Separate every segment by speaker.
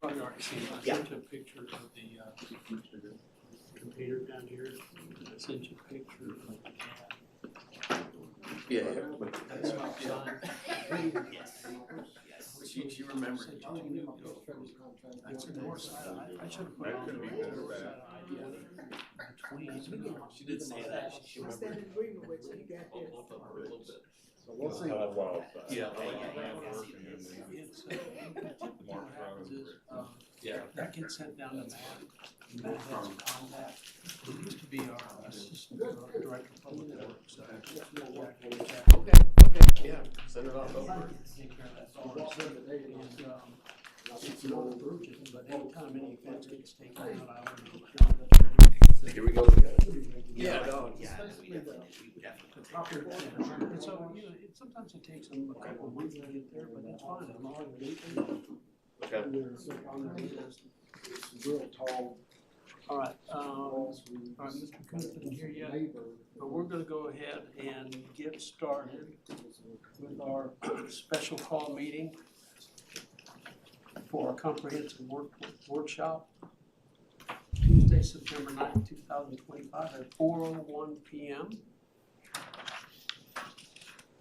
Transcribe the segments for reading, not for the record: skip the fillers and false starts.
Speaker 1: probably already seen it. I sent you a picture of the container down here. I sent you a picture of the
Speaker 2: Yeah.
Speaker 1: that's my sign.
Speaker 3: Yes.
Speaker 2: She remembered.
Speaker 1: That's the north side. I should have put it on the north side. Between.
Speaker 2: She did say that. She
Speaker 4: I stand in agreement with you, you got this.
Speaker 2: both of them a little bit.
Speaker 5: So we'll see.
Speaker 2: Yeah.
Speaker 1: It's, what happens is,
Speaker 2: Yeah.
Speaker 1: that gets sent down to Matt. Matt has contact. He used to be our assistant director of public works.
Speaker 2: Yeah, send it on over.
Speaker 1: Take care of that for us. And, it's not urgent, but anytime any offense gets taken out, I would.
Speaker 2: Here we go. Yeah, no.
Speaker 3: Yeah, we definitely.
Speaker 1: And so, you know, sometimes it takes them a couple of weeks to get there, but that's fine. I'm all in.
Speaker 2: Okay.
Speaker 5: Real tall.
Speaker 1: All right, Mr. Coons isn't here yet, but we're gonna go ahead and get started with our special call meeting for our comprehensive workshop, Tuesday, September 9th, 2025 at 4:01 p.m.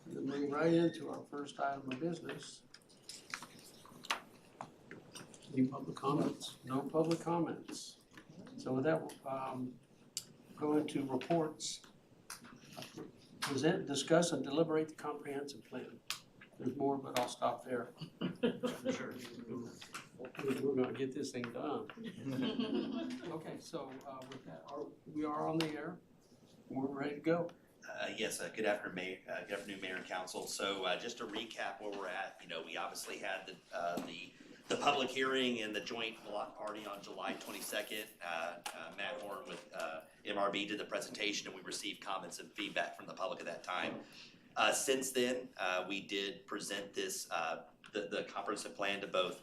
Speaker 1: We'll move right into our first item of business. Any public comments? No public comments. So with that, go into reports. Present, discuss, and deliberate the comprehensive plan. There's more, but I'll stop there.
Speaker 3: Sure.
Speaker 1: We're gonna get this thing done. Okay, so with that, we are on the air. We're ready to go.
Speaker 3: Yes, good afternoon, Mayor and Council. So just to recap where we're at, you know, we obviously had the public hearing and the joint block party on July 22nd. Matt Horn with MRB did the presentation, and we received comments and feedback from the public at that time. Since then, we did present this, the comprehensive plan to both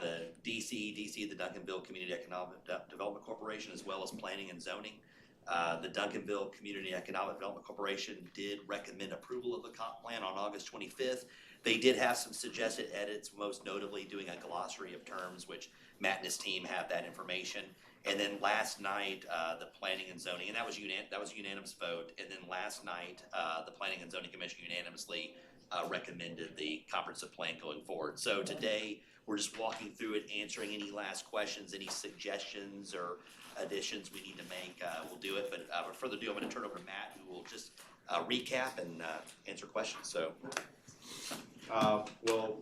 Speaker 3: the DC, the Duncanville Community Economic Development Corporation, as well as Planning and Zoning. The Duncanville Community Economic Development Corporation did recommend approval of the comp plan on August 25th. They did have some suggested edits, most notably doing a glossary of terms, which Matt and his team have that information. And then last night, the Planning and Zoning, and that was unanimous vote. And then last night, the Planning and Zoning Commission unanimously recommended the comprehensive plan going forward. So today, we're just walking through it, answering any last questions, any suggestions or additions we need to make. We'll do it. But without further ado, I'm going to turn over to Matt, who will just recap and answer questions. So.
Speaker 6: Well,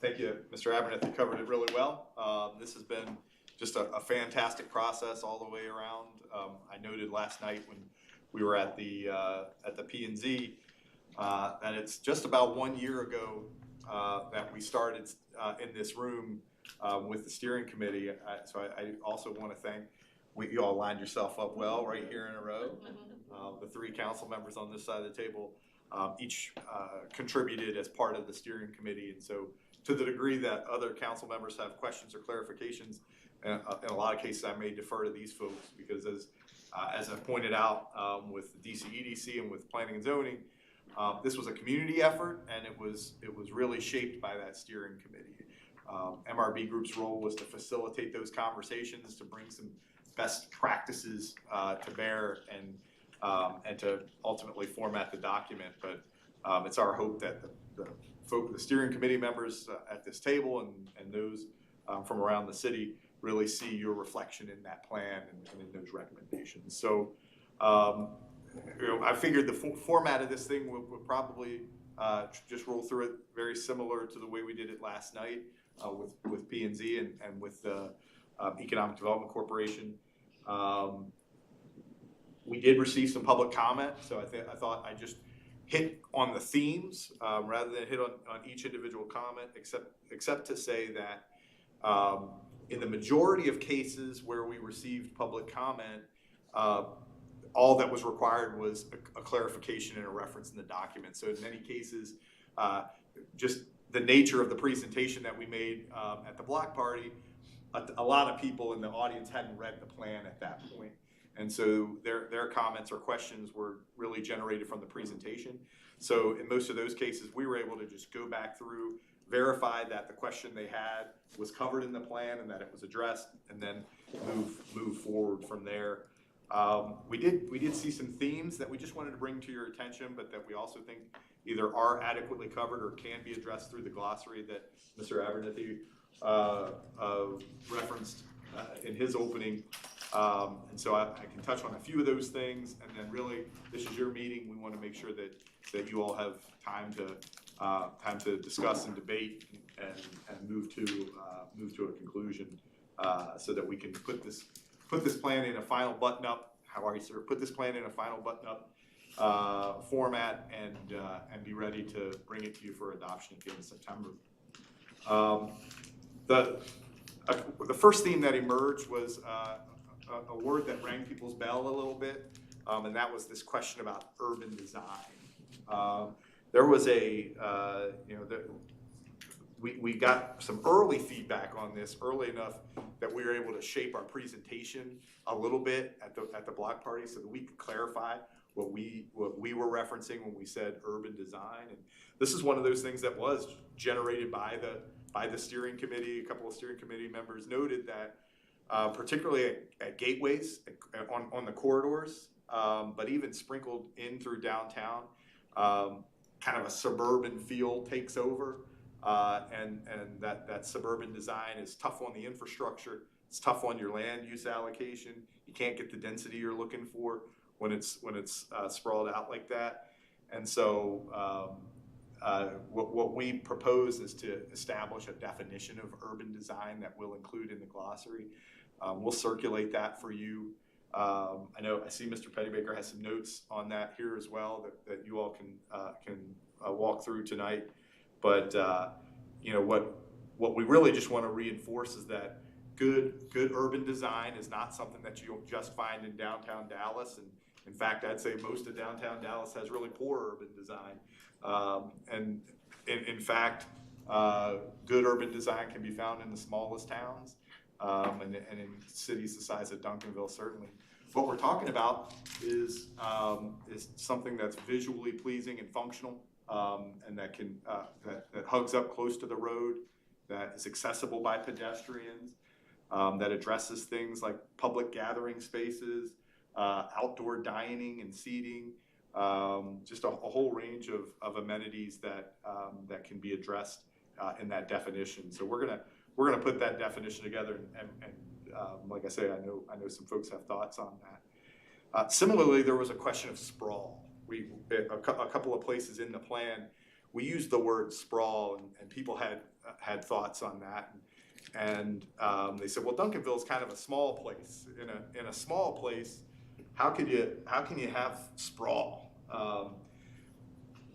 Speaker 6: thank you, Mr. Aberneth. You covered it really well. This has been just a fantastic process all the way around. I noted last night when we were at the P&Z that it's just about 1 year ago that we started in this room with the steering committee. So I also want to thank you all lined yourself up well right here in a row. The three council members on this side of the table. Each contributed as part of the steering committee, and so to the degree that other council members have questions or clarifications, in a lot of cases I may defer to these folks because as I pointed out with the DCEDC and with Planning and Zoning, this was a community effort, and it was really shaped by that steering committee. MRB Group's role was to facilitate those conversations, to bring some best practices to bear, and to ultimately format the document. But it's our hope that the steering committee members at this table and those from around the city really see your reflection in that plan and in those recommendations. So I figured the format of this thing would probably just roll through it very similar to the way we did it last night with P&Z and with the Economic Development Corporation. We did receive some public comment, so I thought I'd just hit on the themes rather than hit on each individual comment, except to say that in the majority of cases where we received public comment, all that was required was a clarification and a reference in the document. So in many cases, just the nature of the presentation that we made at the block party, a lot of people in the audience hadn't read the plan at that point. And so their comments or questions were really generated from the presentation. So in most of those cases, we were able to just go back through verify that the question they had was covered in the plan and that it was addressed, and then move forward from there. We did see some themes that we just wanted to bring to your attention, but that we also think either are adequately covered or can be addressed through the glossary that Mr. Abernathy referenced in his opening. And so I can touch on a few of those things, and then really, this is your meeting. We want to make sure that you all have time to discuss and debate and move to a conclusion, so that we can put this plan in a final button-up. How are you, sir? Put this plan in a final button-up format and be ready to bring it to you for adoption at the end of September. The first theme that emerged was a word that rang people's bell a little bit, and that was this question about urban design. There was we got some early feedback on this early enough that we were able to shape our presentation a little bit at the block party so that we could clarify what we were referencing when we said urban design. And this is one of those things that was generated by the steering committee. A couple of steering committee members noted that particularly at gateways, on the corridors, but even sprinkled in through downtown, kind of a suburban feel takes over. And that suburban design is tough on the infrastructure. It's tough on your land use allocation. You can't get the density you're looking for when it's sprawled out like that. And so what we propose is to establish a definition of urban design that we'll include in the glossary. We'll circulate that for you. I see Mr. Pettybaker has some notes on that here as well that you all can walk through tonight. But what we really just want to reinforce is that good urban design is not something that you'll just find in downtown Dallas. And in fact, I'd say most of downtown Dallas has really poor urban design. And in fact, good urban design can be found in the smallest towns, and in cities the size of Duncanville, certainly. What we're talking about is something that's visually pleasing and functional, and that hugs up close to the road, that is accessible by pedestrians, that addresses things like public gathering spaces, outdoor dining and seating, just a whole range of amenities that can be addressed in that definition. So we're gonna put that definition together, and like I say, I know some folks have thoughts on that. Similarly, there was a question of sprawl. A couple of places in the plan, we used the word sprawl, and people had thoughts on that, and they said, well, Duncanville is kind of a small place. In a small place, how can you have sprawl?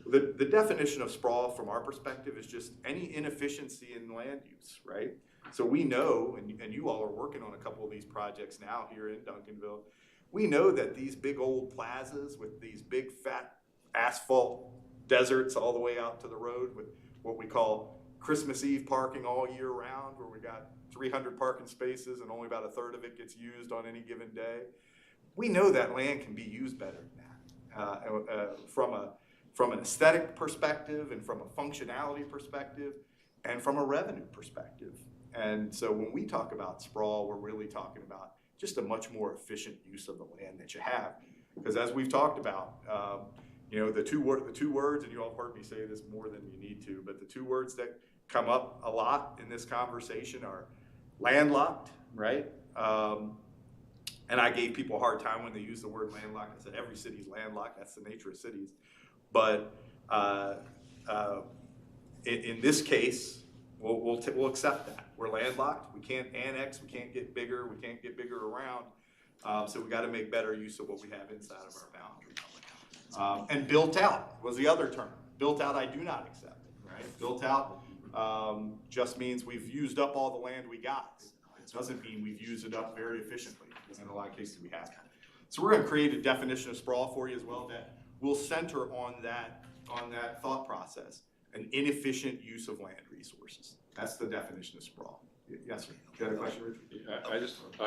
Speaker 6: The definition of sprawl from our perspective is just any inefficiency in land use, right? So we know, and you all are working on a couple of these projects now here in Duncanville, we know that these big old plazas with these big fat asphalt deserts all the way out to the road with what we call Christmas Eve parking all year round, where we got 300 parking spaces and only about a third of it gets used on any given day. We know that land can be used better than that, from an aesthetic perspective and from a functionality perspective and from a revenue perspective. And so when we talk about sprawl, we're really talking about just a much more efficient use of the land that you have. Because as we've talked about, the two words, and you all have heard me say this more than you need to, but the two words that come up a lot in this conversation are landlocked, right? And I gave people a hard time when they used the word landlocked. I said every city's landlocked. That's the nature of cities. But in this case, we'll accept that. We're landlocked. We can't annex. We can't get bigger. We can't get bigger around. So we got to make better use of what we have inside of our boundary. And built out was the other term. Built out, I do not accept it. Right? Built out just means we've used up all the land we got. It doesn't mean we've used it up very efficiently. In a lot of cases, we have. So we're going to create a definition of sprawl for you as well that will center on that thought process, an inefficient use of land resources. That's the definition of sprawl. Yes, sir. You got a question, Richard?
Speaker 7: Yeah, I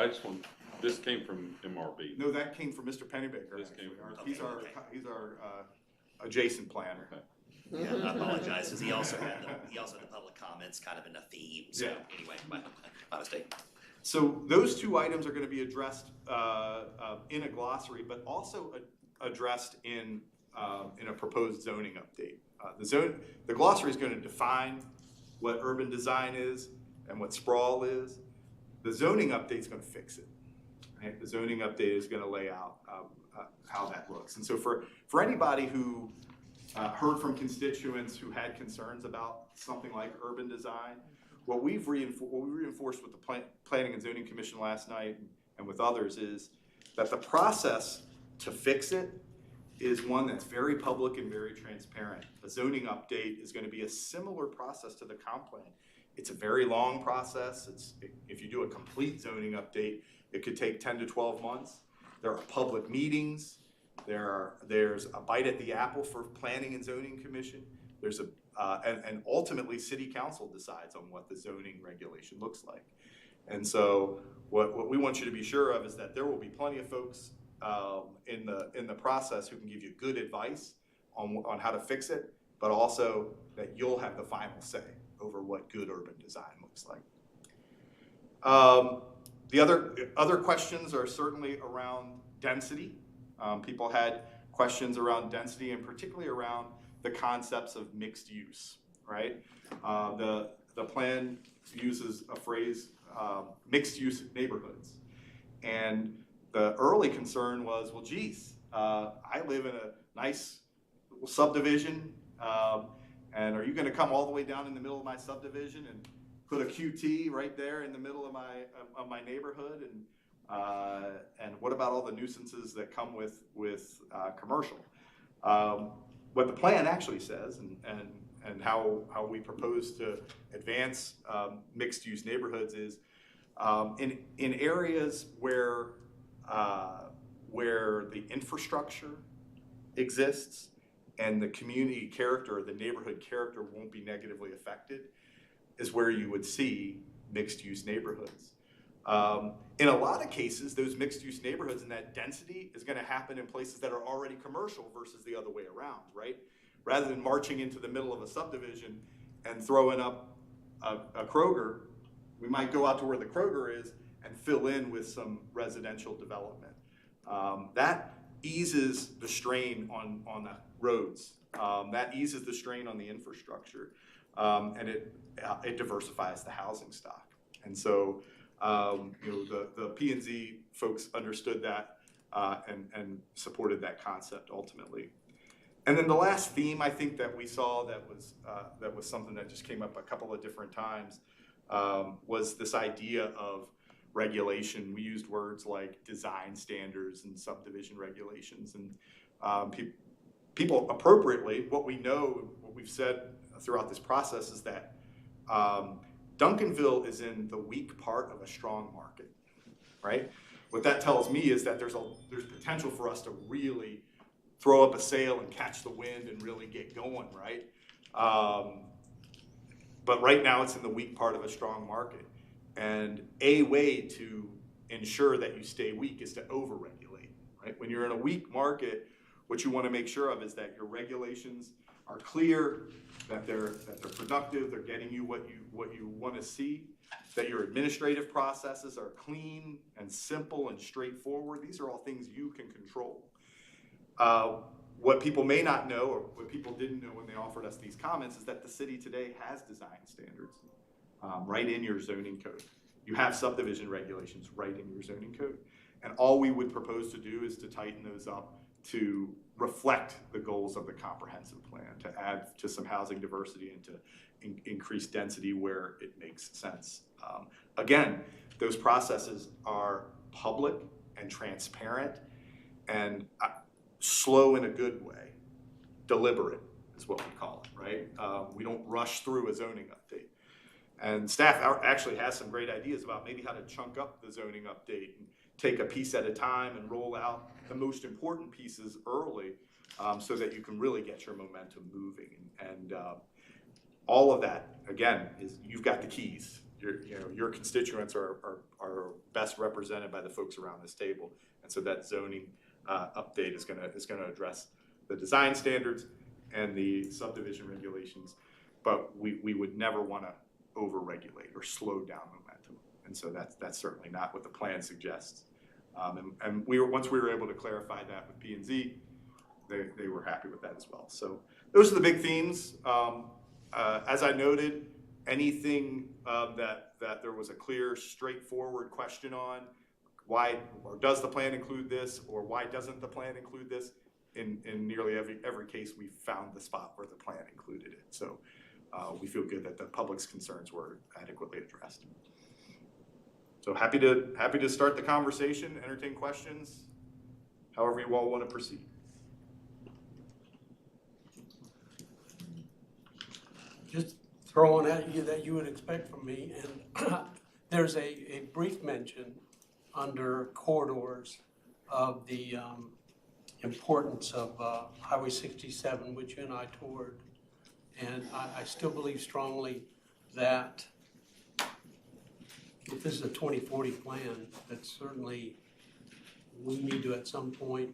Speaker 7: just want, this came from MRB.
Speaker 6: No, that came from Mr. Pennybaker.
Speaker 7: This came from-
Speaker 6: He's our adjacent planner.
Speaker 7: Okay.
Speaker 3: Yeah, I apologize, because he also had the public comments kind of in a theme, so
Speaker 6: Yeah.
Speaker 3: anyway, my mistake.
Speaker 6: So those two items are gonna be addressed in a glossary, but also addressed in a proposed zoning update. The glossary is gonna define what urban design is and what sprawl is. The zoning update is gonna fix it, right? The zoning update is gonna lay out how that looks. And so for anybody who heard from constituents who had concerns about something like urban design, what we reinforced with the Planning and Zoning Commission last night and with others is that the process to fix it is one that's very public and very transparent. A zoning update is going to be a similar process to the comp plan. It's a very long process. If you do a complete zoning update, it could take 10 to 12 months. There are public meetings. There's a bite at the apple for Planning and Zoning Commission. And ultimately, City Council decides on what the zoning regulation looks like. And so what we want you to be sure of is that there will be plenty of folks in the process who can give you good advice on how to fix it, but also that you'll have the final say over what good urban design looks like. The other questions are certainly around density. People had questions around density and particularly around the concepts of mixed use, right? The plan uses a phrase, mixed use neighborhoods. And the early concern was, well, geez, I live in a nice little subdivision, and are you gonna come all the way down in the middle of my subdivision and put a QT right there in the middle of my neighborhood? And what about all the nuisances that come with commercial? What the plan actually says and how we propose to advance mixed-use neighborhoods is in areas where the infrastructure exists and the community character or the neighborhood character won't be negatively affected is where you would see mixed-use neighborhoods. In a lot of cases, those mixed-use neighborhoods and that density is going to happen in places that are already commercial versus the other way around, right? Rather than marching into the middle of a subdivision and throwing up a Kroger, we might go out to where the Kroger is and fill in with some residential development. That eases the strain on the roads. That eases the strain on the infrastructure, and it diversifies the housing stock. And so the P&Z folks understood that and supported that concept ultimately. And then the last theme I think that we saw that was something that just came up a couple of different times was this idea of regulation. We used words like design standards and subdivision regulations, and people appropriately, what we've said throughout this process is that Duncanville is in the weak part of a strong market, right? What that tells me is that there's potential for us to really throw up a sail and catch the wind and really get going, right? But right now it's in the weak part of a strong market. And a way to ensure that you stay weak is to overregulate, right? When you're in a weak market, what you want to make sure of is that your regulations are clear, that they're productive, they're getting you what you want to see, that your administrative processes are clean and simple and straightforward. These are all things you can control. What people may not know, or what people didn't know when they offered us these comments, is that the city today has design standards right in your zoning code. You have subdivision regulations right in your zoning code. And all we would propose to do is to tighten those up to reflect the goals of the comprehensive plan, to add to some housing diversity and to increase density where it makes sense. Again, those processes are public and transparent and slow in a good way. Deliberate is what we call it, right? We don't rush through a zoning update. And staff actually has some great ideas about maybe how to chunk up the zoning update and take a piece at a time and roll out the most important pieces early so that you can really get your momentum moving. And all of that, again, is you've got the keys. Your constituents are best represented by the folks around this table. And so that zoning update is gonna address the design standards and the subdivision regulations, but we would never want to over-regulate or slow down momentum. And so that's certainly not what the plan suggests. And once we were able to clarify that with P&Z, they were happy with that as well. So those are the big themes. As I noted, anything that there was a clear, straightforward question on, why, or does the plan include this, or why doesn't the plan include this? In nearly every case, we found the spot where the plan included it. So we feel good that the public's concerns were adequately addressed. So happy to start the conversation, entertain questions, however you all want to proceed.
Speaker 1: Just throwing at you that you would expect from me, and there's a brief mention under corridors of the importance of Highway 67, which you and I toured. And I still believe strongly that if this is a 2040 plan, that certainly we need to at some point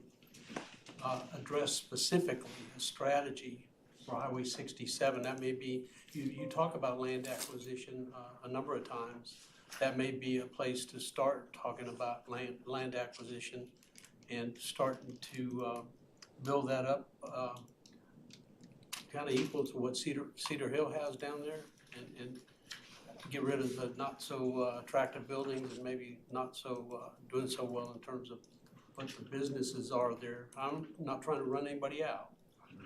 Speaker 1: address specifically a strategy for Highway 67. That may be, you talk about land acquisition a number of times. That may be a place to start talking about land acquisition and starting to build that up kind of equal to what Cedar Hill has down there, and get rid of the not so attractive buildings and maybe not so doing so well in terms of what the businesses are there. I'm not trying to run anybody out.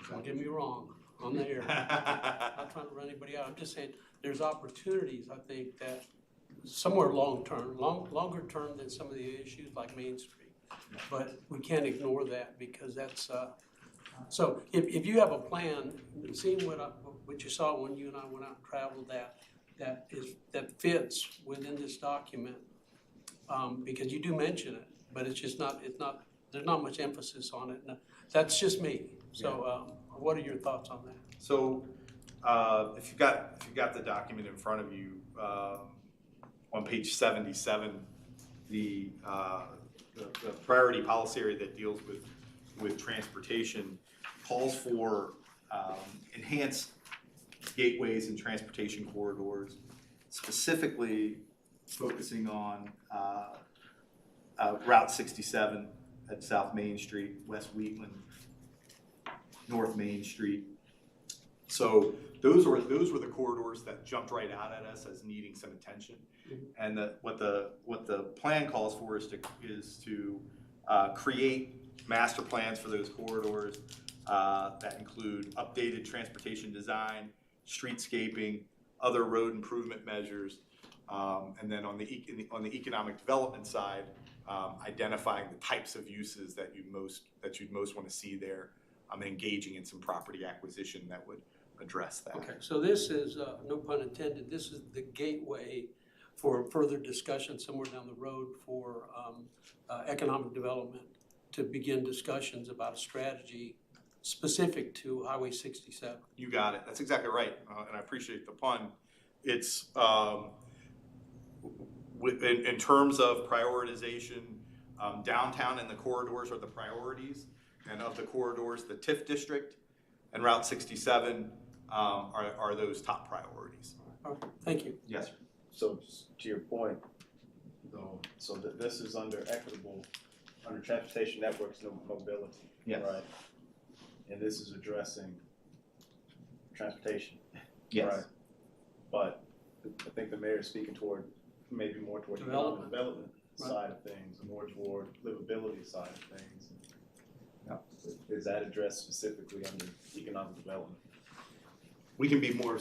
Speaker 1: Don't get me wrong on the air. I'm not trying to run anybody out. I'm just saying there's opportunities, I think, that somewhere longer term than some of the issues like Main Street. But we can't ignore that because that's, so if you have a plan, seeing what you saw when you and I went out and traveled, that fits within this document, because you do mention it, but it's just not, there's not much emphasis on it. And that's just me. So what are your thoughts on that?
Speaker 6: So if you got the document in front of you, on page 77, the priority policy area that deals with transportation calls for enhanced gateways and transportation corridors, specifically focusing on Route 67 at South Main Street, West Wheatland, North Main Street. So those were the corridors that jumped right out at us as needing some attention. And what the plan calls for is to create master plans for those corridors that include updated transportation design, streetscaping, other road improvement measures, and then on the economic development side, identifying the types of uses that you'd most want to see there, and engaging in some property acquisition that would address that.
Speaker 1: Okay, so this is, no pun intended, this is the gateway for further discussion somewhere down the road for economic development to begin discussions about a strategy specific to Highway 67.
Speaker 6: You got it. That's exactly right, and I appreciate the pun. It's in terms of prioritization, downtown and the corridors are the priorities, and of the corridors, the TIF district and Route 67 are those top priorities.
Speaker 1: Okay, thank you.
Speaker 6: Yes, sir.
Speaker 2: So to your point, though, so that this is under equitable, under transportation networks, no mobility.
Speaker 6: Yes.
Speaker 2: Right. And this is addressing transportation.
Speaker 6: Yes.
Speaker 2: Right. But I think the mayor is speaking toward, maybe more toward the economic development
Speaker 1: Right.
Speaker 2: side of things, more toward livability side of things.
Speaker 6: Yeah.
Speaker 2: Is that addressed specifically under economic development?
Speaker 6: We can be more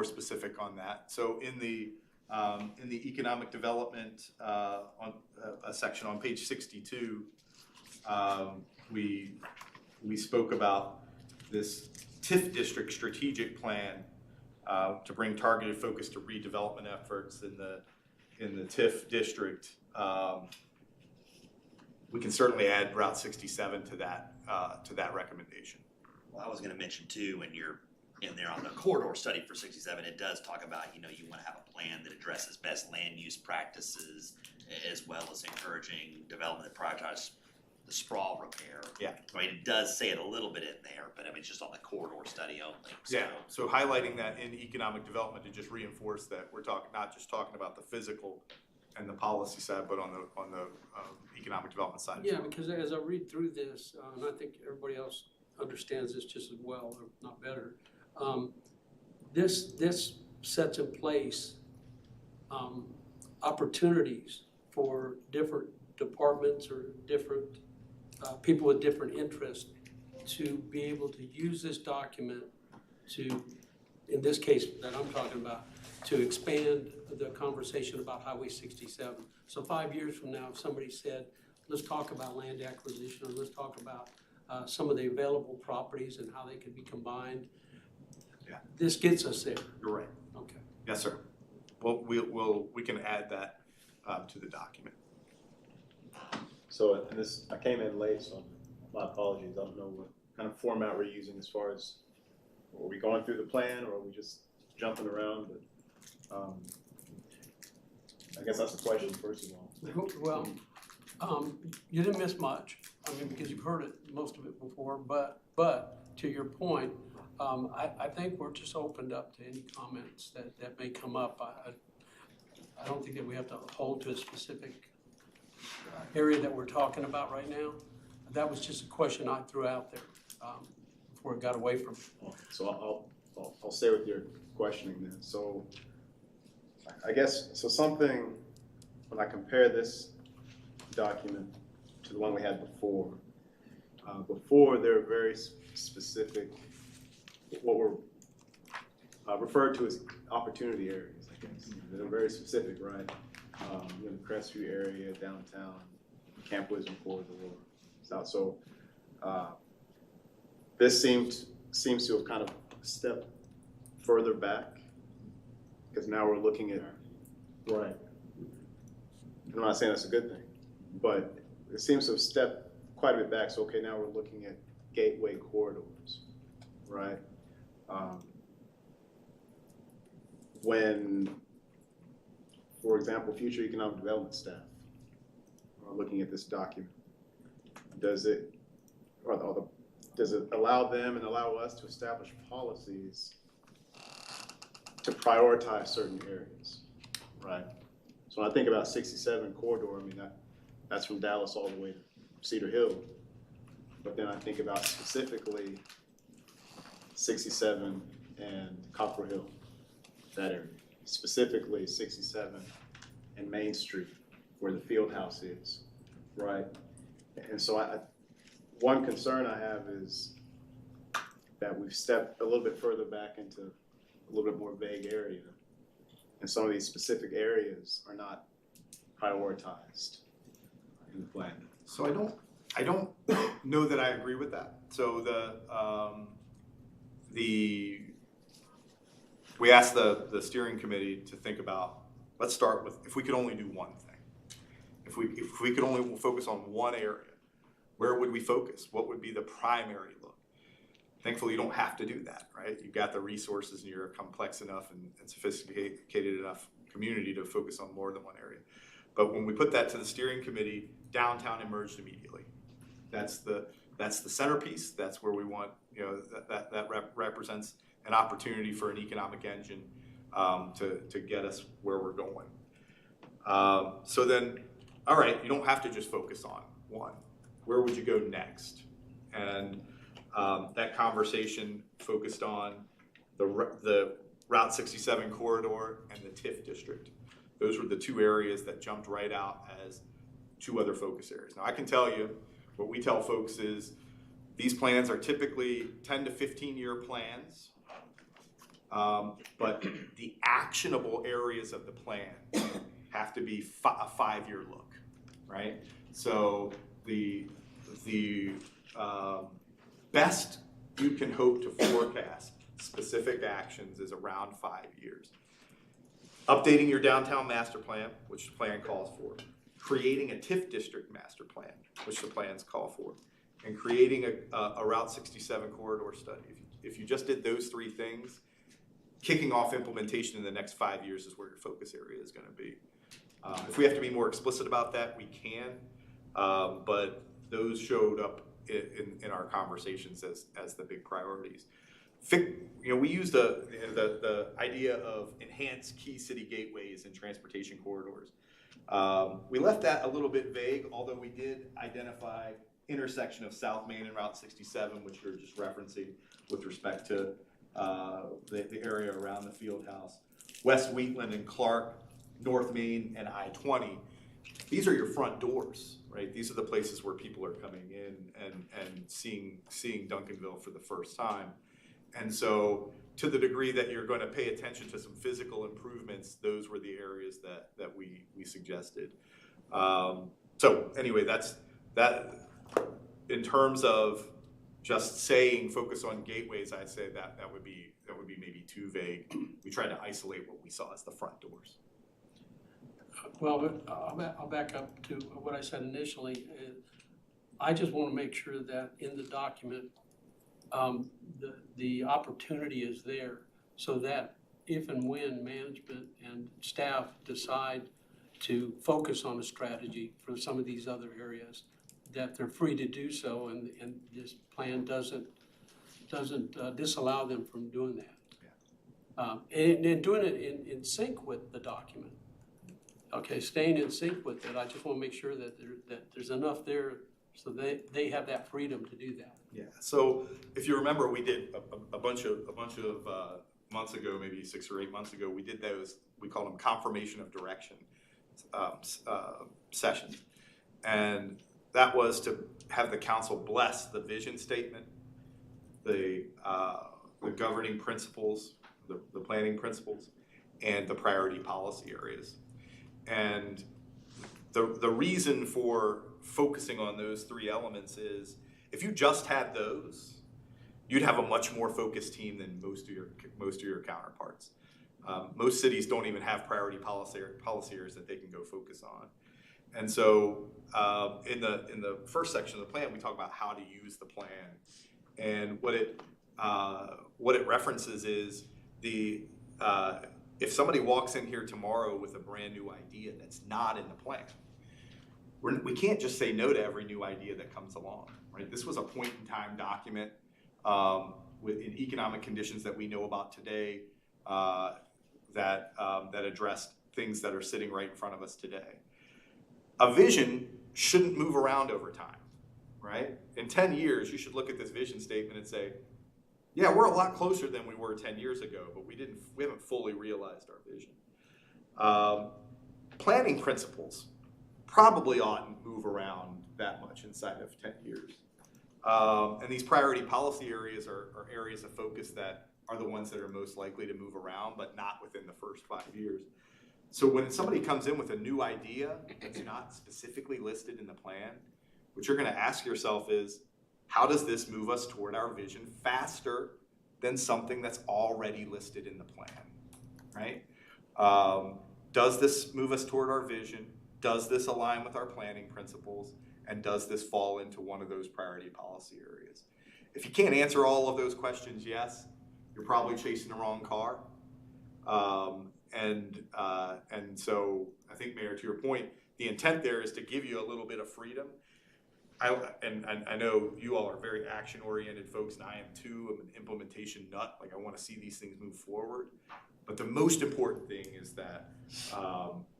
Speaker 6: specific on that. So in the economic development on a section on page 62, we spoke about this TIF district strategic plan to bring targeted focus to redevelopment efforts in the TIF district. We can certainly add Route 67 to that recommendation.
Speaker 3: Well, I was gonna mention too, when you're in there on the corridor study for 67, it does talk about, you wanna have a plan that addresses best land use practices as well as encouraging development that sprawl repair.
Speaker 6: Yeah.
Speaker 3: I mean, it does say it a little bit in there, but I mean, it's just on the corridor study only, so.
Speaker 6: Yeah, so highlighting that in economic development to just reinforce that we're talking, not just talking about the physical and the policy side, but on the economic development side.
Speaker 1: Yeah, because as I read through this, and I think everybody else understands this just as well, or not better, this sets in place opportunities for different departments or different people with different interests to be able to use this document to, in this case that I'm talking about, to expand the conversation about Highway 67. So 5 years from now, if somebody said, let's talk about land acquisition, or let's talk about some of the available properties and how they could be combined.
Speaker 6: Yeah.
Speaker 1: This gets us there.
Speaker 6: You're right.
Speaker 1: Okay.
Speaker 6: Yes, sir. Well, we can add that to the document.
Speaker 2: So, and this, I came in late, so my apologies. I don't know what kind of format we're using as far as, are we going through the plan or are we just jumping around? But I guess that's the question, first of all.
Speaker 1: Well, you didn't miss much, I mean, because you've heard it, most of it before, but to your point, I think we're just opened up to any comments that may come up. I don't think that we have to hold to a specific area that we're talking about right now. That was just a question I threw out there before it got away from me.
Speaker 2: So I'll stay with your questioning then. So I guess, so something, when I compare this document to the one we had before, there are very specific, what were referred to as opportunity areas, I guess. They're very specific, right? The Crestview area, downtown, Camp Wisdom Corridor, South. So this seems to have kind of stepped further back, because now we're looking at, right. I'm not saying that's a good thing, but it seems to have stepped quite a bit back. So, okay, now we're looking at gateway corridors, right? When, for example, future economic development staff are looking at this document, does it allow them and allow us to establish policies to prioritize certain areas, right? So when I think about 67 corridor, I mean, that's from Dallas all the way to Cedar Hill. But then I think about specifically 67 and Copper Hill, that area. Specifically 67 and Main Street, where the field house is, right? And so one concern I have is that we've stepped a little bit further back into a little bit more vague area. And some of these specific areas are not prioritized in the plan.
Speaker 6: So I don't know that I agree with that. So we asked the steering committee to think about, let's start with, if we could only do one thing. If we could only focus on one area, where would we focus? What would be the primary look? Thankfully, you don't have to do that, right? You've got the resources and you're a complex enough and sophisticated enough community to focus on more than one area. But when we put that to the steering committee, downtown emerged immediately. That's the centerpiece. That's where we want, that represents an opportunity for an economic engine to get us where we're going. So then, all right, you don't have to just focus on one. Where would you go next? And that conversation focused on the Route 67 corridor and the TIF district. Those were the two areas that jumped right out as two other focus areas. Now I can tell you, what we tell folks is these plans are typically 10 to 15 year plans, but the actionable areas of the plan have to be a 5-year look, right? So the best you can hope to forecast specific actions is around 5 years. Updating your downtown master plan, which the plan calls for. Creating a TIF district master plan, which the plans call for. And creating a Route 67 corridor study. If you just did those three things, kicking off implementation in the next 5 years is where your focus area is going to be. If we have to be more explicit about that, we can. But those showed up in our conversations as the big priorities. We used the idea of enhanced key city gateways and transportation corridors. We left that a little bit vague, although we did identify intersection of South Main and Route 67, which you're just referencing with respect to the area around the field house. West Wheatland and Clark, North Main and I-20. These are your front doors, right? These are the places where people are coming in and seeing Duncanville for the first time. And so to the degree that you're going to pay attention to some physical improvements, those were the areas that we suggested. So anyway, that's that. In terms of just saying focus on gateways, I'd say that would be maybe too vague. We tried to isolate what we saw as the front doors.
Speaker 1: Well, I'll back up to what I said initially. I just want to make sure that in the document, the opportunity is there so that if and when management and staff decide to focus on a strategy for some of these other areas, that they're free to do so, and this plan doesn't disallow them from doing that. Yeah. And doing it in sync with the document. Okay, staying in sync with it. I just want to make sure that there's enough there so they have that freedom to do that.
Speaker 6: Yeah. So if you remember, we did a bunch of months ago, maybe 6 or 8 months ago, we did those. We call them confirmation of direction sessions, and that was to have the council bless the vision statement, the governing principles, the planning principles, and the priority policy areas. And the reason for focusing on those 3 elements is if you just had those, you'd have a much more focused team than most of your counterparts. Most cities don't even have priority policy areas that they can go focus on. And so in the first section of the plan, we talk about how to use the plan. And what it references is if somebody walks in here tomorrow with a brand new idea that's not in the plan, we can't just say no to every new idea that comes along, right? This was a point in time document in economic conditions that we know about today that addressed things that are sitting right in front of us today. A vision shouldn't move around over time, right? In 10 years, you should look at this vision statement and say, yeah, we're a lot closer than we were 10 years ago, but we haven't fully realized our vision. Planning principles probably oughtn't move around that much inside of 10 years. And these priority policy areas are areas of focus that are the ones that are most likely to move around, but not within the first 5 years. So when somebody comes in with a new idea that's not specifically listed in the plan, what you're going to ask yourself is, how does this move us toward our vision faster than something that's already listed in the plan, right? Does this move us toward our vision? Does this align with our planning principles? And does this fall into one of those priority policy areas? If you can't answer all of those questions, yes, you're probably chasing the wrong car. And so I think, Mayor, to your point, the intent there is to give you a little bit of freedom. I know you all are very action-oriented folks, and I am too. I'm an implementation nut. Like, I want to see these things move forward. But the most important thing is that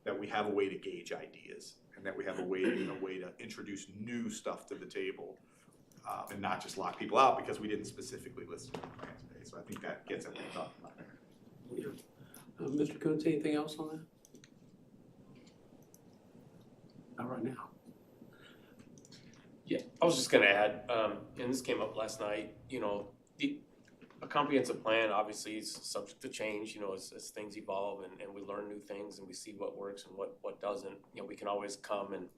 Speaker 6: that we have a way to gauge ideas, and that we have a way to introduce new stuff to the table, and not just lock people out because we didn't specifically list it in the plan today. So I think that gets everything talked about there.
Speaker 1: Yeah. Mr. Kuntz, anything else on that? Not right now.
Speaker 8: Yeah, I was just gonna add, and this came up last night, a comprehensive plan obviously is subject to change, as things evolve and we learn new things and we see what works and what doesn't. We can always come and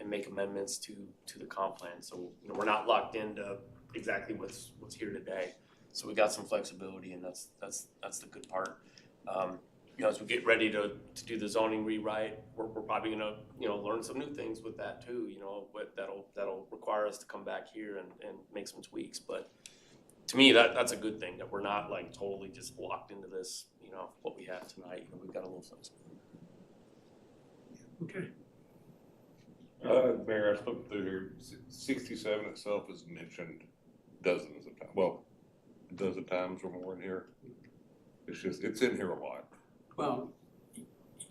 Speaker 8: make amendments to the comp plan. So, we're not locked into exactly what's here today. So we got some flexibility, and that's the good part. As we get ready to do the zoning rewrite, we're probably gonna learn some new things with that too. But that'll require us to come back here and make some tweaks. But to me, that's a good thing, that we're not like totally just locked into this. What we have tonight. We've got a little flexibility.
Speaker 1: Okay.
Speaker 7: Mayor, I spoke through here, 67 itself is mentioned dozens of times, well, a dozen times or more in here. It's just, it's in here a lot.
Speaker 1: Well,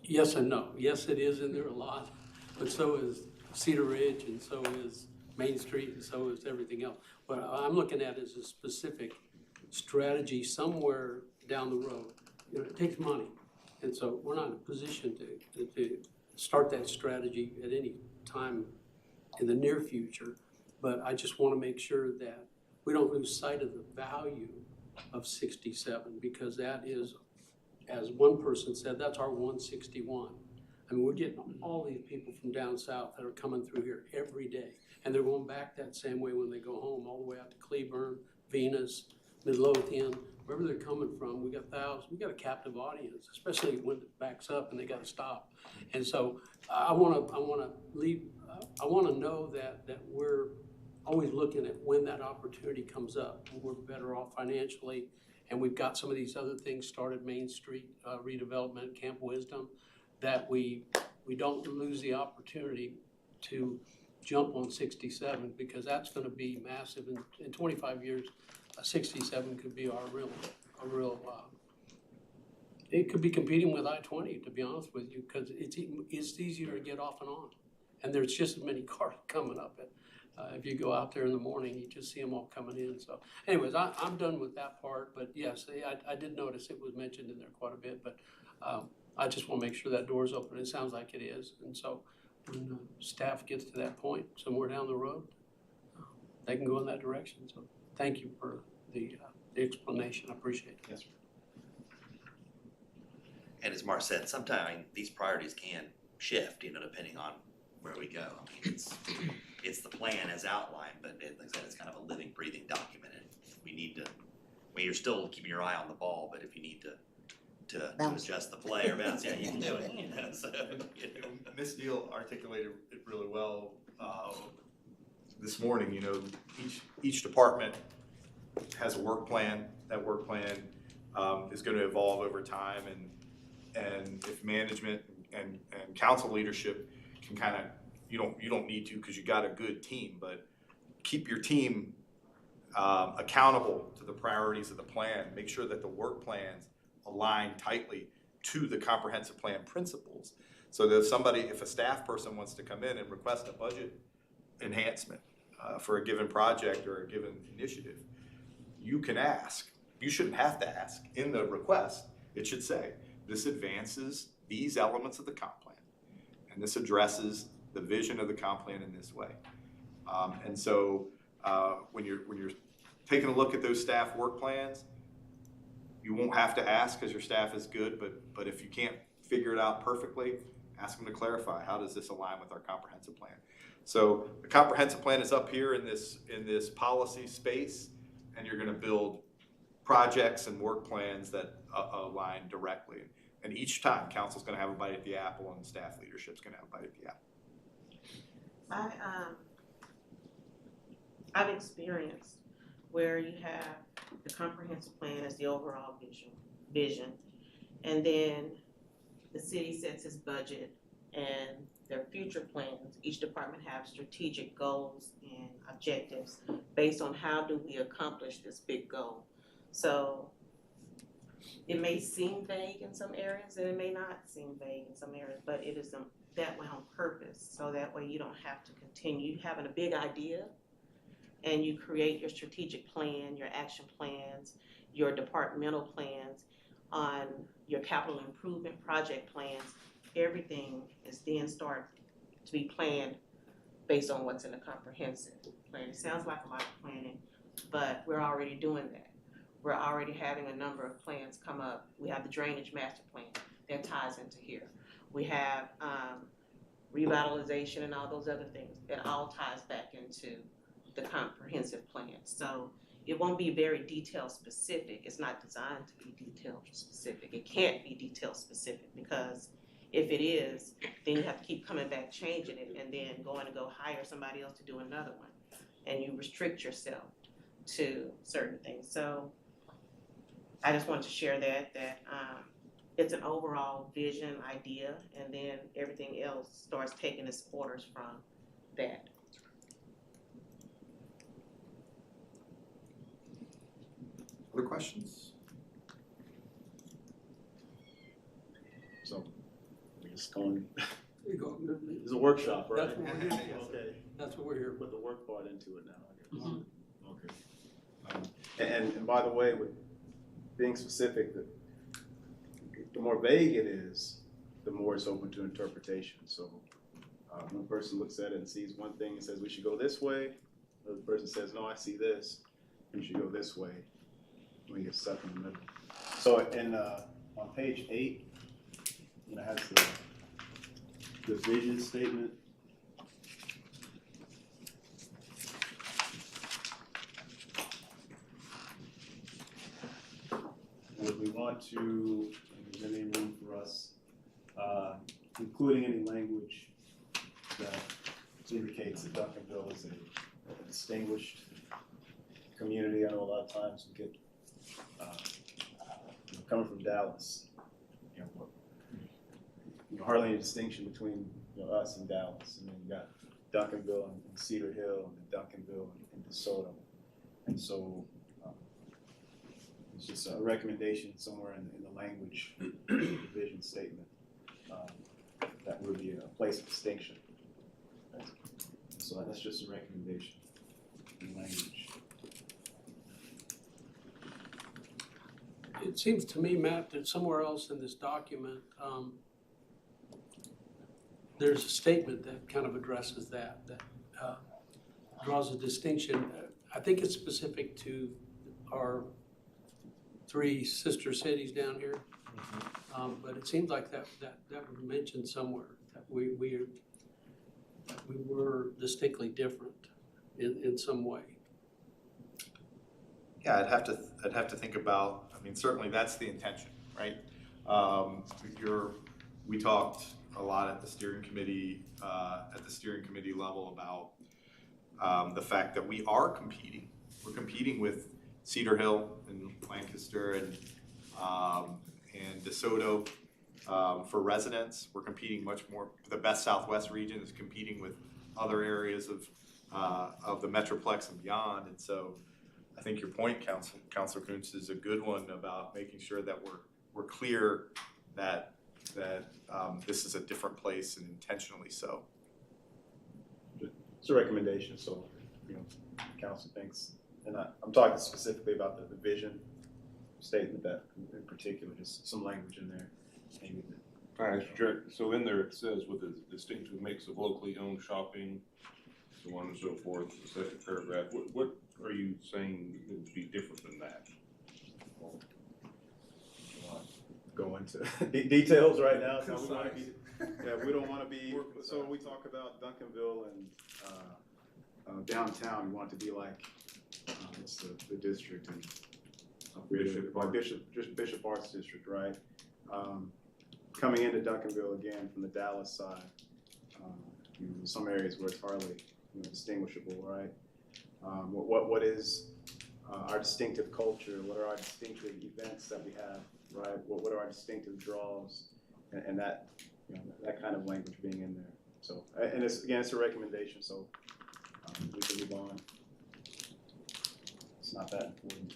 Speaker 1: yes and no. Yes, it is in there a lot, but so is Cedar Ridge, and so is Main Street, and so is everything else. What I'm looking at is a specific strategy somewhere down the road. You know, it takes money, and so we're not in a position to start that strategy at any time in the near future. But I just want to make sure that we don't lose sight of the value of 67, because that is, as one person said, that's our 161. I mean, we're getting all these people from down south that are coming through here every day. And they're going back that same way when they go home, all the way out to Cleburne, Venus, Midlothian, wherever they're coming from. We got thousands, we got a captive audience, especially when it backs up and they got to stop. And so I want to know that we're always looking at when that opportunity comes up, when we're better off financially. And we've got some of these other things started, Main Street redevelopment, Camp Wisdom, that we don't lose the opportunity to jump on 67, because that's going to be massive. In 25 years, 67 could be a real, it could be competing with I-20, to be honest with you, because it's easier to get off and on. And there's just as many cars coming up it. If you go out there in the morning, you just see them all coming in. So anyways, I'm done with that part, but yes, I did notice it was mentioned in there quite a bit, but I just want to make sure that door's open. It sounds like it is. And so when staff gets to that point somewhere down the road, they can go in that direction. So thank you for the explanation. I appreciate it.
Speaker 2: Yes, sir.
Speaker 3: And as Mark said, sometimes these priorities can shift, depending on where we go. I mean, it's the plan as outlined, but like I said, it's kind of a living, breathing document. And we need to, you're still keeping your eye on the ball, but if you need to adjust the play or bounce, yeah, you can do it, so.
Speaker 6: Ms. Neal articulated it really well this morning. Each department has a work plan. That work plan is going to evolve over time, and if management and council leadership can kind of, you don't need to, because you got a good team, but keep your team accountable to the priorities of the plan. Make sure that the work plans align tightly to the comprehensive plan principles, so that if a staff person wants to come in and request a budget enhancement for a given project or a given initiative, you can ask. You shouldn't have to ask. In the request, it should say, this advances these elements of the comp plan, and this addresses the vision of the comp plan in this way. And so when you're taking a look at those staff work plans, you won't have to ask because your staff is good, but if you can't figure it out perfectly, ask them to clarify, how does this align with our comprehensive plan? So the comprehensive plan is up here in this policy space, and you're going to build projects and work plans that align directly. And each time, council's going to have a bite at the apple, and staff leadership's going to have a bite at the apple.
Speaker 9: I've experienced where you have the comprehensive plan as the overall vision, and then the city sets its budget and their future plans. Each department have strategic goals and objectives based on how do we accomplish this big goal. So it may seem vague in some areas, and it may not seem vague in some areas, but it is that way on purpose, so that way you don't have to continue having a big idea, and you create your strategic plan, your action plans, your departmental plans, on your capital improvement project plans. Everything is then start to be planned based on what's in the comprehensive plan. It sounds like a lot of planning, but we're already doing that. We're already having a number of plans come up. We have the drainage master plan that ties into here. We have revitalization and all those other things that all ties back into the comprehensive plan. So it won't be very detail specific. It's not designed to be detail specific. It can't be detail specific, because if it is, then you have to keep coming back, changing it, and then going to go hire somebody else to do another one. And you restrict yourself to certain things. So I just wanted to share that it's an overall vision idea, and then everything else starts taking its orders from that.
Speaker 6: Other questions?
Speaker 2: So, we just going,
Speaker 1: There you go.
Speaker 2: it's a workshop, right?
Speaker 1: That's what we're here for.
Speaker 2: Okay.
Speaker 1: That's what we're here
Speaker 2: Put the work part into it now, I guess.
Speaker 1: Mhm.
Speaker 2: Okay. And by the way, with being specific, the more vague it is, the more it's open to interpretation. So one person looks at it and sees one thing and says, we should go this way. Another person says, no, I see this. We should go this way. We get stuck in the middle. So on page 8, it has the vision statement. Would we want to, is there any room for us, including any language that indicates that Duncanville is a distinguished community? I know a lot of times we get, coming from Dallas, hardly any distinction between us and Dallas. And then you got Duncanville and Cedar Hill, and then Duncanville and DeSoto. And so it's just a recommendation somewhere in the language, the vision statement, that would be a place of distinction. So that's just a recommendation in language.
Speaker 1: It seems to me, Matt, that somewhere else in this document, there's a statement that kind of addresses that draws a distinction. I think it's specific to our 3 sister cities down here. But it seems like that was mentioned somewhere, that we were distinctly different in some way.
Speaker 6: Yeah, I'd have to think about, I mean, certainly that's the intention, right? We talked a lot at the steering committee level about the fact that we are competing. We're competing with Cedar Hill and Lancaster and DeSoto for residents. We're competing much more. The best Southwest region is competing with other areas of the Metroplex and beyond. And so, I think your point, Councilor Kuntz, is a good one about making sure that we're clear that this is a different place and intentionally so.
Speaker 2: It's a recommendation, so council thinks, and I'm talking specifically about the vision statement, that in particular, just some language in there. Maybe.
Speaker 7: All right, sure. So in there it says with a distinctive mix of locally owned shopping, so on and so forth, the second paragraph, what are you saying would be different than that?
Speaker 2: Go into details right now. So we don't want to be. So when we talk about Duncanville and downtown, we want it to be like what's the district and Bishop Arts District, right? Coming into Duncanville again from the Dallas side, some areas where it's hardly distinguishable, right? What is our distinctive culture? What are our distinctive events that we have, right? What are our distinctive draws, and that that kind of language being in there. So, and it's a recommendation, so we can move on. It's not that important.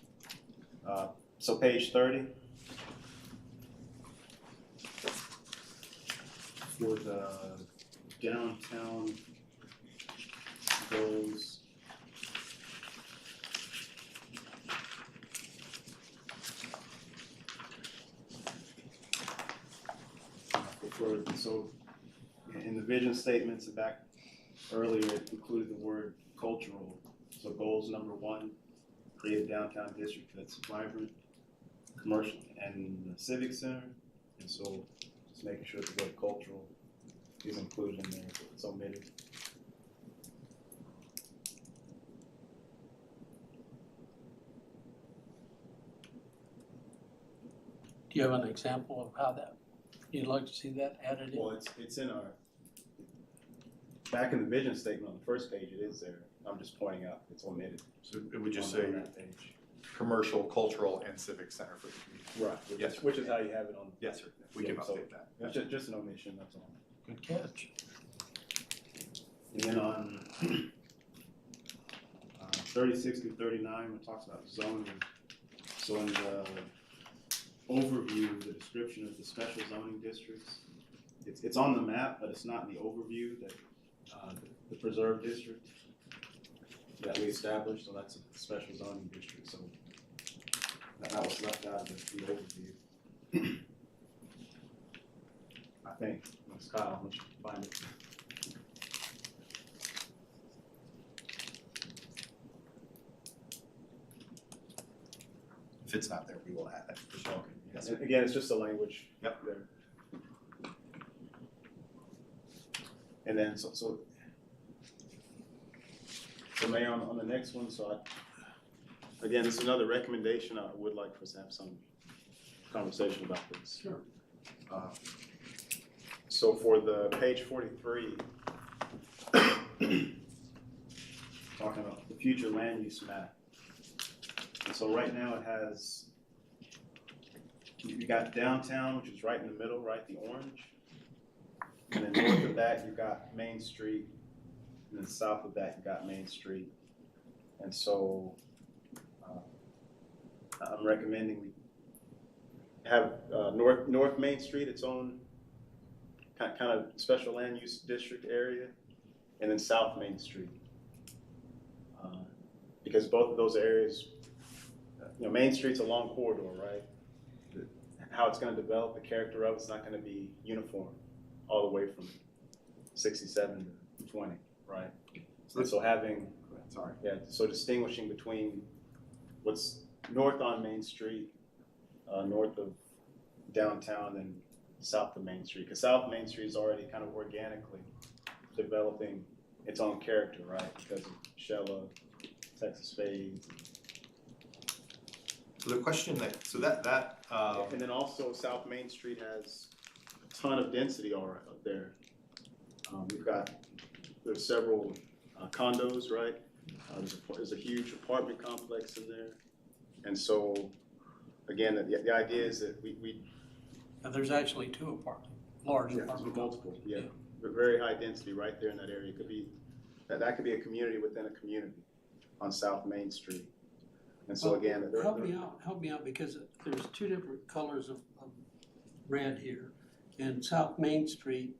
Speaker 2: So page 30. For the downtown goals. So in the vision statements and back earlier, it included the word cultural. So goals number 1, create a downtown district that's vibrant, commercial, and the civic center. And so just making sure the word cultural is included in there, so it's omitted.
Speaker 1: Do you have an example of how that, you'd like to see that added in?
Speaker 2: Well, it's in our, back in the vision statement on the first page, it is there. I'm just pointing out it's omitted.
Speaker 6: So it would just
Speaker 2: on
Speaker 6: say
Speaker 2: that page.
Speaker 6: commercial, cultural, and civic center for the community.
Speaker 2: Right,
Speaker 6: Yes, sir.
Speaker 2: which is how you have it on.
Speaker 6: Yes, sir. We can
Speaker 2: so
Speaker 6: update that.
Speaker 2: It's just an omission, that's all.
Speaker 1: Good catch.
Speaker 10: And then on 36 through 39, it talks about zoning. So in the overview, the description of the special zoning districts, it's on the map, but it's not in the overview that the preserve district that we established. So that's a special zoning district. So that was left out of the overview. I think. It's Kyle, let's find it.
Speaker 6: If it's not there, we will add it for sure. Yes,
Speaker 2: And again, it's just the language.
Speaker 6: Yep.
Speaker 2: There. And then, so Mayor, on the next one, again, this is another recommendation. I would like for us to have some conversation about this.
Speaker 1: Sure.
Speaker 2: So for the page 43, talking about the future land use map. And so right now it has, you got downtown, which is right in the middle, right, the orange. And then north of that, you've got Main Street. And then south of that, you've got Main Street. And so I'm recommending we have North Main Street, its own kind of special land use district area, and then South Main Street. Because both of those areas, Main Street's a long corridor, right? How it's going to develop, the character of it's not going to be uniform all the way from 67 to 20, right? So having, so distinguishing between what's north on Main Street, north of downtown, and south of Main Street. Because South Main Street is already kind of organically developing its own character, right? Because of Shella, Texas Fades.
Speaker 6: So the question that,
Speaker 2: And then also South Main Street has a ton of density all right up there. There's several condos, right? There's a huge apartment complex in there. And so, again, the idea is that we
Speaker 1: Now, there's actually large
Speaker 2: yeah,
Speaker 1: apartment.
Speaker 2: multiple, but very high density right there in that area. It could be, that could be a community within a community on South Main Street. And so
Speaker 1: Well,
Speaker 2: again,
Speaker 1: help me out, because there's two different colors of red here. And South Main Street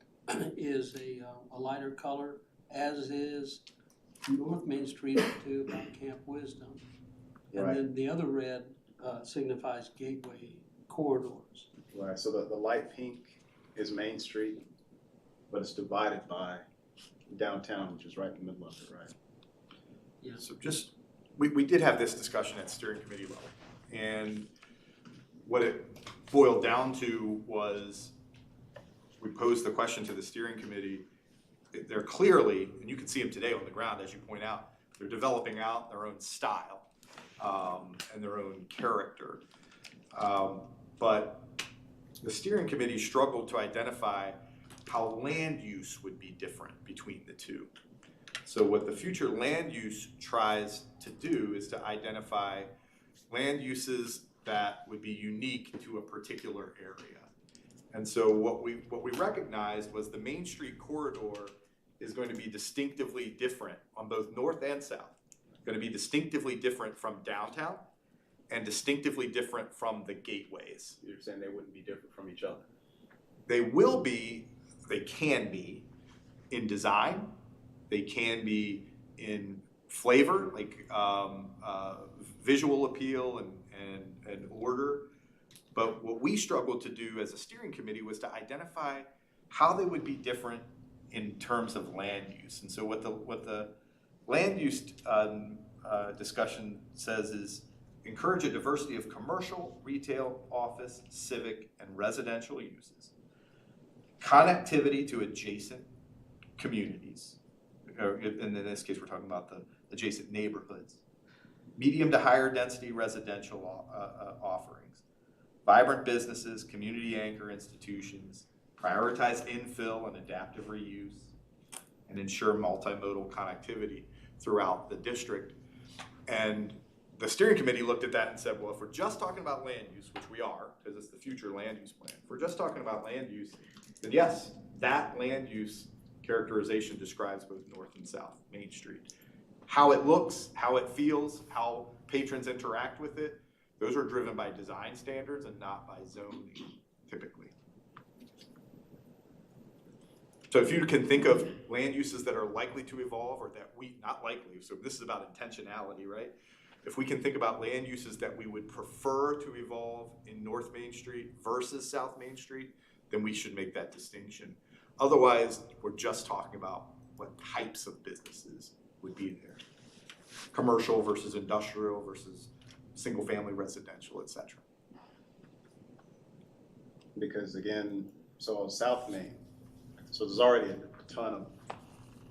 Speaker 1: is a lighter color, as is North Main Street up to about Camp Wisdom. And
Speaker 2: Right.
Speaker 1: then the other red signifies gateway corridors.
Speaker 2: right, so the light pink is Main Street, but it's divided by downtown, which is right in the middle of it, right?
Speaker 1: Yeah.
Speaker 6: so just, we did have this discussion at steering committee level. And what it boiled down to was, we posed the question to the steering committee. They're clearly, and you can see them today on the ground, as you point out, they're developing out their own style and their own character. But the steering committee struggled to identify how land use would be different between the two. So what the future land use tries to do is to identify land uses that would be unique to a particular area. And so what we recognized was the Main Street corridor is going to be distinctively different on both north and south. Going to be distinctively different from downtown and distinctively different from the gateways.
Speaker 2: You're saying they wouldn't be different from each other?
Speaker 6: They will be, they can be in design, they can be in flavor, like visual appeal and order. But what we struggled to do as a steering committee was to identify how they would be different in terms of land use. And so what the land use discussion says is encourage a diversity of commercial, retail, office, civic, and residential uses. Connectivity to adjacent communities, and in this case we're talking about the adjacent neighborhoods. Medium to higher density residential offerings. Vibrant businesses, community anchor institutions, prioritize infill and adaptive reuse, and ensure multimodal connectivity throughout the district. And the steering committee looked at that and said, well, if we're just talking about land use, which we are, because it's the future land use plan, if we're just talking about land use, then yes, that land use characterization describes both North and South Main Street. How it looks, how it feels, how patrons interact with it, those are driven by design standards and not by zoning, typically. So if you can think of land uses that are likely to evolve, or that not likely, so this is about intentionality, right? If we can think about land uses that we would prefer to evolve in North Main Street versus South Main Street, then we should make that distinction. Otherwise, we're just talking about what types of businesses would be there. Commercial versus industrial versus single-family residential, et cetera.
Speaker 2: Because again, so on South Main, so there's already a ton of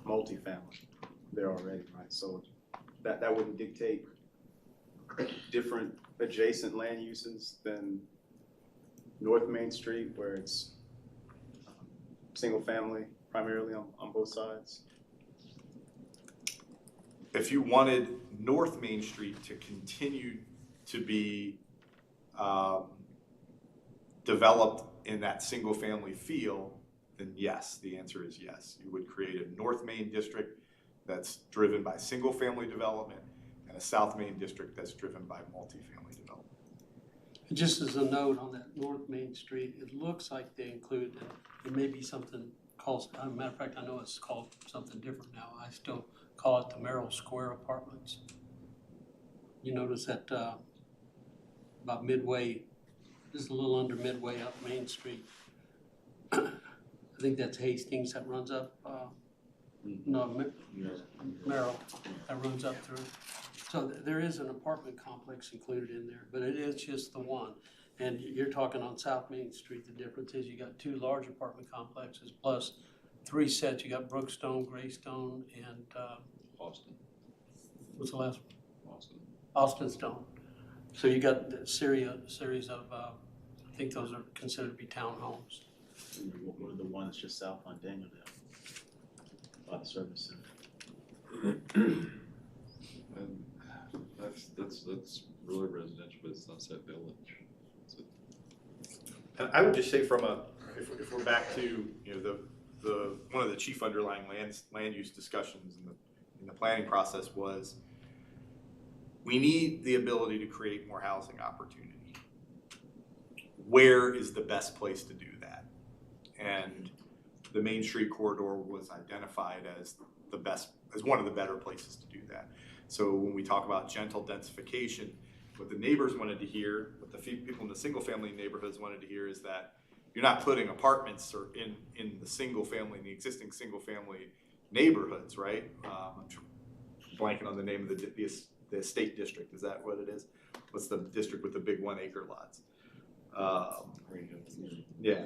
Speaker 2: multifamily there already, right? So that wouldn't dictate different adjacent land uses than North Main Street, where it's single family primarily on both sides.
Speaker 6: If you wanted North Main Street to continue to be developed in that single family feel, then yes, the answer is yes. You would create a North Main district that's driven by single family development and a South Main district that's driven by multifamily development.
Speaker 1: Just as a note on that North Main Street, it looks like they include, it may be something called, as a matter of fact, I know it's called something different now. I still call it the Merrill Square Apartments. You notice that about midway, just a little under midway up Main Street. I think that's Hastings that runs up, Merrill that runs up through. So there is an apartment complex included in there, but it is just the one. And you're talking on South Main Street, the difference is you got 2 large apartment complexes plus 3 sets. You got Brookstone, Greystone, and
Speaker 7: Austin.
Speaker 1: what's the last one?
Speaker 7: Austin.
Speaker 1: Austin Stone. So you got the series of, I think those are considered to be townhomes.
Speaker 10: What are the ones just south on Danieldale by the service center?
Speaker 11: And that's really residential, but it's not that village.
Speaker 6: And I would just say if we're back to, the one of the chief underlying land use discussions in the planning process was, we need the ability to create more housing opportunity. Where is the best place to do that? And the Main Street corridor was identified as one of the better places to do that. So when we talk about gentle densification, what the neighbors wanted to hear, what the people in the single family neighborhoods wanted to hear, is that you're not putting apartments or in the existing single family neighborhoods, right? I'm blanking on the name of the estate district. Is that what it is? What's the district with the big 1 acre lots? Yeah,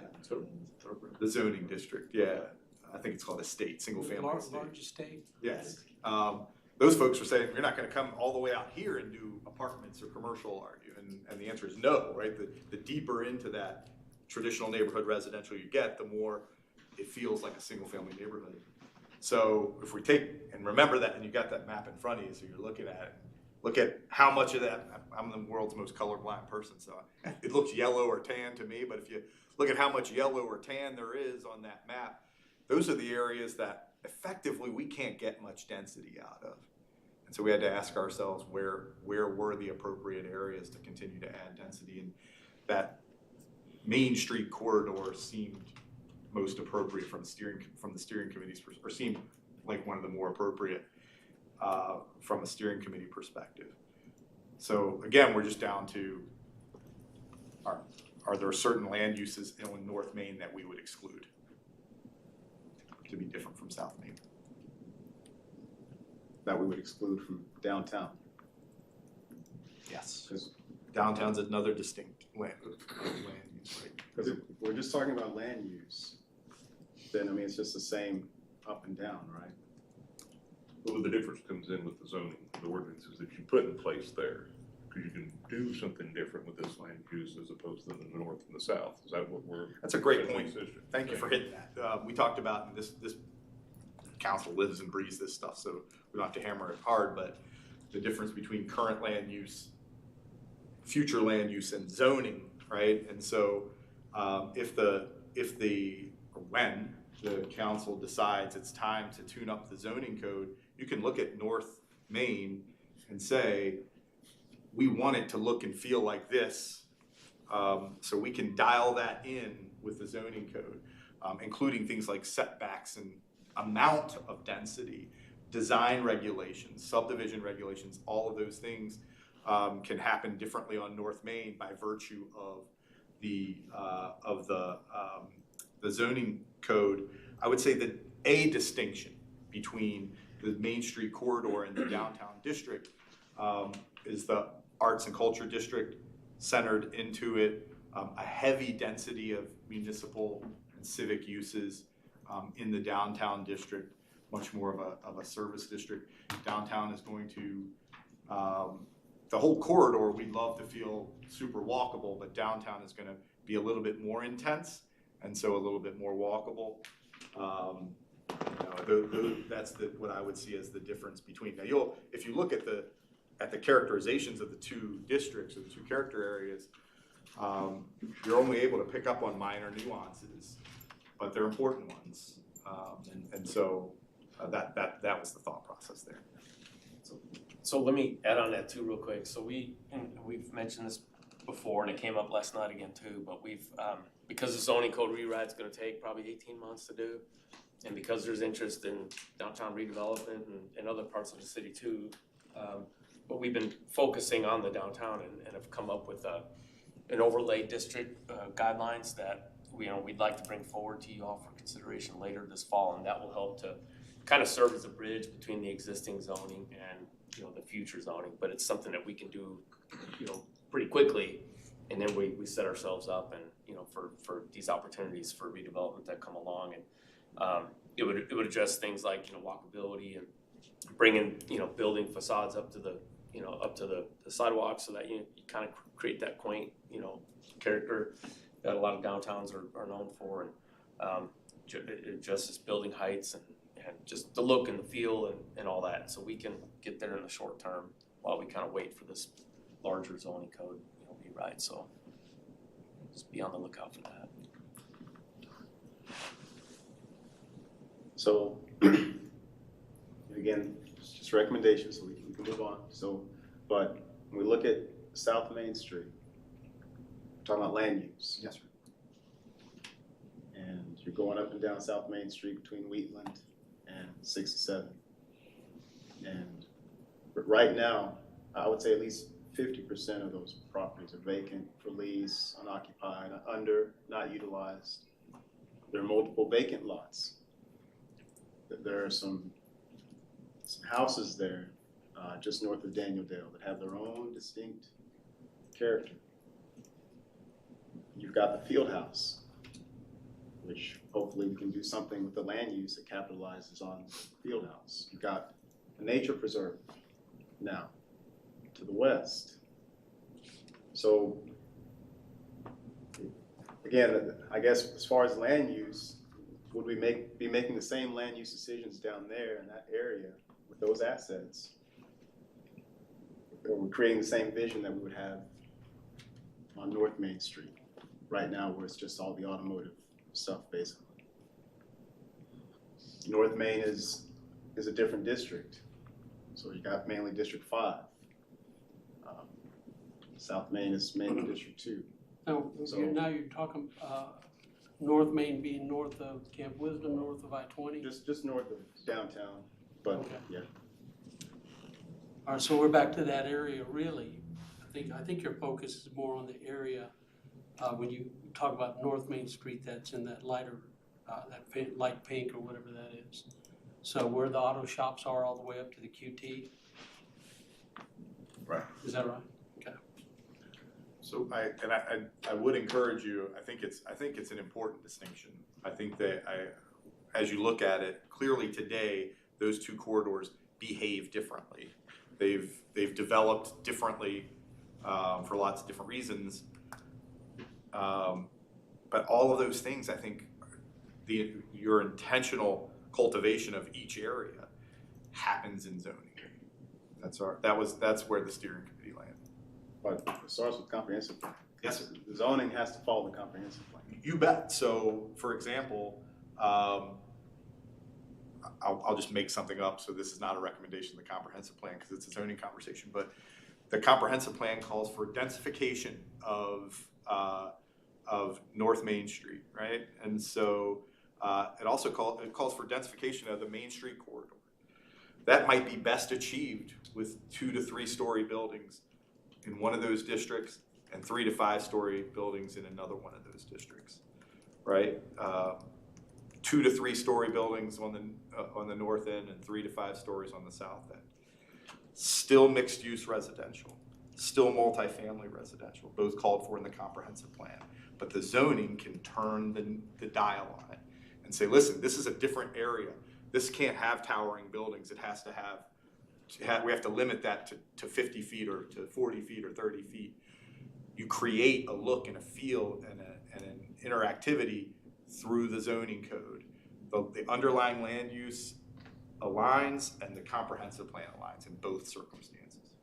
Speaker 6: the zoning district. Yeah, I think it's called estate, single family estate.
Speaker 1: Large estate?
Speaker 6: Yes. Those folks were saying, you're not going to come all the way out here and do apartments or commercial, are you? And the answer is no, right? The deeper into that traditional neighborhood residential you get, the more it feels like a single family neighborhood. So if we take, and remember that, and you got that map in front of you, so you're looking at it, look at how much of that, I'm the world's most colorblind person, so it looks yellow or tan to me, but if you look at how much yellow or tan there is on that map, those are the areas that effectively we can't get much density out of. And so we had to ask ourselves where were the appropriate areas to continue to add density, and that Main Street corridor seemed most appropriate from the steering committee's perspective, or seemed like one of the more appropriate from a steering committee perspective. So again, we're just down to, are there certain land uses in North Main that we would exclude to be different from South Main?
Speaker 2: That we would exclude from downtown.
Speaker 6: Yes. Because downtown's another distinct land use, right?
Speaker 2: Because if we're just talking about land use, then I mean, it's just the same up and down, right?
Speaker 7: Well, the difference comes in with the zoning, the ordinances that you put in place there. Because you can do something different with this land use as opposed to the north and the south. Is that what we're?
Speaker 6: That's a great point. Thank you for hitting that. We talked about, and this council lives and breathes this stuff, so we don't have to hammer it hard, but the difference between current land use, future land use, and zoning, right? And so when the council decides it's time to tune up the zoning code, you can look at North Main and say, we want it to look and feel like this. So we can dial that in with the zoning code, including things like setbacks and amount of density, design regulations, subdivision regulations, all of those things can happen differently on North Main by virtue of the zoning code. I would say that a distinction between the Main Street corridor and the downtown district is the arts and culture district centered into it, a heavy density of municipal and civic uses in the downtown district, much more of a service district. Downtown is going to, the whole corridor, we'd love to feel super walkable, but downtown is gonna be a little bit more intense, and so a little bit more walkable. That's what I would see as the difference between. Now if you look at the characterizations of the two districts or the two character areas, you're only able to pick up on minor nuances, but they're important ones. So that was the thought process there.
Speaker 8: So let me add on that too real quick. So we've mentioned this before, and it came up last night again too, but we've, because the zoning code rewrite's gonna take probably 18 months to do, and because there's interest in downtown redevelopment and other parts of the city too, but we've been focusing on the downtown and have come up with an overlay district guidelines that we'd like to bring forward to you all for consideration later this fall, and that will help to kind of serve as a bridge between the existing zoning and the future zoning. But it's something that we can do pretty quickly, and then we set ourselves up and for these opportunities for redevelopment that come along, and it would address things like walkability and bringing building facades up to the sidewalk, so that you kind of create that quaint character that a lot of downtowns are known for, and just as building heights and just the look and the feel and all that, so we can get there in the short term while we kind of wait for this larger zoning code rewrite. So just be on the lookout for that.
Speaker 2: So again, just recommendations, so we can move on. So, but when we look at South Main Street, we're talking about land use.
Speaker 10: Yes, sir.
Speaker 2: And you're going up and down South Main Street between Wheatland and 67. And right now, I would say at least 50% of those properties are vacant, for lease, unoccupied, not utilized. There are multiple vacant lots. There are some houses there just north of Daniel Dale that have their own distinct character. You've got the field house, which hopefully we can do something with the land use that capitalizes on the field house. You've got a nature preserve now to the west. So again, I guess as far as land use, would we be making the same land use decisions down there in that area with those assets? Or we're creating the same vision that we would have on North Main Street right now, where it's just all the automotive stuff basically. North Main is a different district. So you got mainly District 5. South Main is mainly District 2.
Speaker 1: Now, you're talking North Main being north of Camp Wisdom, north of I-20?
Speaker 2: Just north of downtown, but
Speaker 1: Okay.
Speaker 2: yeah.
Speaker 1: All right, so we're back to that area really. I think your focus is more on the area when you talk about North Main Street, that's in that lighter, light pink or whatever that is. So where the auto shops are all the way up to the QT?
Speaker 6: Right.
Speaker 1: Is that right? Okay.
Speaker 6: So I would encourage you, I think it's an important distinction. I think that as you look at it, clearly today, those two corridors behave differently. They've developed differently for lots of different reasons. But all of those things, I think your intentional cultivation of each area happens in zoning. That's where the steering committee landed.
Speaker 2: But it starts with comprehensive plan.
Speaker 6: Yes, sir.
Speaker 2: The zoning has to follow the comprehensive plan.
Speaker 6: You bet. So, for example, I'll just make something up, so this is not a recommendation of the comprehensive plan, because it's a zoning conversation, but the comprehensive plan calls for densification of North Main Street, right? And so it also calls for densification of the Main Street corridor. That might be best achieved with 2 to 3 story buildings in one of those districts and 3 to 5 story buildings in another one of those districts, right? 2 to 3 story buildings on the north end and 3 to 5 stories on the south end. Still mixed use residential, still multifamily residential, both called for in the comprehensive plan. But the zoning can turn the dial on it and say, listen, this is a different area. This can't have towering buildings. It has to have, we have to limit that to 50 feet or to 40 feet or 30 feet. You create a look and a feel and an interactivity through the zoning code. The underlying land use aligns and the comprehensive plan aligns in both circumstances.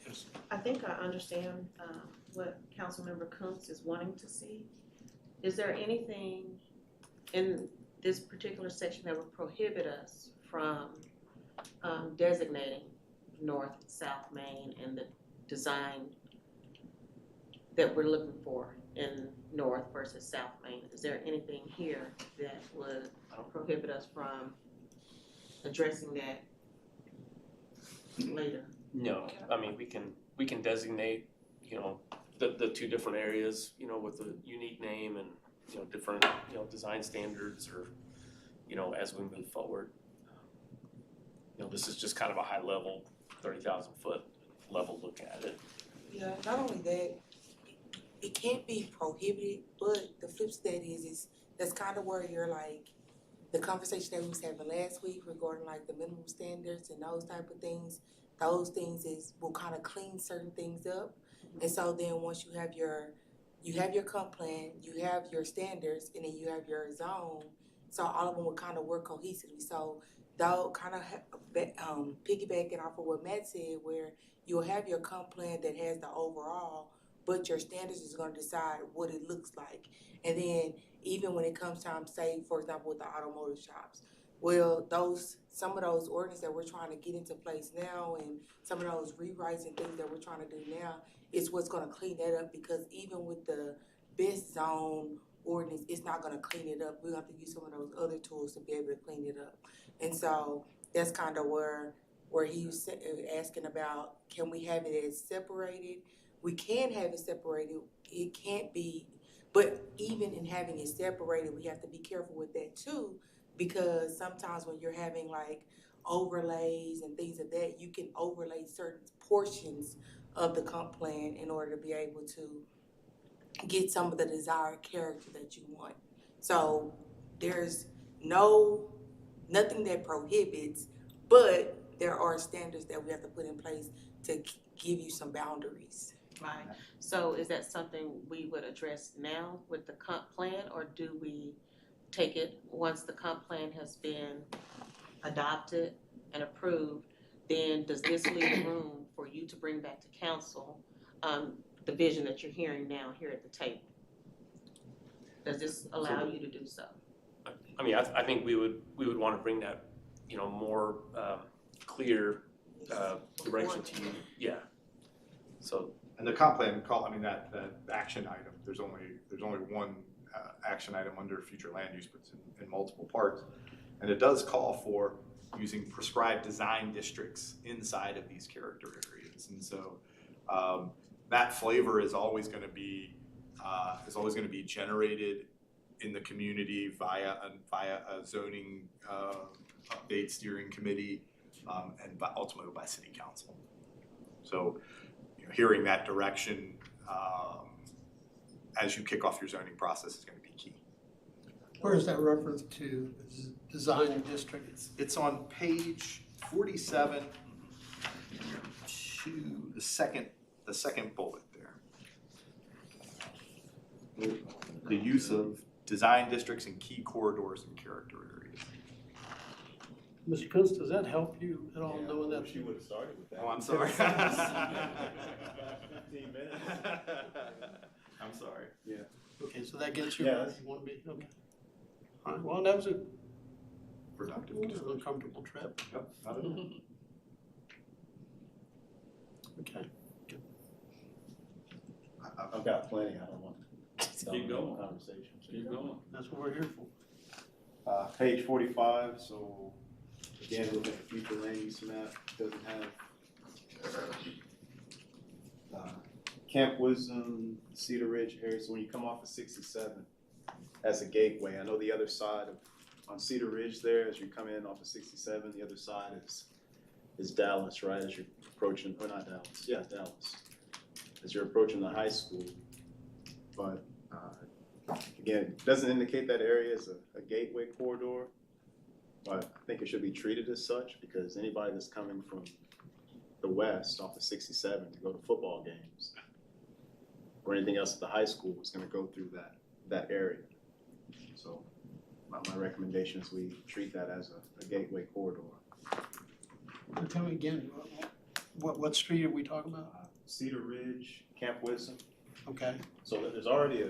Speaker 1: Yes.
Speaker 9: I think I understand what Councilmember Kuntz is wanting to see. Is there anything in this particular section that would prohibit us from designating North, South Main and the design that we're looking for in North versus South Main? Is there anything here that would prohibit us from addressing that later?
Speaker 8: No, I mean, we can designate, you know, the 2 different areas, you know, with a unique name and, you know, different, you know, design standards or, you know, as we move forward. You know, this is just kind of a high level, 30,000 foot level look at it.
Speaker 4: Yeah, not only that, it can't be prohibited, but the flip side is that's kind of where you're like, the conversation that we was having last week regarding like the minimum standards and those type of things, those things will kind of clean certain things up. And so then once you have your comp plan, you have your standards, and then you have your zone, so all of them will kind of work cohesively. So they'll kind of piggybacking off of what Matt said, where you'll have your comp plan that has the overall, but your standards is going to decide what it looks like. And then even when it comes time, say for example with the automotive shops, well, some of those ordinances that we're trying to get into place now, and some of those rewrites and things that we're trying to do now, is what's going to clean that up. Because even with the best zone ordinance, it's not going to clean it up. We're going to have to use some of those other tools to be able to clean it up. And so that's kind of where he was asking about, can we have it as separated? We can have it separated. It can't be, but even in having it separated, we have to be careful with that too, because sometimes when you're having like overlays and things of that, you can overlay certain portions of the comp plan in order to be able to get some of the desired character that you want. So there's nothing that prohibits, but there are standards that we have to put in place to give you some boundaries.
Speaker 9: Right. So is that something we would address now with the comp plan, or do we take it once the comp plan has been adopted and approved? Then does this leave room for you to bring back to council the vision that you're hearing now here at the table? Does this allow you to do so?
Speaker 8: I mean, I think we would want to bring that, you know, more clear direction to you. Yeah. So.
Speaker 6: And the comp plan that action item, there's only one action item under future land use, but it's in multiple parts. And it does call for using prescribed design districts inside of these character areas. And so that flavor is always going to be generated in the community via a zoning update steering committee and ultimately by city council. So hearing that direction as you kick off your zoning process is going to be key.
Speaker 1: Where is that reference to design district?
Speaker 6: It's on page 47 to the second bullet there. The use of design districts in key corridors and character areas.
Speaker 1: Mr. Kuntz, does that help you at all, knowing that?
Speaker 11: She would have started with that.
Speaker 6: Oh, I'm sorry.
Speaker 11: 15 minutes. I'm sorry.
Speaker 1: Okay, so that gets you
Speaker 10: Yeah,
Speaker 1: where
Speaker 10: that's-
Speaker 1: you wanna be, okay. All right, well, that was a
Speaker 6: Productive.
Speaker 1: uncomfortable trip,
Speaker 6: Yep, not at all.
Speaker 1: okay.
Speaker 10: I've got plenty, I don't want to
Speaker 11: Keep going.
Speaker 10: conversation.
Speaker 11: Keep going.
Speaker 1: That's what we're here for.
Speaker 10: Page 45, so again, looking at the future land use map, doesn't have Camp Wisdom, Cedar Ridge area, so when you come off of 67, that's a gateway. I know the other side of, on Cedar Ridge there, as you come in off of 67, the other side is Dallas, right, as you're approaching, or not Dallas, yeah, Dallas. As you're approaching the high school, but again, it doesn't indicate that area is a gateway corridor, but I think it should be treated as such because anybody that's coming from the west off of 67 to go to football games or anything else at the high school is going to go through that area. So my recommendation is we treat that as a gateway corridor.
Speaker 1: Tell me again, what street are we talking about?
Speaker 10: Cedar Ridge, Camp Wisdom.
Speaker 1: Okay,
Speaker 10: So there's already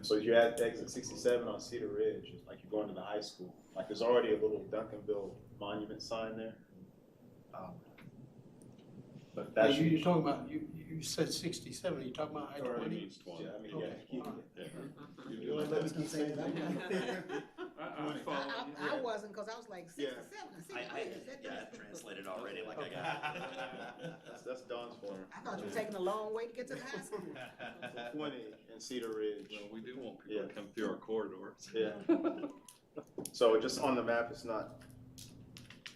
Speaker 10: so you add exit 67 on Cedar Ridge, it's like you're going to the high school. Like there's already a little Duncanville monument sign there. But
Speaker 1: now
Speaker 10: that's.
Speaker 1: you're talking about, you said 67, are you talking about
Speaker 10: Or
Speaker 1: I-20?
Speaker 7: Means 20.
Speaker 10: Yeah, I mean,
Speaker 1: Okay.
Speaker 10: yeah, keep it.
Speaker 7: You
Speaker 5: Let me keep saying that.
Speaker 11: I'm following you.
Speaker 12: I wasn't, cause I was like
Speaker 10: Yeah.
Speaker 12: 67,
Speaker 3: I translated already, like I got it.
Speaker 10: That's Don's corner.
Speaker 12: I thought you were taking a long way to get to the high school.
Speaker 10: 20 in Cedar Ridge.
Speaker 11: Well, we do want people to come through our corridors.
Speaker 10: Yeah. So just on the map, it's not,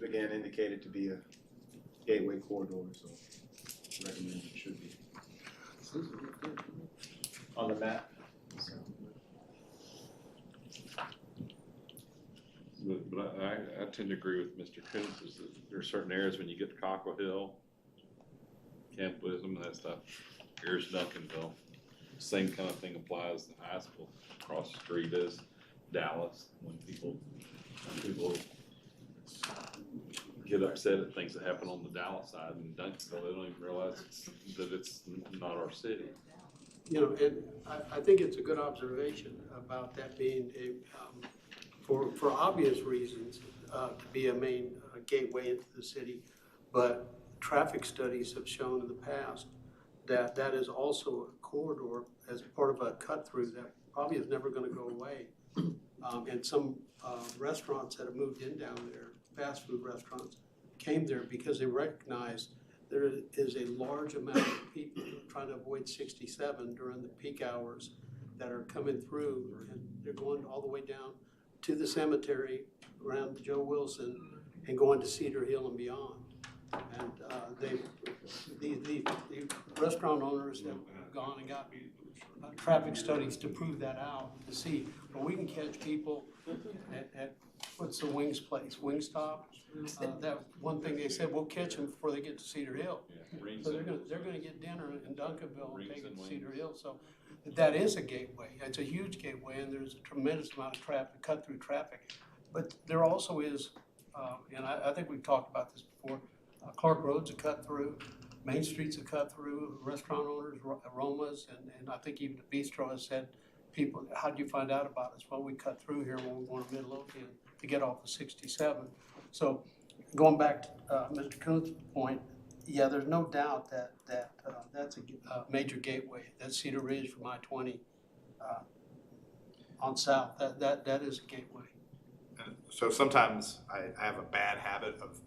Speaker 10: again, indicated to be a gateway corridor, so recommend it should be. On the map. So.
Speaker 7: But I tend to agree with Mr. Coons, is that there are certain areas when you get to Cockrell Hill, Camp Wisdom, and that stuff, here's Duncanville. Same kind of thing applies to high school. Across the street is Dallas. When people get upset at things that happen on the Dallas side in Duncanville, they don't even realize that it's not our city.
Speaker 1: You know, and I think it's a good observation about that being a, for obvious reasons, to be a main gateway into the city. But traffic studies have shown in the past that that is also a corridor as part of a cut through that probably is never gonna go away. And some restaurants that have moved in down there, fast food restaurants, came there because they recognized there is a large amount of people trying to avoid 67 during the peak hours that are coming through, and they're going all the way down to the cemetery around Joe Wilson and going to Cedar Hill and beyond. And the restaurant owners have gone and got traffic studies to prove that out, to see, well, we can catch people at what's the Wings place, Wingstop? That one thing they said, we'll catch them before they get to Cedar Hill. So they're gonna get dinner in Duncanville and take it to Cedar Hill, so that is a gateway, it's a huge gateway, and there's a tremendous amount of traffic, cut through traffic. But there also is, and I think we've talked about this before, Clark Road's a cut through, Main Street's a cut through, restaurant owners, aromas, and I think even the bistro has said, people, how'd you find out about us? Well, we cut through here when we went to Midlothian to get off of 67. So going back to Mr. Coon's point, yeah, there's no doubt that that's a major gateway. That's Cedar Ridge from I-20 on south. That is a gateway.
Speaker 6: And so sometimes I have a bad habit of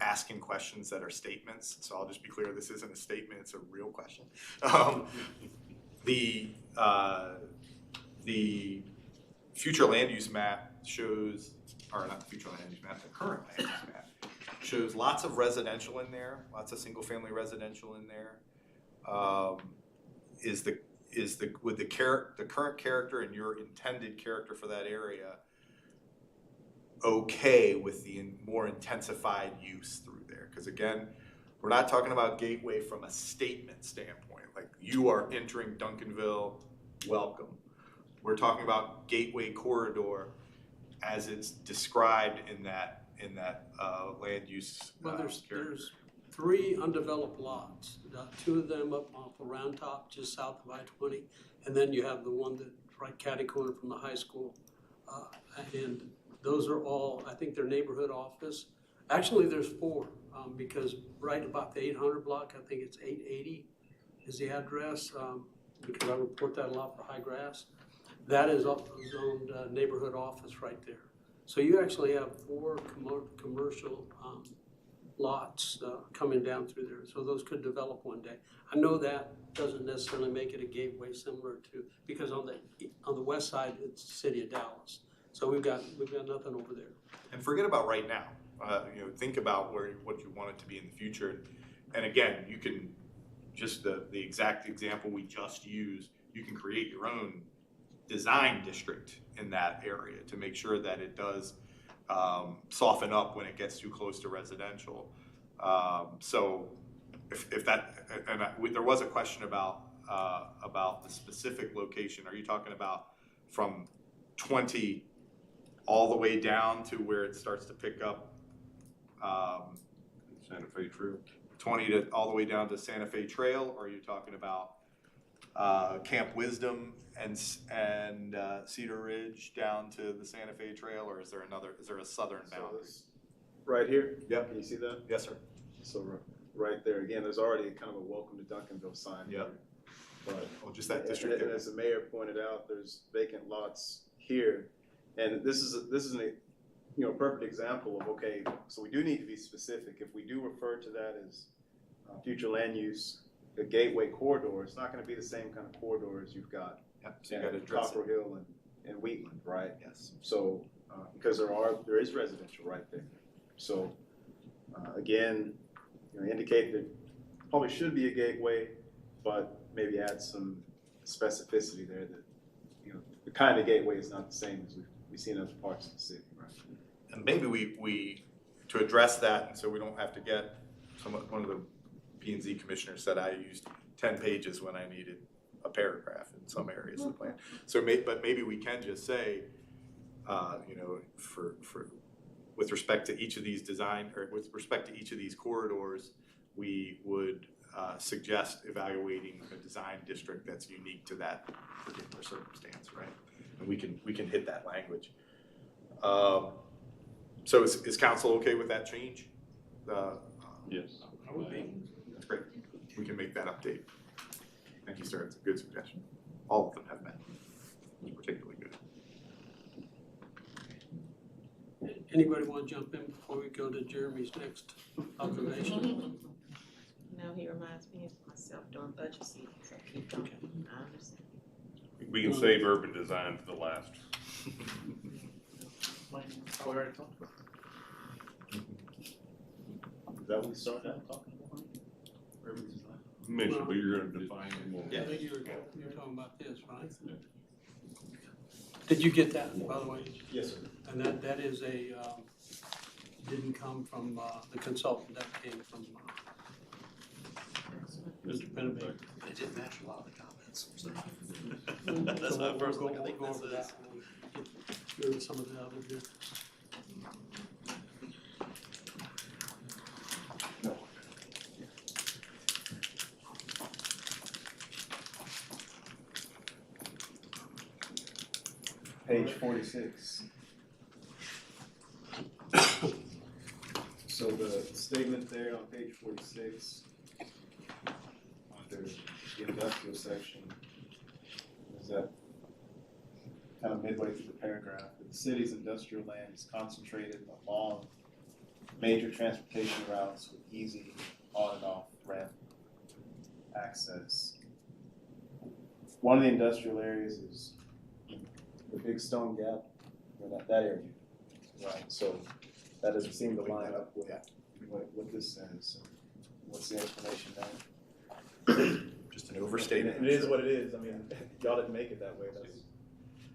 Speaker 6: asking questions that are statements, so I'll just be clear, this isn't a statement, it's a real question. The future land use map shows, or not the future land use map, the current land use map, shows lots of residential in there, lots of single family residential in there. Would the current character and your intended character for that area okay with the more intensified use through there? Because again, we're not talking about gateway from a statement standpoint, like you are entering Duncanville, welcome. We're talking about gateway corridor as it's described in that land use
Speaker 1: Well, there's 3 undeveloped lots. 2 of them up off of Round Top, just south of I-20, and then you have the one that right catty corner from the high school. And those are all, I think they're neighborhood office. Actually, there's 4, because right about the 800 block, I think it's 880 is the address, because I report that a lot for High Grass. That is zoned neighborhood office right there. So you actually have 4 commercial lots coming down through there. So those could develop one day. I know that doesn't necessarily make it a gateway similar to, because on the west side, it's the city of Dallas. So we've got nothing over there.
Speaker 6: And forget about right now. Think about what you want it to be in the future. And again, you can just the exact example we just used. You can create your own design district in that area to make sure that it does soften up when it gets too close to residential. So if that, and there was a question about the specific location. Are you talking about from 20 all the way down to where it starts to pick up
Speaker 7: Santa Fe Trail.
Speaker 6: 20 to all the way down to Santa Fe Trail, or are you talking about Camp Wisdom and Cedar Ridge down to the Santa Fe Trail, or is there a southern boundary?
Speaker 2: Right here?
Speaker 6: Yep.
Speaker 2: Can you see that?
Speaker 6: Yes, sir.
Speaker 2: So right there, again, there's already kind of a welcome to Duncanville sign.
Speaker 6: Yep.
Speaker 2: But
Speaker 6: Just that district.
Speaker 2: and as the mayor pointed out, there's vacant lots here. And this is a perfect example of, okay, so we do need to be specific. If we do refer to that as future land use, the gateway corridor, it's not going to be the same kind of corridor as you've got
Speaker 6: So you got to address
Speaker 2: Copper
Speaker 6: it.
Speaker 2: Hill and Wheatland, right?
Speaker 6: Yes.
Speaker 2: So because there is residential right there. So again, indicate that probably should be a gateway, but maybe add some specificity there that the kind of gateway is not the same as we've seen in other parts of the city, right?
Speaker 6: And maybe we to address that, and so we don't have to get one of the P&Z commissioners said I used 10 pages when I needed a paragraph in some areas of the plan. So but maybe we can just say, with respect to each of these with respect to each of these corridors, we would suggest evaluating a design district that's unique to that particular circumstance, right? And we can hit that language. So is council okay with that change?
Speaker 7: Yes.
Speaker 1: I would be.
Speaker 6: That's great. We can make that update. Thank you, sir. It's a good suggestion. All of them have met. It's particularly good.
Speaker 1: Anybody want to jump in before we go to Jeremy's next observation?
Speaker 9: No, he reminds me of myself during budget season, so keep going. I understand.
Speaker 11: We can save urban design for the last.
Speaker 10: We already talked about it. Is that what we started out talking about? Urban design?
Speaker 11: Mentioned, but you're gonna define it more.
Speaker 1: I think you're talking about this, right? Did you get that, by the way?
Speaker 2: Yes, sir.
Speaker 1: And that is didn't come from the consultant, that came from Mr. Pennebaker.
Speaker 3: It did match a lot of the comments, so.
Speaker 1: So
Speaker 3: That's my first
Speaker 1: we'll
Speaker 3: look. I think
Speaker 1: go
Speaker 3: this
Speaker 1: over
Speaker 3: is.
Speaker 1: that when we get through some of the other bits.
Speaker 2: Page 46. So the statement there on page 46, under the industrial section, is that kind of midway through the paragraph, that the city's industrial land is concentrated along major transportation routes with easy on and off ramp access. One of the industrial areas is the Big Stone Gap, that area, right? So that doesn't seem to line up with what this says. So what's the explanation there?
Speaker 6: Just an overstatement.
Speaker 2: It is what it is. I mean, y'all didn't make it that way.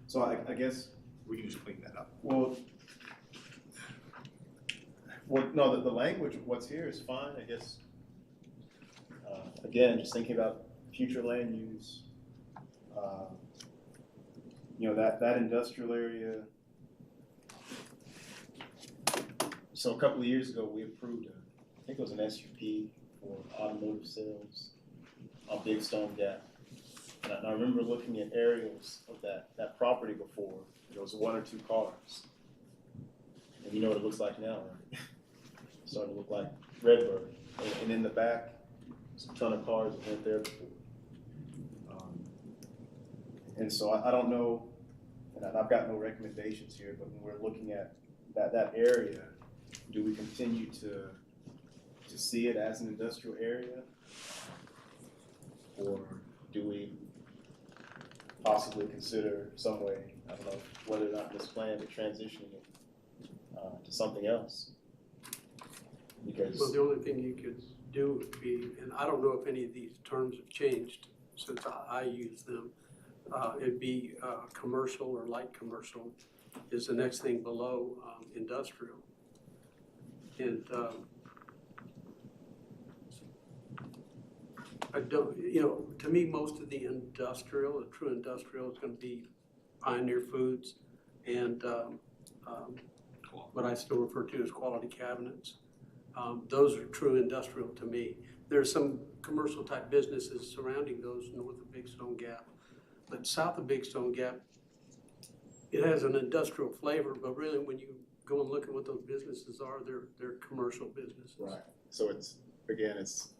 Speaker 2: So I guess,
Speaker 6: We can just clean that up.
Speaker 2: well, no, the language, what's here is fine, I guess. Again, just thinking about future land use, that industrial area. So a couple of years ago, we approved
Speaker 10: I think it was an SUP for automotive sales on Big Stone Gap. And I remember looking at aerials of that property before. There was 1 or 2 cars. And you know what it looks like now, right? It's starting to look like Redbird. And in the back, there's a ton of cars that weren't there before. And so I don't know, and I've got no recommendations here, but when we're looking at that area, do we continue to see it as an industrial area? Or do we possibly consider some way, I don't know, whether or not this plan to transition it to something else? Because
Speaker 1: Well, the only thing you could do would be, and I don't know if any of these terms have changed since I use them, it'd be commercial or light commercial is the next thing below industrial. And I don't, to me, most of the industrial, the true industrial is gonna be Pioneer Foods and what I still refer to as quality cabinets. Those are true industrial to me. There are some commercial type businesses surrounding those north of Big Stone Gap. But south of Big Stone Gap, it has an industrial flavor, but really when you go and look at what those businesses are, they're commercial businesses.
Speaker 2: Right. So it's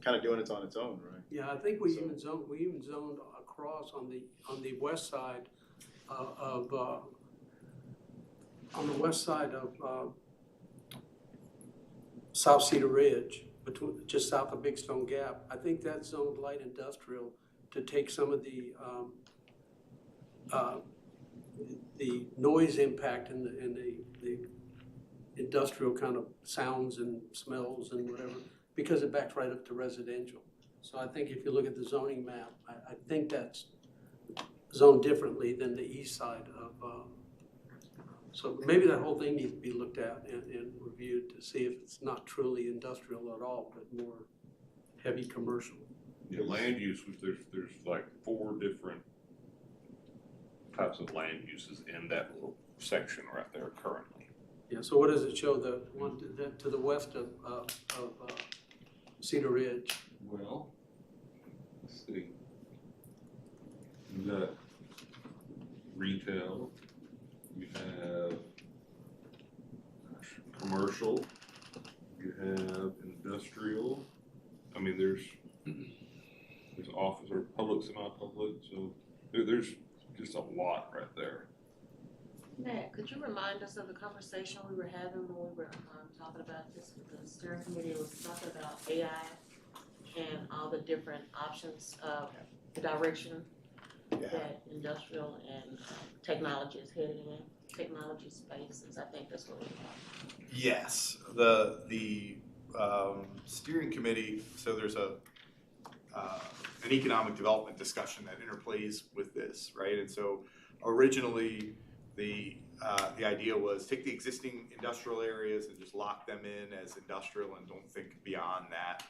Speaker 2: kind of doing it on its own, right?
Speaker 1: Yeah, I think we even zoned across on the west side on the west side of South Cedar Ridge, just south of Big Stone Gap. I think that's zoned light industrial to take some of the noise impact and the industrial kind of sounds and smells and whatever, because it backs right up to residential. So I think if you look at the zoning map, I think that's zoned differently than the east side of, so maybe that whole thing needs to be looked at and reviewed to see if it's not truly industrial at all, but more heavy commercial.
Speaker 7: Yeah, land use, there's like 4 different types of land uses in that little section right there currently.
Speaker 1: Yeah, so what does it show, the one to the west of Cedar Ridge?
Speaker 7: Well, let's see. You got retail, you have commercial, you have industrial. I mean, there's office or public, semi-public, so there's just a lot right there.
Speaker 9: Matt, could you remind us of the conversation we were having when we were talking about this with the steering committee? Was talking about AI and all the different options of the direction that industrial and technology is headed in, technology spaces. I think that's what we're talking about.
Speaker 6: Yes, the steering committee, so there's an economic development discussion that interplays with this, right? And so originally the idea was take the existing industrial areas and just lock them in as industrial and don't think beyond that.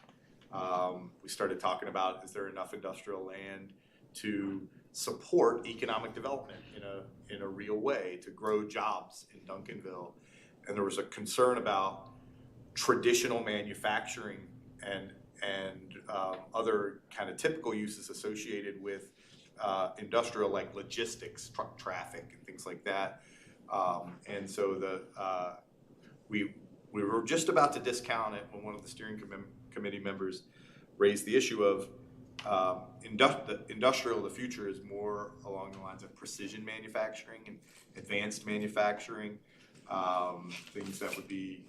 Speaker 6: We started talking about, is there enough industrial land to support economic development in a real way, to grow jobs in Duncanville? And there was a concern about traditional manufacturing and other kind of typical uses associated with industrial, like logistics, truck traffic, and things like that. And so we were just about to discount it when one of the steering committee members raised the issue of industrial of the future is more along the lines of precision manufacturing and advanced manufacturing, things that would be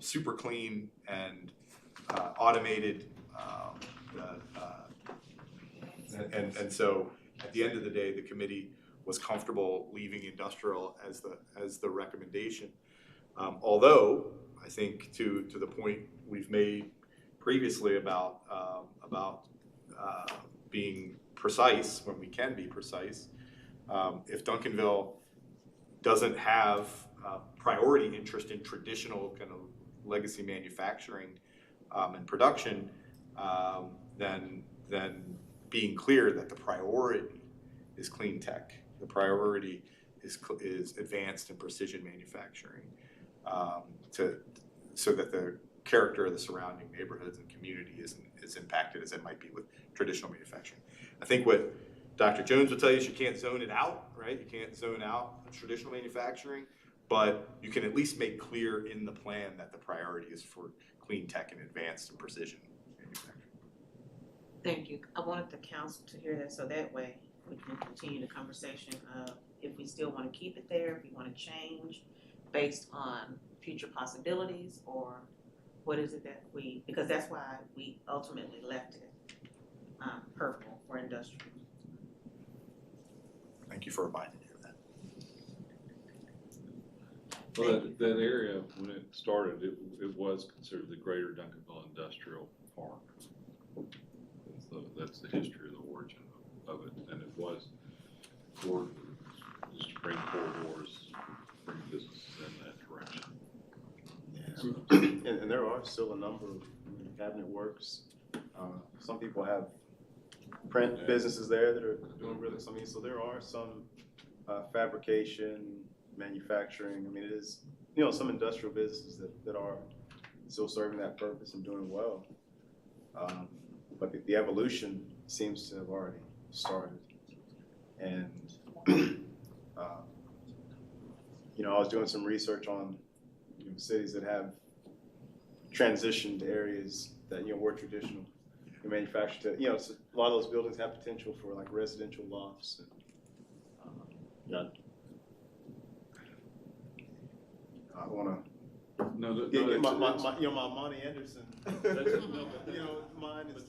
Speaker 6: super clean and automated, and so at the end of the day, the committee was comfortable leaving industrial as the recommendation. Although I think to the point we've made previously about being precise when we can be precise, if Duncanville doesn't have priority interest in traditional kind of legacy manufacturing and production, then being clear that the priority is clean tech, the priority is advanced and precision manufacturing, so that character of the surrounding neighborhoods and community isn't as impacted as it might be with traditional manufacturing. I think what Dr. Jones would tell you is you can't zone it out, right? You can't zone out traditional manufacturing, but you can at least make clear in the plan that the priority is for clean tech and advanced and precision manufacturing.
Speaker 9: Thank you. I wanted the council to hear that, so that way we can continue the conversation of if we still wanna keep it there, if we wanna change based on future possibilities, or what is it that because that's why we ultimately left it, purple for industrial.
Speaker 6: Thank you for reminding me of that.
Speaker 7: Well, that area, when it started, it was considered the Greater Duncanville Industrial Park. That's the history of the origin of it, and it was for just to bring corridors, bring businesses in that direction.
Speaker 2: Yeah. And there are still a number of cabinet works. Some people have print businesses there that are doing really something. So there are some fabrication, manufacturing. I mean, it is, some industrial businesses that are still serving that purpose and doing well. But the evolution seems to have already started. And, I was doing some research on cities that have transitioned areas that, were traditional in manufacturing to, so a lot of those buildings have potential for like residential lofts. And, I want to get my Monty Anderson. Mine is.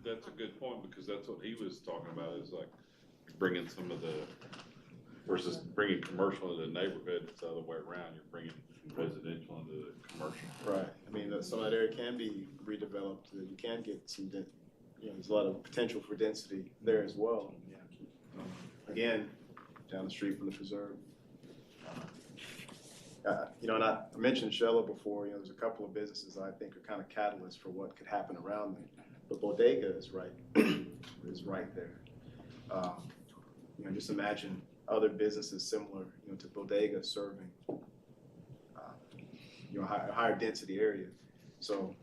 Speaker 7: That's a good point, because that's what he was talking about, is like bringing some of the, versus bringing commercial into the neighborhood, it's the other way around, you're bringing residential into the commercial.
Speaker 2: Right, I mean, some of that area can be redeveloped, you can get some, there's a lot of potential for density there as well. Again, down the street from the preserve. And I mentioned Shella before, there's a couple of businesses I think are kind of catalysts for what could happen around there. But Bodega is right, there. Just imagine other businesses similar, to Bodega serving, a higher density area. So.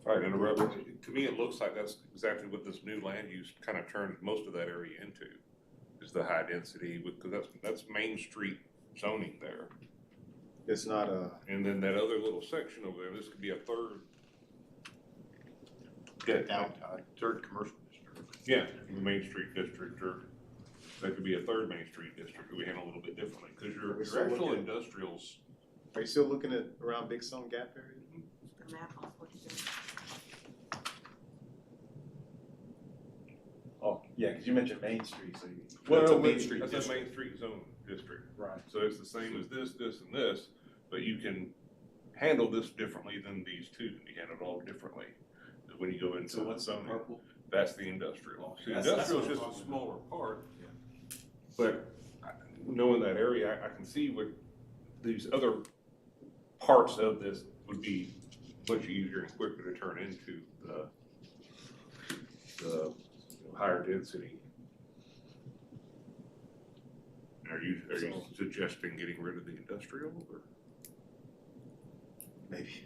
Speaker 13: If I can interrupt, to me, it looks like that's exactly what this new land use kind of turns most of that area into, is the high density, because that's Main Street zoning there.
Speaker 2: It's not a.
Speaker 13: And then that other little section over there, this could be a third.
Speaker 6: Third commercial district.
Speaker 13: Yeah, the Main Street district, or that could be a third Main Street district that we handle a little bit differently, because your actual industrials.
Speaker 2: Are you still looking at around Big Stone Gap area?
Speaker 9: The map on what you did.
Speaker 10: Oh, yeah, because you mentioned Main Street, so you.
Speaker 13: That's
Speaker 6: Well,
Speaker 13: a Main Street.
Speaker 6: that's
Speaker 13: That's
Speaker 6: a
Speaker 13: a Main Street zone district.
Speaker 10: Right.
Speaker 13: So it's the same as this, and this, but you can handle this differently than these two. You handle it all differently. When you go into
Speaker 10: So what's the
Speaker 13: zoning,
Speaker 10: purple?
Speaker 13: that's the industrial. See,
Speaker 10: That's
Speaker 13: industrial is
Speaker 10: what
Speaker 13: just
Speaker 10: I'm
Speaker 13: a
Speaker 10: talking
Speaker 13: smaller part.
Speaker 10: Yeah.
Speaker 13: But knowing that area, I can see what these other parts of this would be much easier and quicker to turn into the higher density. Are you suggesting getting rid of the industrial, or?
Speaker 2: Maybe.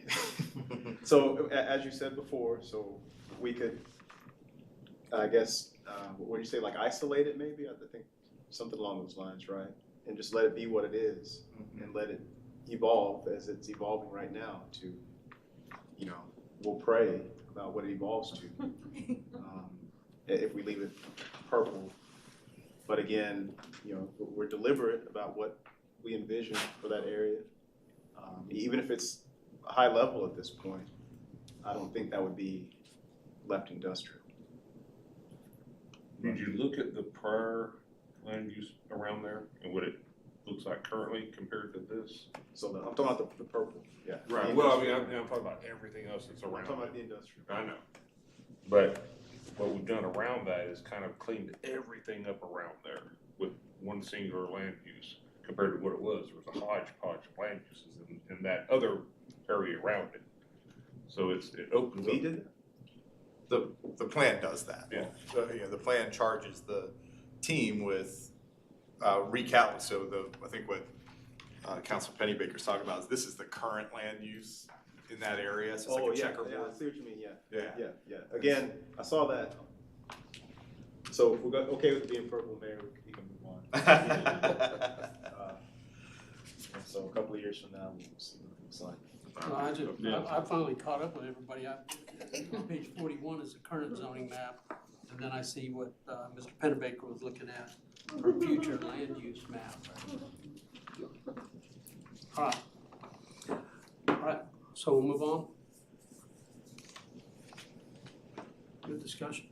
Speaker 2: So as you said before, so we could, I guess, what do you say, like isolate it maybe? I think something along those lines, right? And just let it be what it is, and let it evolve as it's evolving right now to, we'll pray about what it evolves to. If we leave it purple. But again, we're deliberate about what we envision for that area. Even if it's a high level at this point, I don't think that would be left industrial.
Speaker 13: Did you look at the prior land use around there and what it looks like currently compared to this?
Speaker 2: So I'm talking about the purple, yeah.
Speaker 13: Right, well, I mean, I'm talking about everything else that's
Speaker 2: I'm
Speaker 13: around
Speaker 2: talking about
Speaker 13: it.
Speaker 2: the industrial.
Speaker 13: I know. But what we've done around that is kind of cleaned everything up around there with one singular land use compared to what it was. There was a hodgepodge of land uses in that other area around it. So it opens up.
Speaker 2: We did it?
Speaker 6: The plan does that.
Speaker 13: Yeah.
Speaker 6: So, the plan charges the team with so I think what Council Pennybaker's talking about is this is the current land use in that area, so it's
Speaker 2: Oh,
Speaker 6: like a
Speaker 2: yeah,
Speaker 6: checkerboard.
Speaker 2: yeah, I see what you mean,
Speaker 6: Yeah.
Speaker 2: yeah. Again, I saw that. So if we're okay with being purple, Mayor, we can move on. And so a couple of years from now, we'll see what it looks like.
Speaker 1: No, I finally caught up with everybody. On page 41 is the current zoning map, and then I see what Mr. Pennebaker was looking at for future land use map. All right, so we'll move on. Good discussion.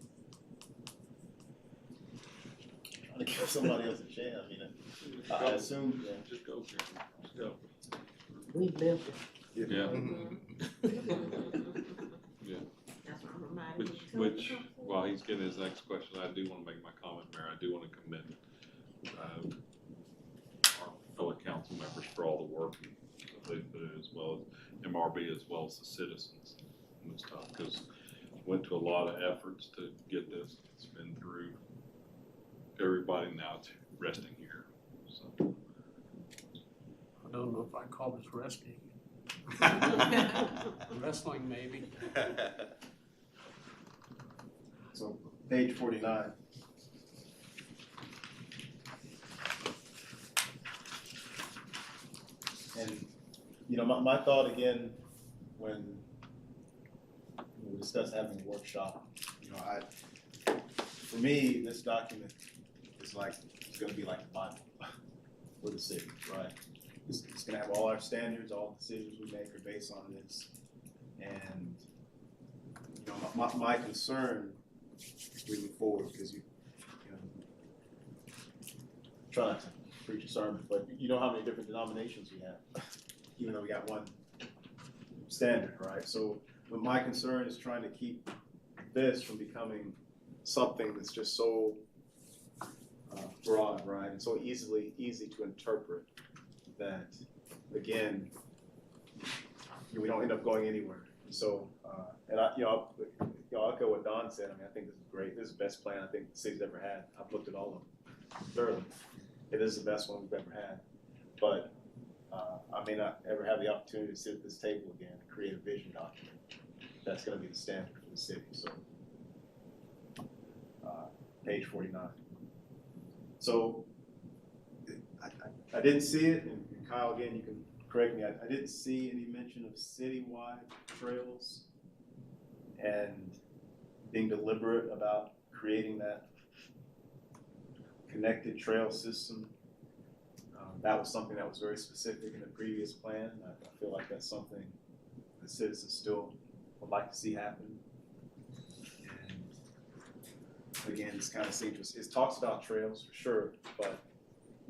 Speaker 10: Trying to give somebody else a chance, I mean, I assume, yeah.
Speaker 7: Just go, Karen. Just go.
Speaker 12: We lived it.
Speaker 7: Yeah. Yeah.
Speaker 9: That's what I'm reminded.
Speaker 7: Which, while he's getting his next question, I do wanna make my comment, Mayor, I do wanna commend, our fellow council members for all the work that they put in, as well as MRB, as well as the citizens and stuff, cause went to a lot of efforts to get this, it's been through everybody, now it's resting here, so.
Speaker 1: I don't know if I call this resting. Wrestling, maybe.
Speaker 10: So page 49. And, you know, my thought again, when we discussed having a workshop, you know, for me, this document is like, it's gonna be like the Bible for the city, right? It's gonna have all our standards, all the decisions we make are based on this. And, you know, my concern moving forward, because you know, try not to preach a sermon, but you know how many different denominations we have, even though we got one standard, right? So my concern is trying to keep this from becoming something that's just so broad, right, and so easy to interpret that, again, we don't end up going anywhere. So, and I'll echo what Don said. I mean, I think this is great. This is the best plan I think the city's ever had. I've looked at all of them thoroughly. It is the best one we've ever had. But I may not ever have the opportunity to sit at this table again and create a vision document that's going to be the standard for the city. So, page 49. So, I didn't see it, and Kyle, again, you can correct me. I didn't see any mention of citywide trails and being deliberate about creating that connected trail system. That was something that was very specific in the previous plan. I feel like that's something the citizens still would like to see happen. And again, this kind of seems, it talks about trails for sure, but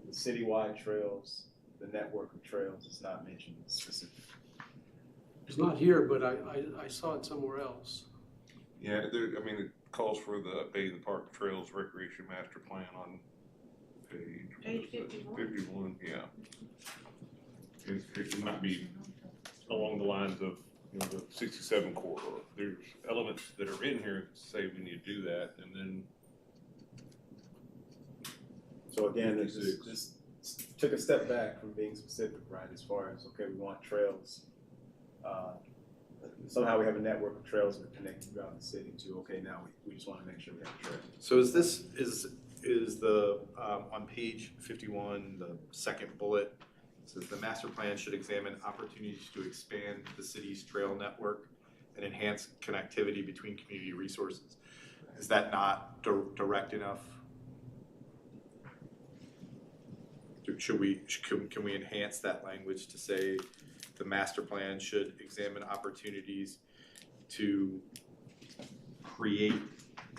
Speaker 10: the citywide trails, the network of trails is not mentioned specifically.
Speaker 1: It's not here, but I saw it somewhere else.
Speaker 13: Yeah, I mean, it calls for the Bay of the Park Trails Recreation Master Plan on page
Speaker 9: 51.
Speaker 13: 51, yeah. It might be along the lines of, you know, the 67 corridor. There's elements that are in here that say we need to do that, and then.
Speaker 10: So again, this took a step back from being specific, right? As far as, okay, we want trails. Somehow we have a network of trails that are connected throughout the city to, okay, now we just want to make sure we have trails.
Speaker 6: So is the, on page 51, the second bullet, says the master plan should examine opportunities to expand the city's trail network and enhance connectivity between community resources. Is that not direct enough? Can we enhance that language to say the master plan should examine opportunities to create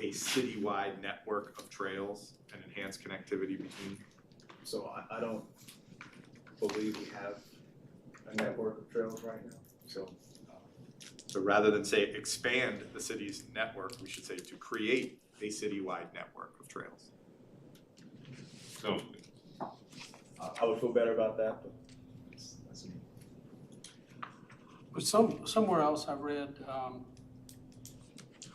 Speaker 6: a citywide network of trails and enhance connectivity between?
Speaker 10: So I don't believe we have a network of trails right now.
Speaker 6: So rather than say expand the city's network, we should say to create a citywide network of trails.
Speaker 13: So,
Speaker 10: I would feel better about that, but that's me.
Speaker 1: But somewhere else I read, I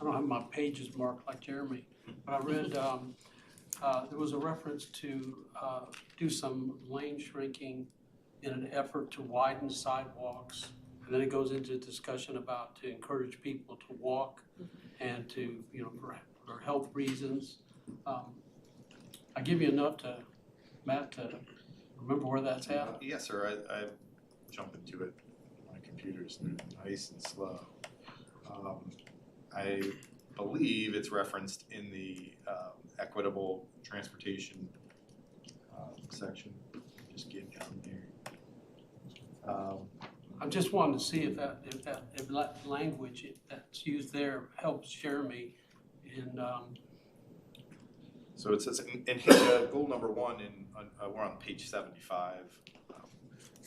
Speaker 1: don't have my pages marked like Jeremy, but I read there was a reference to do some lane shrinking in an effort to widen sidewalks. And then it goes into a discussion about to encourage people to walk and to, you know, for health reasons. I give you enough to, Matt, to remember where that's at.
Speaker 6: Yes, sir, I jump into it. My computer's nice and slow. I believe it's referenced in the equitable transportation section. Just get down there.
Speaker 1: I just wanted to see if that language that's used there helps Jeremy in,
Speaker 6: So it says in goal number one, we're on page 75.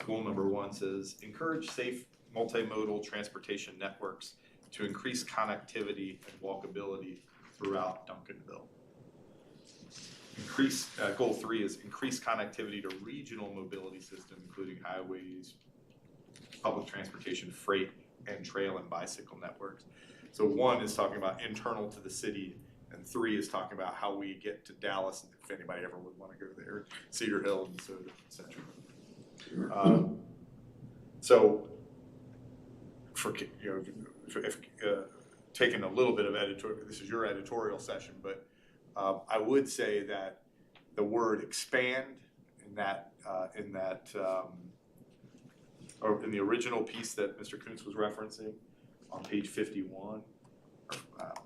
Speaker 6: Goal number one says, encourage safe multimodal transportation networks to increase connectivity and walkability throughout Duncanville. Goal 3 is increase connectivity to regional mobility system, including highways, public transportation, freight, and trail and bicycle networks. So 1 is talking about internal to the city, and 3 is talking about how we get to Dallas, if anybody ever would want to go there, Cedar Hill, Minnesota, etc. So, for if taking a little bit of editorial, this is your editorial session, but I would say that the word expand or in the original piece that Mr. Kuntz was referencing on page 51, or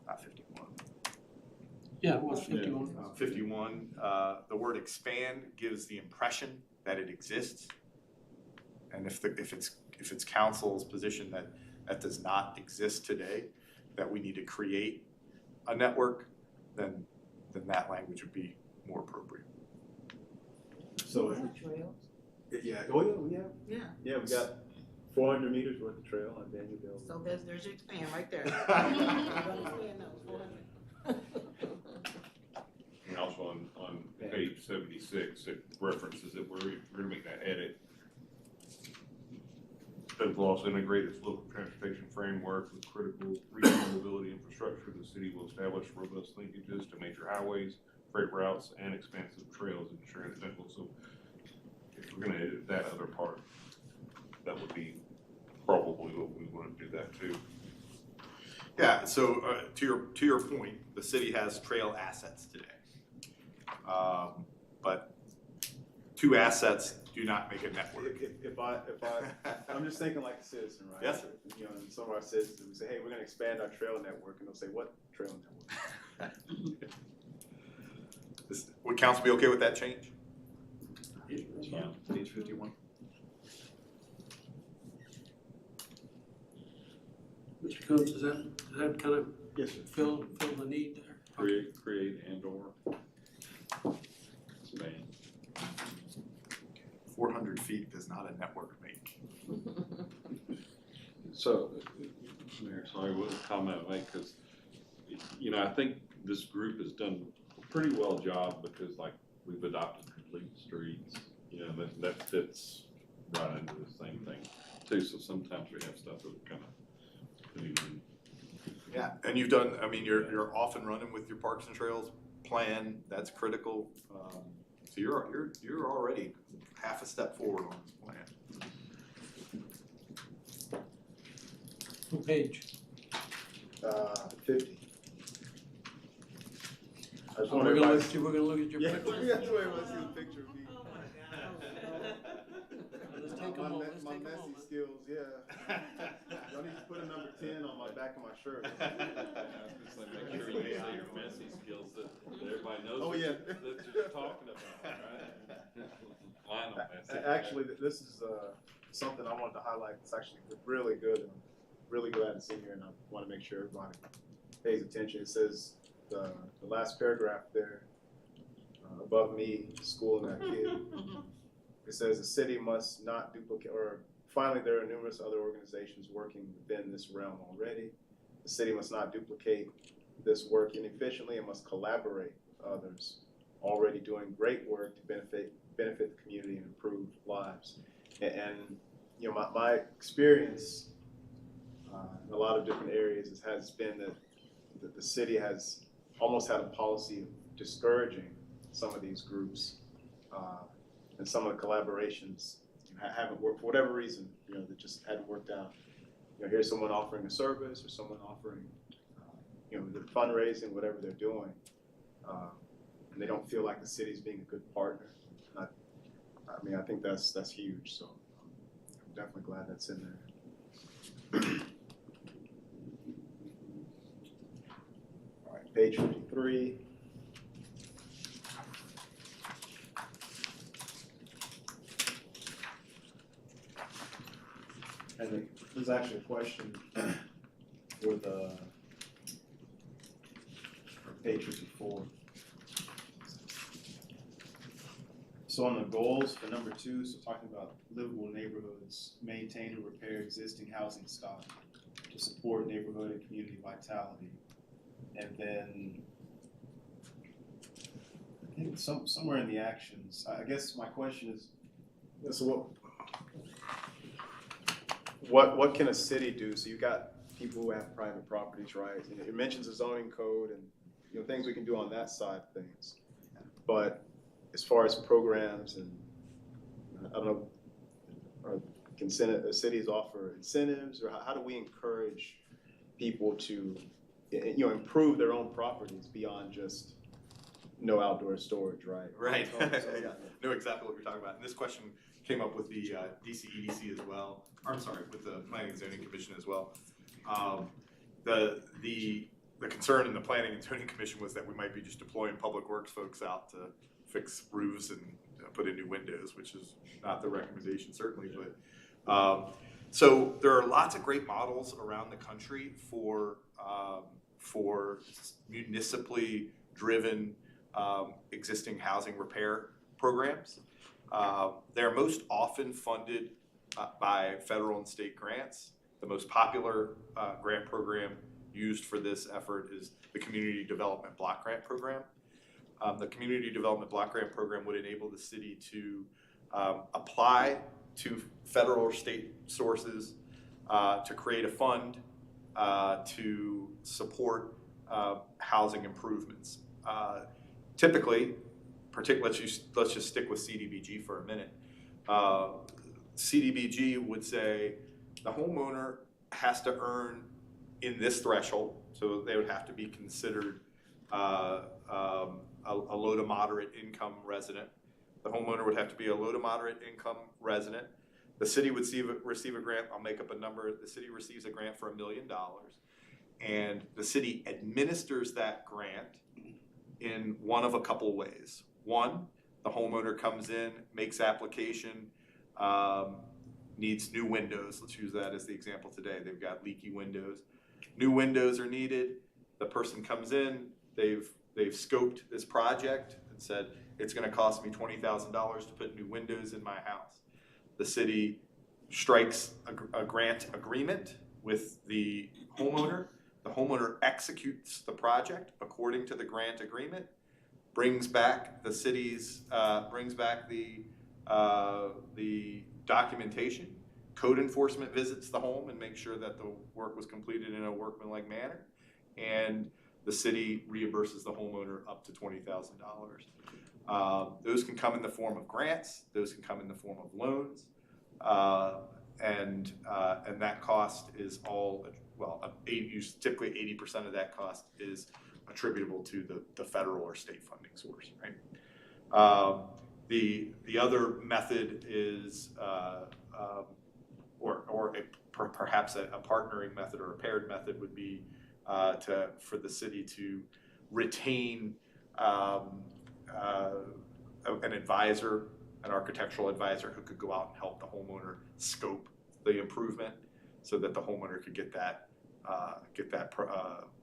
Speaker 6: not 51.
Speaker 1: yeah, it was 51.
Speaker 6: 51, the word expand gives the impression that it exists. And if it's council's position that that does not exist today, that we need to create a network, then that language would be more appropriate.
Speaker 10: So,
Speaker 12: Trails.
Speaker 10: yeah,
Speaker 9: Yeah,
Speaker 10: we got 400 meters worth of trail on Duncanville.
Speaker 9: so there's your expand right there.
Speaker 13: And also on page 76, it references that we're gonna make that edit. It will also integrate its local transportation framework with critical regional mobility infrastructure. The city will establish robust linkages to major highways, freight routes, and expansive trails in Duncanville. So if we're gonna edit that other part, that would be probably what we want to do that too.
Speaker 6: Yeah, so to your point, the city has trail assets today. But 2 assets do not make a network.
Speaker 10: I'm just thinking like a citizen, right?
Speaker 6: Yes, sir.
Speaker 10: You know, and some of our citizens, we say, hey, we're gonna expand our trail network, and they'll say, what trail network?
Speaker 6: Would council be okay with that change?
Speaker 10: Yeah. Page 51.
Speaker 1: Mr. Coates, does that kind of
Speaker 10: Yes, sir.
Speaker 1: fill the need there?
Speaker 7: Create and or expand.
Speaker 6: 400 feet does not a network make.
Speaker 7: So, Mayor, sorry, what comment I make, because, you know, I think this group has done a pretty well job because, like, we've adopted complete streets, you know, that fits right into the same thing too. So sometimes we have stuff that we kind of,
Speaker 6: Yeah, and you've done, I mean, you're off and running with your Parks and Trails plan, that's critical. So you're already half a step forward on this plan.
Speaker 1: What page?
Speaker 10: 50. I just
Speaker 1: Oh,
Speaker 10: want
Speaker 1: we're gonna
Speaker 10: everybody.
Speaker 1: look at your
Speaker 10: Yeah,
Speaker 1: picture.
Speaker 10: that's why I want to see the picture of me.
Speaker 1: Let's take a moment, let's
Speaker 10: My
Speaker 1: take a
Speaker 10: messy
Speaker 1: moment.
Speaker 10: skills, yeah. Y'all need to put a number 10 on my back of my shirt.
Speaker 7: just like make sure you say your messy skills that everybody knows
Speaker 10: Oh,
Speaker 7: what
Speaker 10: yeah.
Speaker 7: that you're talking about, right? Line on messy.
Speaker 10: Actually, this is something I wanted to highlight. It's actually really good. And I'm really glad to see here, and I want to make sure everybody pays attention. It says the last paragraph there, above me, schooling that kid. It says the city must not duplicate, or finally, there are numerous other organizations working within this realm already. The city must not duplicate this work inefficiently and must collaborate with others already doing great work to benefit the community and improve lives. And you know, my experience in a lot of different areas has been that the city has almost had a policy of discouraging some of these groups, and some of the collaborations
Speaker 2: haven't worked, for whatever reason, that just hadn't worked out. Here's someone offering a service or someone offering, they're fundraising, whatever they're doing, and they don't feel like the city's being a good partner. And I think that's huge, so I'm definitely glad that's in there. All right, page 53. And there's actually a question for page 54. So on the goals for number 2, so talking about livable neighborhoods, maintain and repair existing housing stock to support neighborhood and community vitality. And then I think somewhere in the actions, I guess my question is, so what can a city do? So you got people who have private properties, right? It mentions the zoning code and things we can do on that side of things. But as far as programs and I don't know, can cities offer incentives, or how do we encourage people to improve their own properties beyond just no outdoor storage, right?
Speaker 6: Right. Yeah, know exactly what you're talking about. And this question came up with the DCEDC as well. Or, I'm sorry, with the Planning and Zoning Commission as well. The concern in the Planning and Zoning Commission was that we might be just deploying public works folks out to fix roofs and put in new windows, which is not the recommendation certainly. But so there are lots of great models around the country for municipally driven existing housing repair programs. They're most often funded by federal and state grants. The most popular grant program used for this effort is the Community Development Block Grant Program. The Community Development Block Grant Program would enable the city to apply to federal or state sources to create a fund to support housing improvements. Typically, let's just stick with CDBG for a minute. CDBG would say the homeowner has to earn in this threshold, so they would have to be considered a low to moderate income resident. The homeowner would have to be a low to moderate income resident. The city would receive a grant. I'll make up a number. The city receives a grant for $1 million, and the city administers that grant in one of a couple ways. One, the homeowner comes in, makes application, needs new windows. Let's use that as the example today. They've got leaky windows. New windows are needed. The person comes in, they've scoped this project and said, it's gonna cost me $20,000 to put new windows in my house. The city strikes a grant agreement with the homeowner. The homeowner executes the project according to the grant agreement, brings back the city's, the documentation. Code enforcement visits the home and makes sure that the work was completed in a workmanlike manner, and the city reimburses the homeowner up to $20,000. Those can come in the form of grants. Those can come in the form of loans, and that cost is all typically 80% of that cost is attributable to the federal or state funding source, right? The other method is perhaps a partnering method or a paired method would be for the city to retain an advisor, an architectural advisor who could go out and help the homeowner scope the improvement so that the homeowner could get that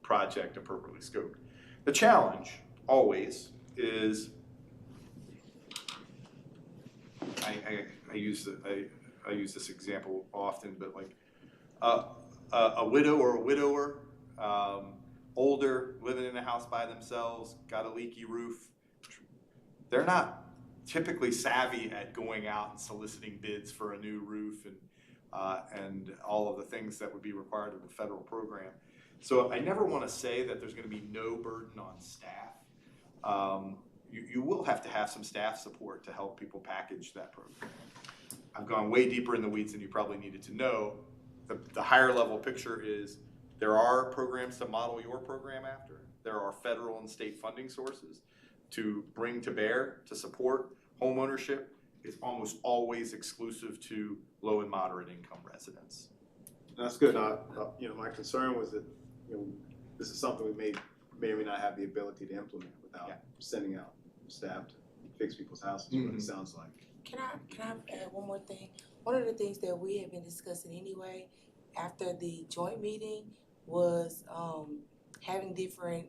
Speaker 6: project appropriately scoped. The challenge always is I use this example often, but like a widow or a widower, older, living in a house by themselves, got a leaky roof. They're not typically savvy at going out and soliciting bids for a new roof and all of the things that would be required of the federal program. So I never want to say that there's going to be no burden on staff. You will have to have some staff support to help people package that program. I've gone way deeper in the weeds than you probably needed to know. The higher level picture is there are programs to model your program after. There are federal and state funding sources to bring to bear to support home ownership. It's almost always exclusive to low and moderate income residents.
Speaker 2: That's good. My concern was that, this is something we may or may not have the ability to implement without sending out staff to fix people's houses, what it sounds like.
Speaker 4: Can I add one more thing? One of the things that we have been discussing anyway, after the joint meeting, was having different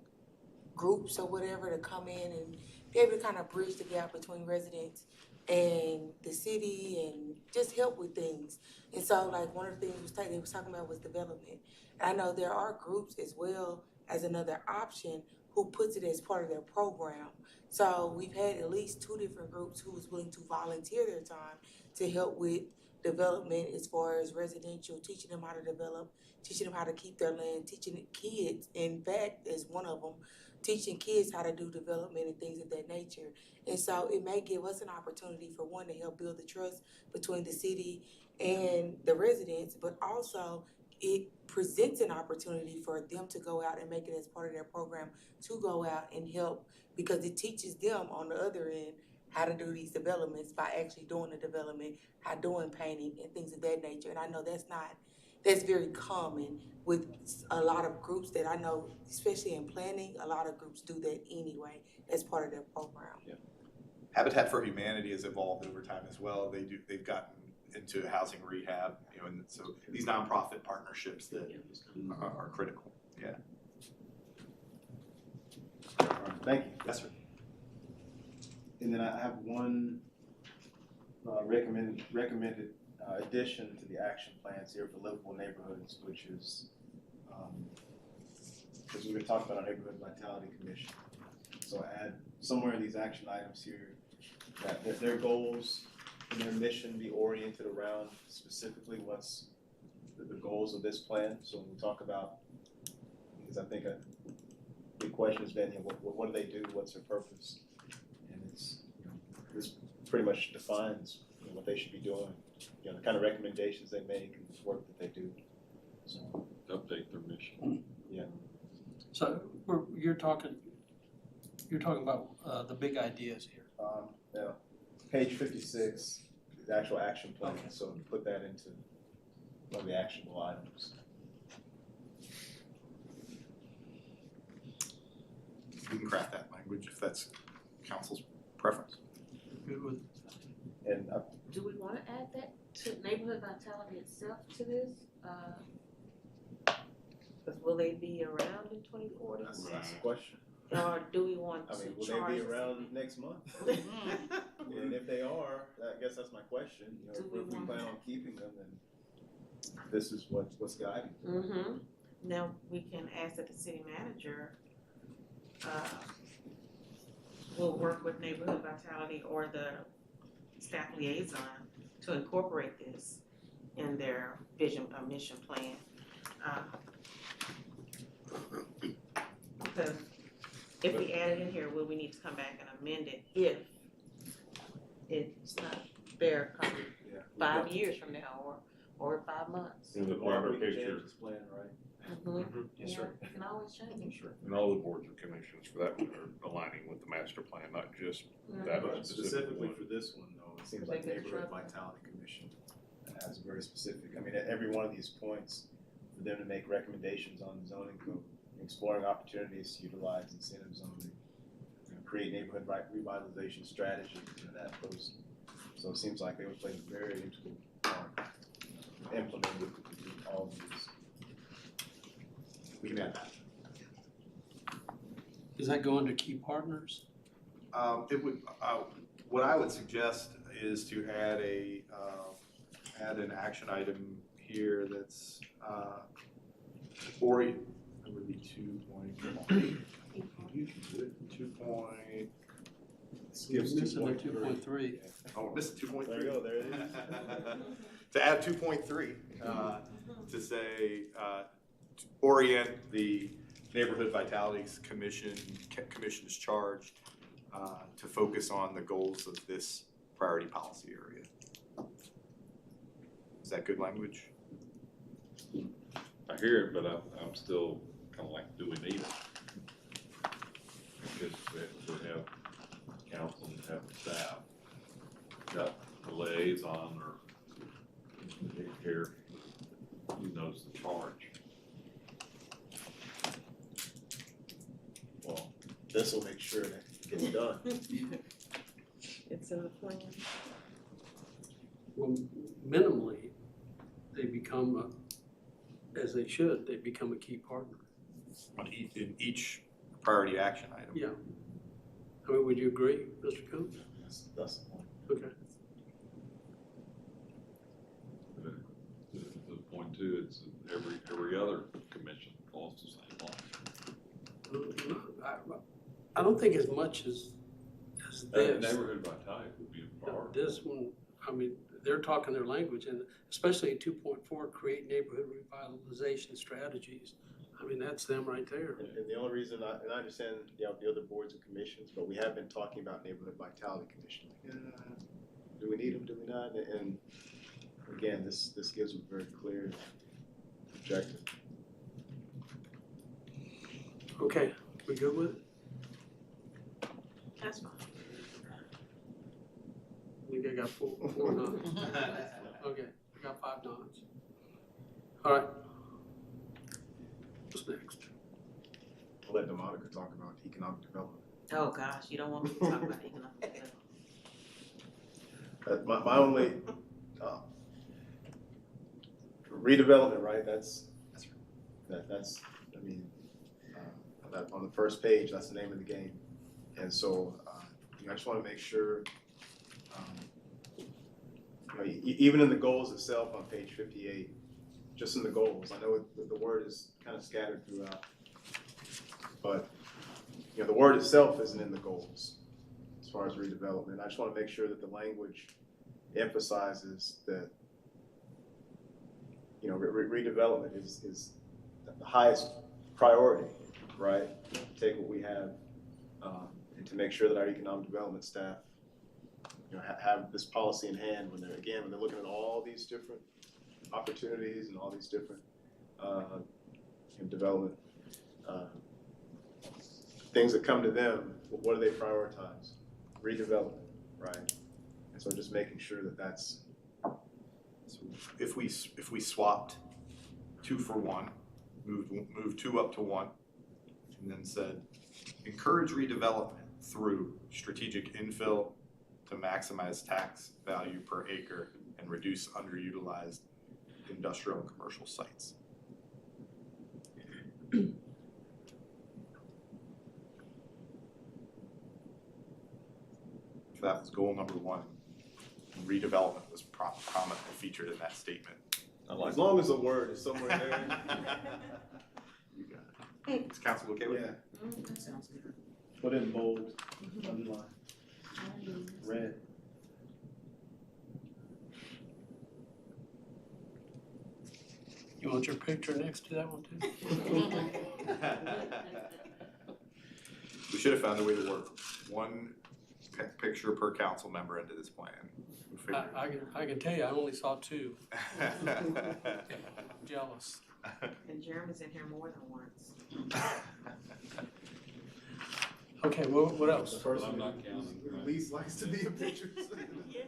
Speaker 4: groups or whatever to come in and be able to kind of bridge the gap between residents and the city and just help with things. And so like one of the things they was talking about was development. And I know there are groups as well as another option who puts it as part of their program. So we've had at least 2 different groups who was willing to volunteer their time to help with development as far as residential, teaching them how to develop, teaching them how to keep their land, teaching kids, in fact, as one of them, teaching kids how to do development and things of that nature. And so it may give us an opportunity for one to help build the trust between the city and the residents, but also it presents an opportunity for them to go out and make it as part of their program to go out and help, because it teaches them on the other end how to do these developments by actually doing the development, how doing painting and things of that nature. And I know that's very common with a lot of groups that I know, especially in planning, a lot of groups do that anyway as part of their program.
Speaker 6: Yeah. Habitat for Humanity has evolved over time as well. They've gotten into housing rehab, and so these nonprofit partnerships that are critical. Yeah.
Speaker 10: All right, thank you.
Speaker 6: Yes, sir.
Speaker 10: And then I have one recommended addition to the action plans here for livable neighborhoods, which is, because we've been talking about our Neighborhood Vitality Commission. So add somewhere in these action items here that their goals and their mission be oriented around specifically what's the goals of this plan. So when we talk about, because I think a big question has been, what do they do? What's their purpose? And this pretty much defines what they should be doing, the kind of recommendations they make and the work that they do. So
Speaker 7: Update their mission.
Speaker 10: Yeah.
Speaker 1: So you're talking about the big ideas here.
Speaker 10: Yeah. Page 56, the actual action plan. Okay. So put that into one of the actionable items.
Speaker 6: We can craft that language if that's council's preference.
Speaker 1: Good with
Speaker 12: And do we want to add that to neighborhood vitality itself to this? Because will they be around in 2040?
Speaker 10: That's the question.
Speaker 12: Or do we want to
Speaker 10: Will
Speaker 12: charge?
Speaker 10: they be around next month? And if they are, I guess that's my question. If we plan on keeping them, then this is what's guiding.
Speaker 9: Mm-hmm. Now, we can ask that the city manager will work with Neighborhood Vitality or the staff liaison to incorporate this in their vision, mission plan. Because if we add it in here, will we need to come back and amend it if it's not there come 5 years from now or 5 months?
Speaker 13: In the
Speaker 10: Or
Speaker 13: broader
Speaker 10: we can
Speaker 13: picture.
Speaker 10: change this plan, right?
Speaker 9: Mm-hmm.
Speaker 6: Yes, sir.
Speaker 12: You can always change.
Speaker 13: Sure. And all the boards and commissions for that matter are aligning with the master plan, not just that
Speaker 10: But
Speaker 13: specific
Speaker 10: specifically
Speaker 13: one.
Speaker 10: for this one, though, it seems
Speaker 12: They
Speaker 10: like
Speaker 12: could
Speaker 10: Neighborhood
Speaker 12: try.
Speaker 10: Vitality Commission has a very specific, at every one of these points, for them to make recommendations on the zoning code, exploring opportunities to utilize incentive zoning, create neighborhood revitalization strategies, that goes. So it seems like they would play a very integral part implementing all of these.
Speaker 6: We can add that.
Speaker 1: Does that go under key partners?
Speaker 6: It would, what I would suggest is to add add an action item here that's, or it would be 2.2 point.
Speaker 10: Skips
Speaker 1: Missing a
Speaker 10: 2.3.
Speaker 1: 2.3.
Speaker 6: Oh, we're missing 2.3.
Speaker 10: There you go, there it is.
Speaker 6: To add 2.3, to say, to orient the Neighborhood Vitalities Commission's charge to focus on the goals of this priority policy area. that good language?
Speaker 7: I hear it, but I'm still kind of like, do we need it? Because we have council and have staff, got a liaison or here, who knows the charge?
Speaker 2: Well, this will make sure that it gets done.
Speaker 9: It's in the plan.
Speaker 1: Well, minimally, they become, as they should, they become a key partner.
Speaker 6: In each priority action item?
Speaker 1: Yeah. I mean, would you agree, Mr. Combs?
Speaker 2: That's the point.
Speaker 1: Okay.
Speaker 7: The point too, it's every other commission falls the same line.
Speaker 1: I don't think as much as this.
Speaker 7: Neighborhood vitality would be a priority.
Speaker 1: This one, I mean, they're talking their language, and especially in 2.4, create neighborhood revitalization strategies. I mean, that's them right there.
Speaker 2: And the only reason, and I understand, the other boards and commissions, but we have been talking about neighborhood vitality commission. Like, do we need them, do we not? And again, this gives them very clear objective.
Speaker 1: Okay, we good with it?
Speaker 9: That's fine.
Speaker 1: I think I got four nods. Okay, I got 5 nods. All right. What's next?
Speaker 2: I'll let DeMonica talk about economic development.
Speaker 9: Oh, gosh, you don't want me to talk about economic development.
Speaker 2: My only, redevelopment, right, that's, I mean, that on the first page, that's the name of the game. And so, I just wanna make sure, even in the goals itself on page 58, just in the goals, I know the word is kind of scattered throughout, but, the word itself isn't in the goals as far as redevelopment. I just wanna make sure that the language emphasizes that, redevelopment is the highest priority, right? Take what we have, and to make sure that our economic development staff, have this policy in hand when they're looking at all these different opportunities and all these different development things that come to them. What do they prioritize? Redevelopment, right? And so just making sure that that's.
Speaker 6: So if we swapped 2 for 1, moved 2 up to 1, and then said, encourage redevelopment through strategic infill to maximize tax value per acre and reduce underutilized industrial and commercial sites. So that was goal number 1. Redevelopment was prominently featured in that statement.
Speaker 2: As long as the word is somewhere there.
Speaker 6: You got it. Is council okay with that?
Speaker 12: That sounds good.
Speaker 10: Put it in bold, underline, red.
Speaker 1: You want your picture next to that one too?
Speaker 6: We should have found a way to work 1 picture per council member into this plan. We figured
Speaker 1: I can tell you, I only saw 2. I'm jealous.
Speaker 9: And Jeremy's in here more than once.
Speaker 1: Okay, what else?
Speaker 2: Person
Speaker 7: I'm not counting.
Speaker 2: who least likes to be in pictures.
Speaker 9: Yes.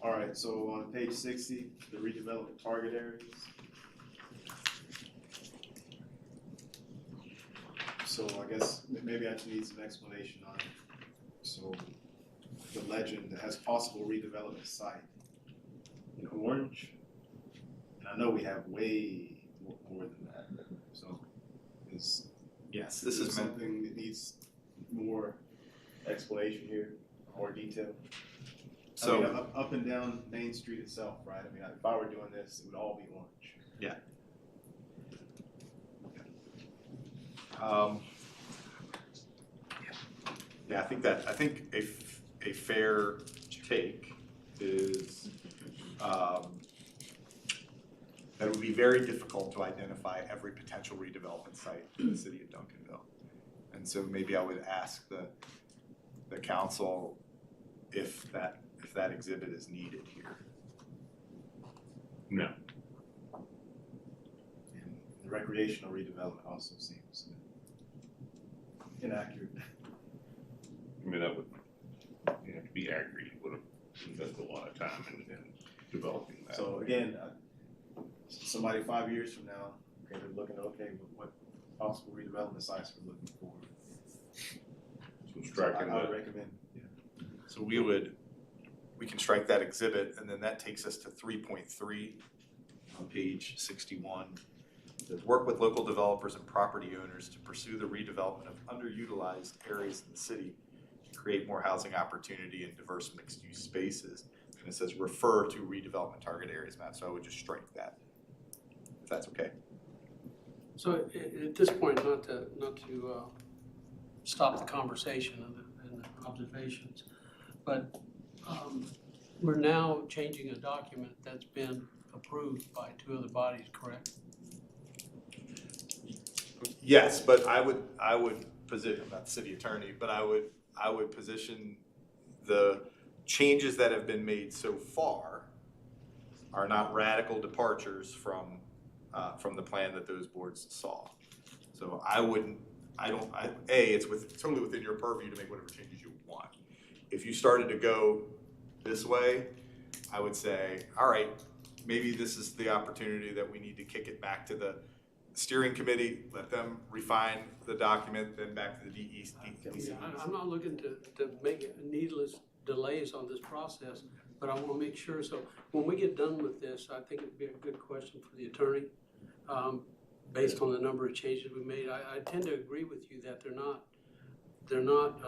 Speaker 10: All right, so on page 60, the redevelopment target areas. So I guess maybe I just need some explanation on it. So the legend that has possible redevelopment site in orange, and I know we have way more than that. So
Speaker 6: yes,
Speaker 10: this
Speaker 6: this
Speaker 10: is
Speaker 6: is meant.
Speaker 10: something that needs more explanation here, more detail.
Speaker 6: So
Speaker 10: I mean, up and down Main Street itself, right? I mean, if I were doing this, it would all be orange.
Speaker 6: yeah. Yeah, I think a fair take is that it would be very difficult to identify every potential redevelopment site in the city of Duncanville. And so maybe I would ask the council if that if that exhibit is needed here.
Speaker 13: No.
Speaker 10: And the recreational redevelopment also seems inaccurate.
Speaker 13: I mean, that would, you have to be accurate, you would have invested a lot of time in developing that.
Speaker 10: So again, somebody 5 years from now, okay, they're looking, okay, what possible redevelopment sites we're looking for.
Speaker 13: So striking
Speaker 10: I would
Speaker 13: the,
Speaker 10: recommend,
Speaker 6: So we can strike that exhibit, and then that takes us to 3.3 on page 61. It says, work with local developers and property owners to pursue the redevelopment of underutilized areas in the city to create more housing opportunity and diverse mixed-use spaces. And it says refer to redevelopment target areas map, so I would just strike that, if that's okay.
Speaker 1: So at this point, not to stop the conversation and the observations, but we're now changing a document that's been approved by 2 other bodies, correct?
Speaker 6: Yes, but I would position, I'm not the city attorney, but I would position the changes that have been made so far are not radical departures from the plan that those boards saw. So it's totally within your purview to make whatever changes you want. If you started to go this way, I would say, all right, maybe this is the opportunity that we need to kick it back to the steering committee, let them refine the document, then back to the DEC.
Speaker 1: Yeah, I'm not looking to make needless delays on this process, but I want to make sure, so when we get done with this, I think it'd be a good question for the attorney, based on the number of changes we made. I tend to agree with you that they're not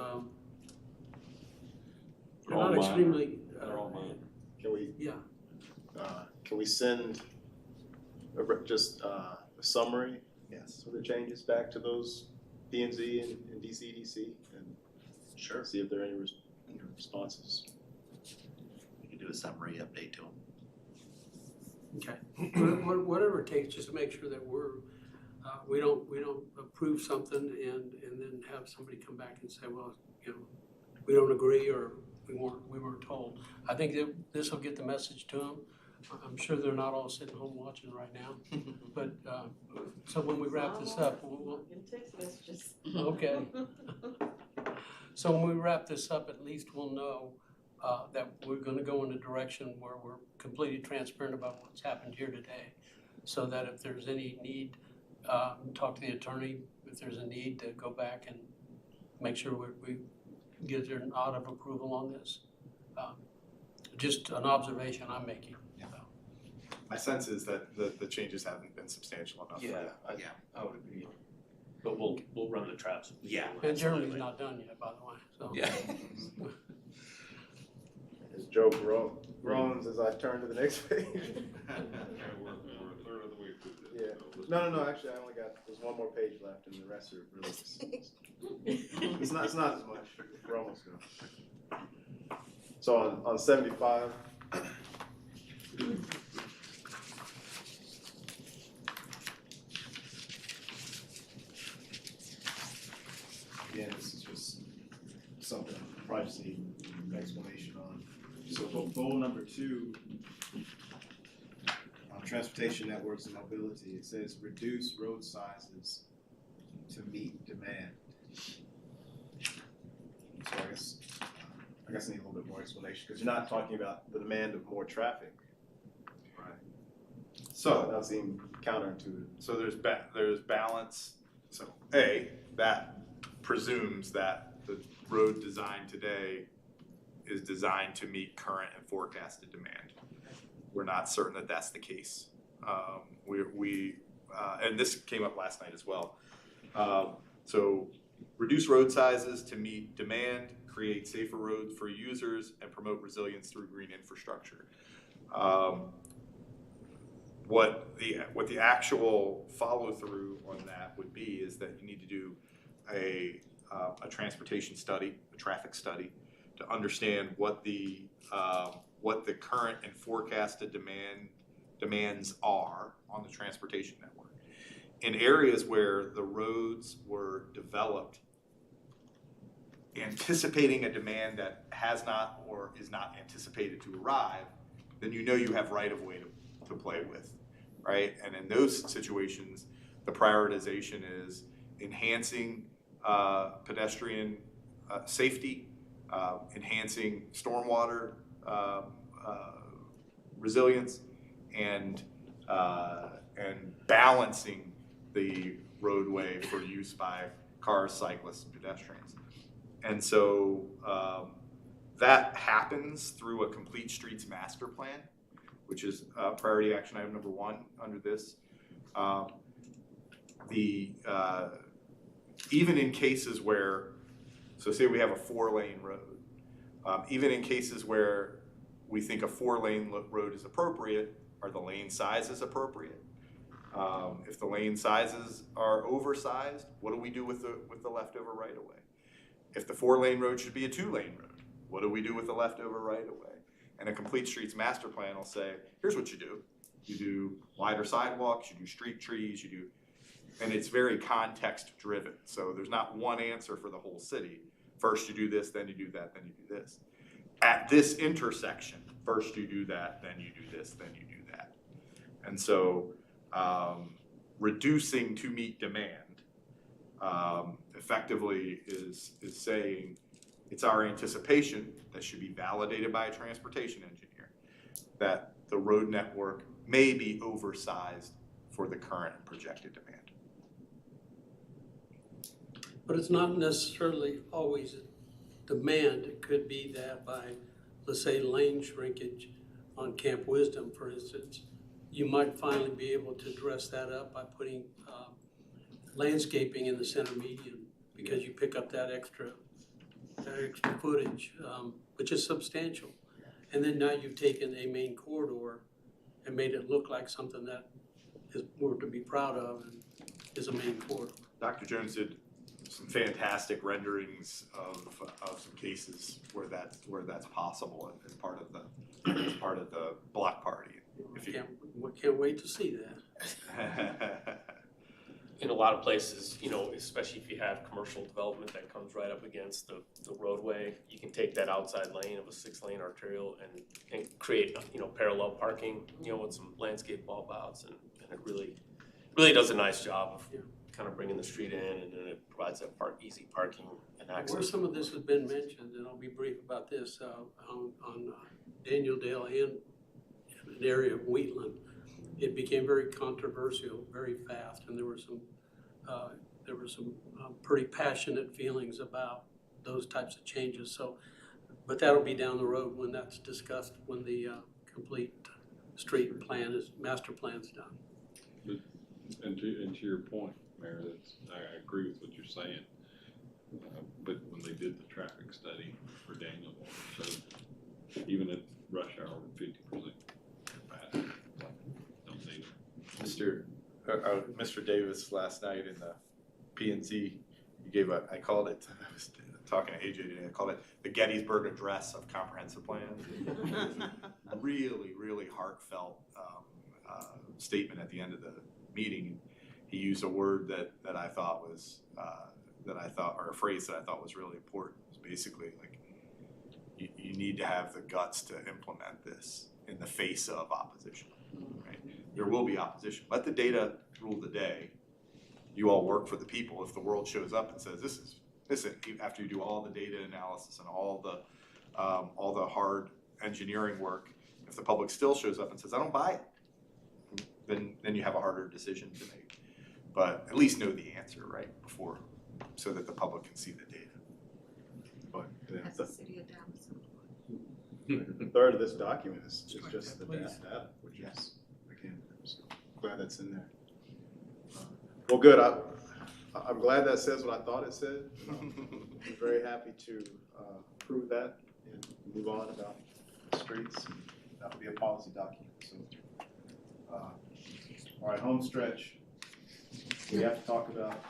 Speaker 7: All minor.
Speaker 1: extremely,
Speaker 7: They're all minor.
Speaker 2: Can we send just a summary?
Speaker 6: Yes.
Speaker 2: So the changes back to those P and Z and DCDC and
Speaker 3: Sure.
Speaker 2: see if there are any responses.
Speaker 3: We can do a summary update to them.
Speaker 1: okay. Whatever it takes, just to make sure that we don't approve something and then have somebody come back and say, well, we don't agree or we weren't told. I think that this will get the message to them. I'm sure they're not all sitting home watching right now, but, so when we wrap this up, we'll
Speaker 9: Text messages.
Speaker 1: okay. So when we wrap this up, at least we'll know that we're gonna go in a direction where we're completely transparent about what's happened here today. So that if there's any need, talk to the attorney, if there's a need to go back and make sure we get their nod of approval on this. Just an observation I'm making.
Speaker 6: My sense is that the changes haven't been substantial enough.
Speaker 8: I would agree. But we'll run the traps.
Speaker 3: Yeah.
Speaker 1: And Jeremy's not done yet, by the way, so.
Speaker 3: Yeah.
Speaker 2: As Joe groans as I turn to the next page.
Speaker 7: We're a third of the way through this.
Speaker 2: Yeah.
Speaker 7: So let's-
Speaker 2: No, actually, there's one more page left and the rest are really, it's not as much, we're almost done. So on 75,
Speaker 10: again, this is just something I probably just need an explanation on. So goal number 2, transportation networks and mobility, it says reduce road sizes to meet demand. So I guess I need a little bit more explanation, because you're not talking about the demand of more traffic.
Speaker 6: Right.
Speaker 2: So
Speaker 6: So,
Speaker 2: that seems counterintuitive.
Speaker 6: so there's balance. So that presumes that the road design today is designed to meet current and forecasted demand. We're not certain that that's the case. And this came up last night as well. So reduce road sizes to meet demand, create safer roads for users, and promote resilience through green infrastructure. What the actual follow through on that would be is that you need to do a transportation study, a traffic study, to understand what the current and forecasted demands are on the transportation network. In areas where the roads were developed anticipating a demand that has not or is not anticipated to arrive, then you know you have right of way to play with, right? And in those situations, the prioritization is enhancing pedestrian safety, enhancing stormwater resilience, and balancing the roadway for use by cars, cyclists, and pedestrians. And so that happens through a complete streets master plan, which is priority action item number 1 under this. Even in cases where, so say we have a 4-lane road, even in cases where we think a 4-lane road is appropriate, are the lane sizes appropriate? If the lane sizes are oversized, what do we do with the leftover right of way? If the 4-lane road should be a 2-lane road, what do we do with the leftover right of way? And a complete streets master plan will say, here's what you do. You do wider sidewalks, you do street trees, you do, and it's very context driven. So there's not one answer for the whole city. First you do this, then you do that, then you do this. At this intersection, first you do that, then you do this, then you do that. And so reducing to meet demand effectively is saying it's our anticipation that should be validated by a transportation engineer that the road network may be oversized for the current and projected demand.
Speaker 1: But it's not necessarily always demand. It could be that by, let's say, lane shrinkage on Camp Wisdom, for instance, you might finally be able to address that up by putting landscaping in the center median, because you pick up that extra footage, which is substantial. And then now you've taken a main corridor and made it look like something that is more to be proud of and is a main corridor.
Speaker 6: Dr. Jones did some fantastic renderings of some cases where that's possible as part of the block party.
Speaker 1: We can't wait to see that.
Speaker 8: In a lot of places, you know, especially if you have commercial development that comes right up against the roadway, you can take that outside lane of a 6-lane arterial and create, you know, parallel parking, you know, with some landscape bulb outs, and it really does a nice job of kind of bringing the street in, and then it provides that easy parking and access.
Speaker 1: Where some of this has been mentioned, and I'll be brief about this, on Daniel Dale and an area of Wheatland, it became very controversial very fast, and there were some pretty passionate feelings about those types of changes. So, but that'll be down the road when that's discussed, when the complete street plan master plan's done.
Speaker 7: And to your point, Mayor, I agree with what you're saying. But when they did the traffic study for Daniel, so even at rush hour, 50% capacity. Don't need it.
Speaker 6: Mr. Davis last night in the P&Z, he gave I called it, I was talking to AJ today, I called it the Gettysburg Address of comprehensive plans. Really, really heartfelt statement at the end of the meeting. He used a word that I thought was, or a phrase that I thought was really important. It was basically like, you need to have the guts to implement this in the face of opposition, right? There will be opposition. Let the data rule the day. You all work for the people. If the world shows up and says, this is after you do all the data analysis and all the hard engineering work, if the public still shows up and says, I don't buy it, then you have a harder decision to make. But at least know the answer, right, before, so that the public can see the data. But
Speaker 12: That's the city of Dallas.
Speaker 2: A third of this document is just the data, which is, again, so glad that's in there. Well, good. I'm glad that says what I thought it said. I'm very happy to prove that and move on about the streets. That will be a policy document. So, all right, home stretch. We have to talk about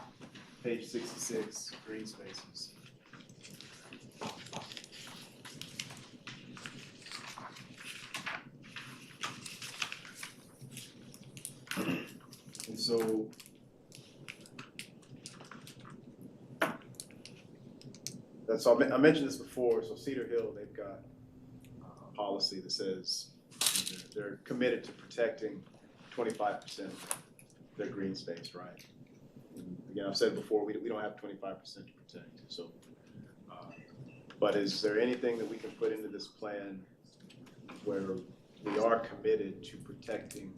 Speaker 2: page 66, green spaces. And so so I mentioned this before, so Cedar Hill, they've got a policy that says they're committed to protecting 25% of their green space, right? And again, I've said before, we don't have 25% to protect, so. But is there anything that we can put into this plan where we are committed to protecting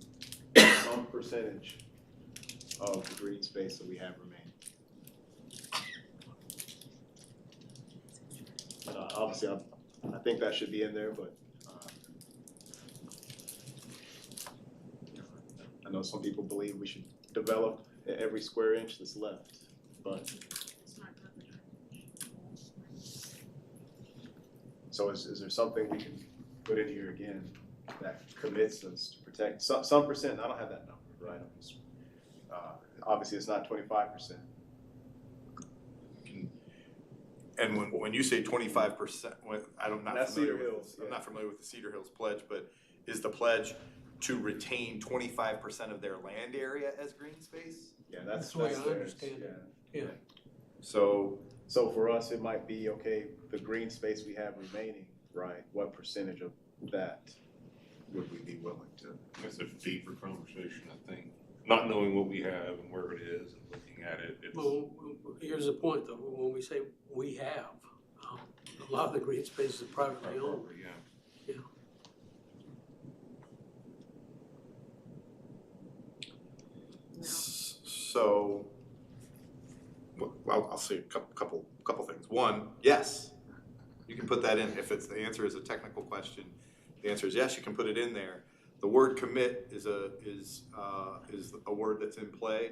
Speaker 2: some percentage of the green space that we have remaining? Obviously, I think that should be in there, but I know some people believe we should develop every square inch that's left, but. So is there something we can put in here again that commits us to protect some percent? I don't have that number, right? I'm just, obviously, it's not 25%.
Speaker 6: And when you say 25%, I'm not familiar
Speaker 2: Cedar
Speaker 6: with,
Speaker 2: Hills,
Speaker 6: I'm not familiar with the Cedar Hills pledge, but is the pledge to retain 25% of their land area as green space?
Speaker 2: Yeah,
Speaker 1: That's the way I
Speaker 2: theirs,
Speaker 1: understand it. Yeah.
Speaker 6: So
Speaker 2: So for us, it might be, okay, the green space we have remaining, right? What percentage of that would we be willing to?
Speaker 13: That's a deeper conversation, I think. Not knowing what we have and where it is and looking at it, it's.
Speaker 1: Well, here's the point though, when we say we have, a lot of the green space is privately owned.
Speaker 13: Yeah.
Speaker 6: So, well, I'll say a couple things. One, yes, you can put that in. If it's the answer is a technical question, the answer is yes, you can put it in there. The word commit is a word that's in play.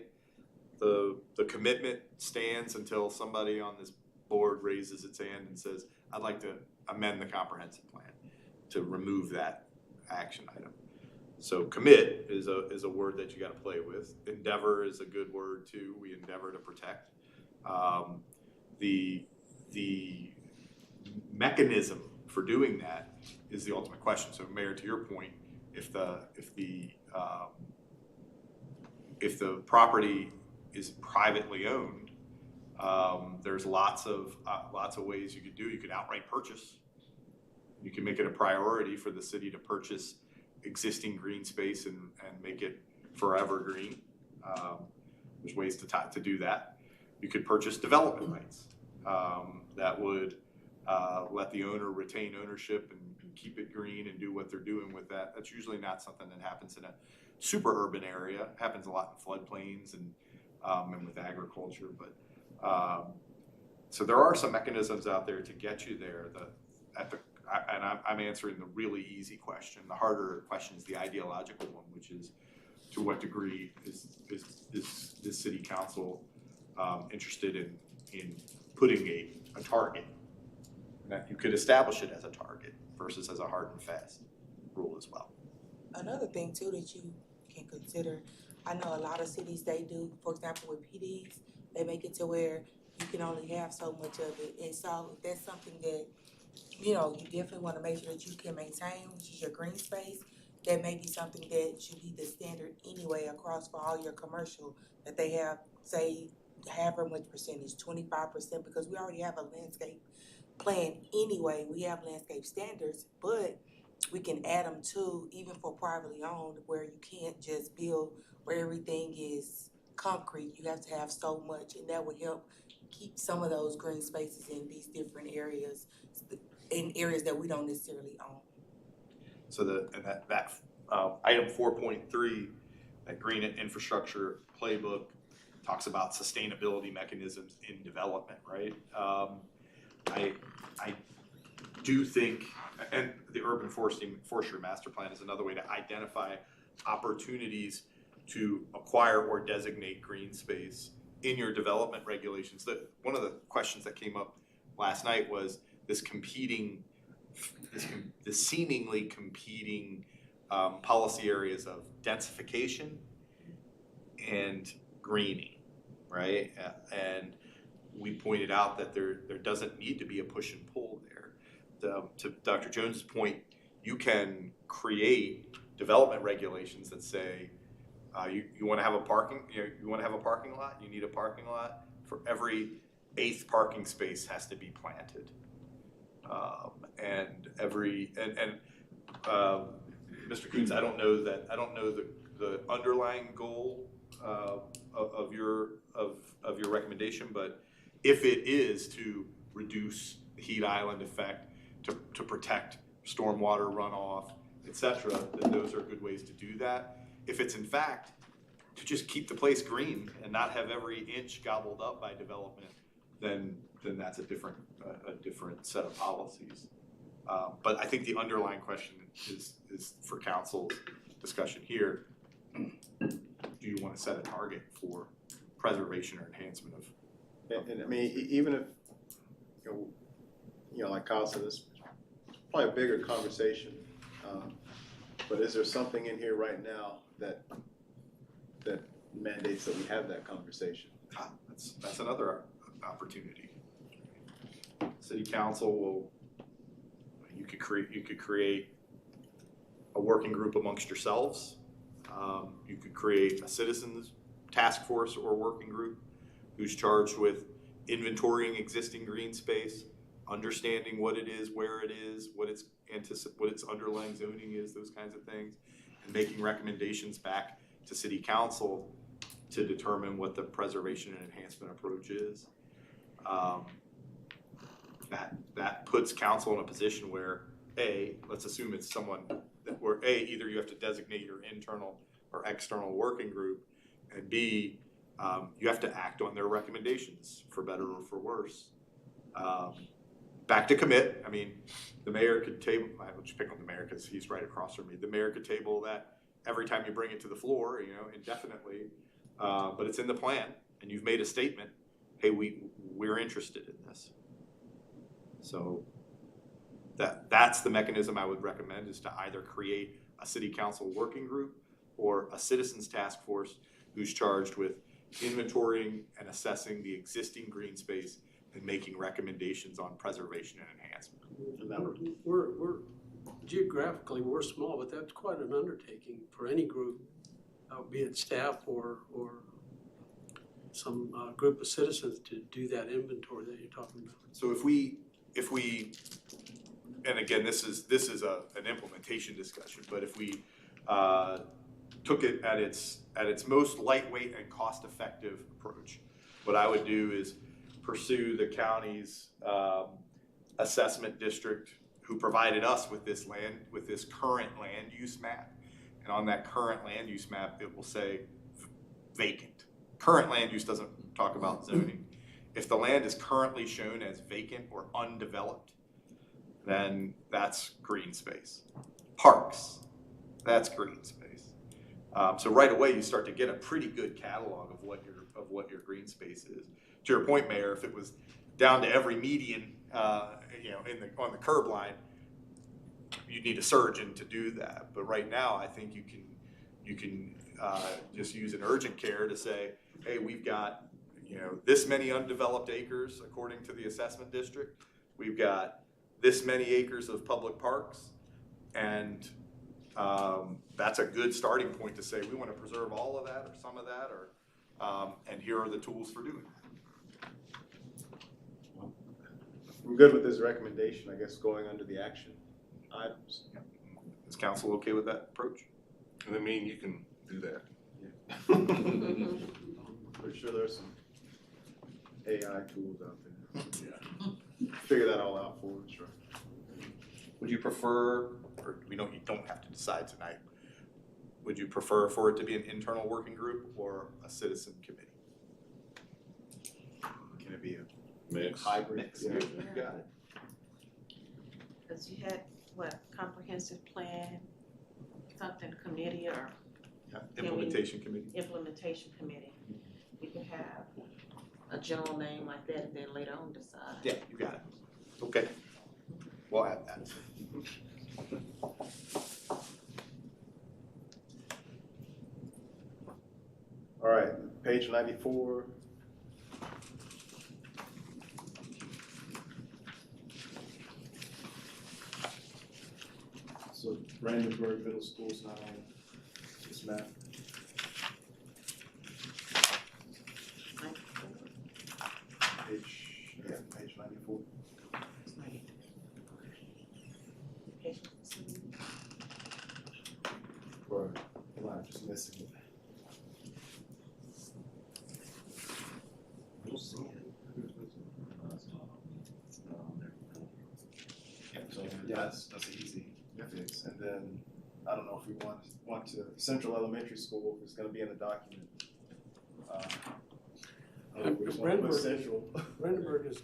Speaker 6: The commitment stands until somebody on this board raises its hand and says, I'd like to amend the comprehensive plan to remove that action item. So commit is a word that you got to play with. Endeavor is a good word too. We endeavor to protect. The mechanism for doing that is the ultimate question. So Mayor, to your point, if the property is privately owned, there's lots of ways you could do. You could outright purchase. You can make it a priority for the city to purchase existing green space and make it forever green. There's ways to do that. You could purchase development rights that would let the owner retain ownership and keep it green and do what they're doing with that. That's usually not something that happens in a super urban area. It happens a lot in floodplains and with agriculture. But so there are some mechanisms out there to get you there. And I'm answering the really easy question. The harder question is the ideological one, which is to what degree is this city council interested in putting a target? And that you could establish it as a target versus as a hard and fast rule as well.
Speaker 4: Another thing too that you can consider, I know a lot of cities, they do, for example, with PDs, they make it to where you can only have so much of it. And so if that's something that, you definitely want to make sure that you can maintain, which is your green space, that may be something that should be the standard anyway across for all your commercial, that they have, say, however much percentage, 25%, because we already have a landscape plan anyway. We have landscape standards, but we can add them too, even for privately owned, where you can't just build where everything is concrete. You have to have so much, and that would help keep some of those green spaces in these different areas, in areas that we don't necessarily own.
Speaker 6: So that item 4.3, that green infrastructure playbook, talks about sustainability mechanisms in development, right? I do think, and the urban forestry master plan is another way to identify opportunities to acquire or designate green space in your development regulations. One of the questions that came up last night was this seemingly competing policy areas of densification and greening, right? And we pointed out that there doesn't need to be a push and pull there. To Dr. Jones's point, you can create development regulations that say you want to have a parking, you want to have a parking lot. You need a parking lot for every 8th parking space has to be planted. Mr. Coons, I don't know the underlying goal of your recommendation, but if it is to reduce the heat island effect, to protect stormwater runoff, et cetera, then those are good ways to do that. If it's in fact to just keep the place green and not have every inch gobbled up by development, then that's a different set of policies. But I think the underlying question is for council's discussion here. Do you want to set a target for preservation or enhancement of?
Speaker 2: And I mean, even if, like Kyle said, this is probably a bigger conversation. But is there something in here right now that mandates that we have that conversation?
Speaker 6: That's another opportunity. City council will, you could create a working group amongst yourselves. You could create a citizens task force or working group who's charged with inventorying existing green space, understanding what it is, where it is, what its underlying zoning is, those kinds of things, and making recommendations back to city council to determine what the preservation and enhancement approach is. That puts council in a position where let's assume it's someone where either you have to designate your internal or external working group, and B, you have to act on their recommendations for better or for worse. Back to commit. I mean, the mayor could table. I would just pick on the mayor because he's right across from me. The mayor could table that every time you bring it to the floor, indefinitely. But it's in the plan, and you've made a statement. Hey, we're interested in this. So that's the mechanism I would recommend, is to either create a city council working group or a citizens task force who's charged with inventorying and assessing the existing green space and making recommendations on preservation and enhancement.
Speaker 1: We're geographically, we're small, but that's quite an undertaking for any group, be it staff or some group of citizens to do that inventory that you're talking about.
Speaker 6: So if we, and again, this is an implementation discussion, but if we took it at its most lightweight and cost-effective approach, what I would do is pursue the county's assessment district, who provided us with this current land use map. And on that current land use map, it will say vacant. Current land use doesn't talk about zoning. If the land is currently shown as vacant or undeveloped, then that's green space. Parks, that's green space. So right away, you start to get a pretty good catalog of what your green space is. To your point, Mayor, if it was down to every median, on the curb line, you'd need a surgeon to do that. But right now, I think you can just use an urgent care to say, hey, we've got this many undeveloped acres according to the assessment district. We've got this many acres of public parks, and that's a good starting point to say we want to preserve all of that or some of that, or and here are the tools for doing that.
Speaker 2: I'm good with this recommendation, I guess, going under the action items.
Speaker 6: Is council okay with that approach?
Speaker 13: I mean, you can do that.
Speaker 2: Pretty sure there's some AI tools out there. Figure that all out for us, right?
Speaker 6: Would you prefer, or you don't have to decide tonight, would you prefer for it to be an internal working group or a citizen committee?
Speaker 2: Can it be a
Speaker 7: Mix.
Speaker 2: hybrid?
Speaker 6: Mix.
Speaker 2: Yeah.
Speaker 6: You got it.
Speaker 9: Cause you had, comprehensive plan, something committee or
Speaker 6: Yeah, implementation committee.
Speaker 9: implementation committee. We could have a general name like that and then later on decide.
Speaker 6: Yeah, you got it. Okay. We'll add that.
Speaker 2: All right, page 94.
Speaker 10: So Brandenburg Middle School's not on this map.
Speaker 2: Page
Speaker 10: or am I just missing it?
Speaker 11: We'll see it.
Speaker 10: So, yeah, that's an easy fix. And then, I don't know if we want to, Central Elementary School is gonna be in the document. I don't know if we just wanna put
Speaker 1: Brandenburg-
Speaker 10: Central.
Speaker 1: Brandenburg is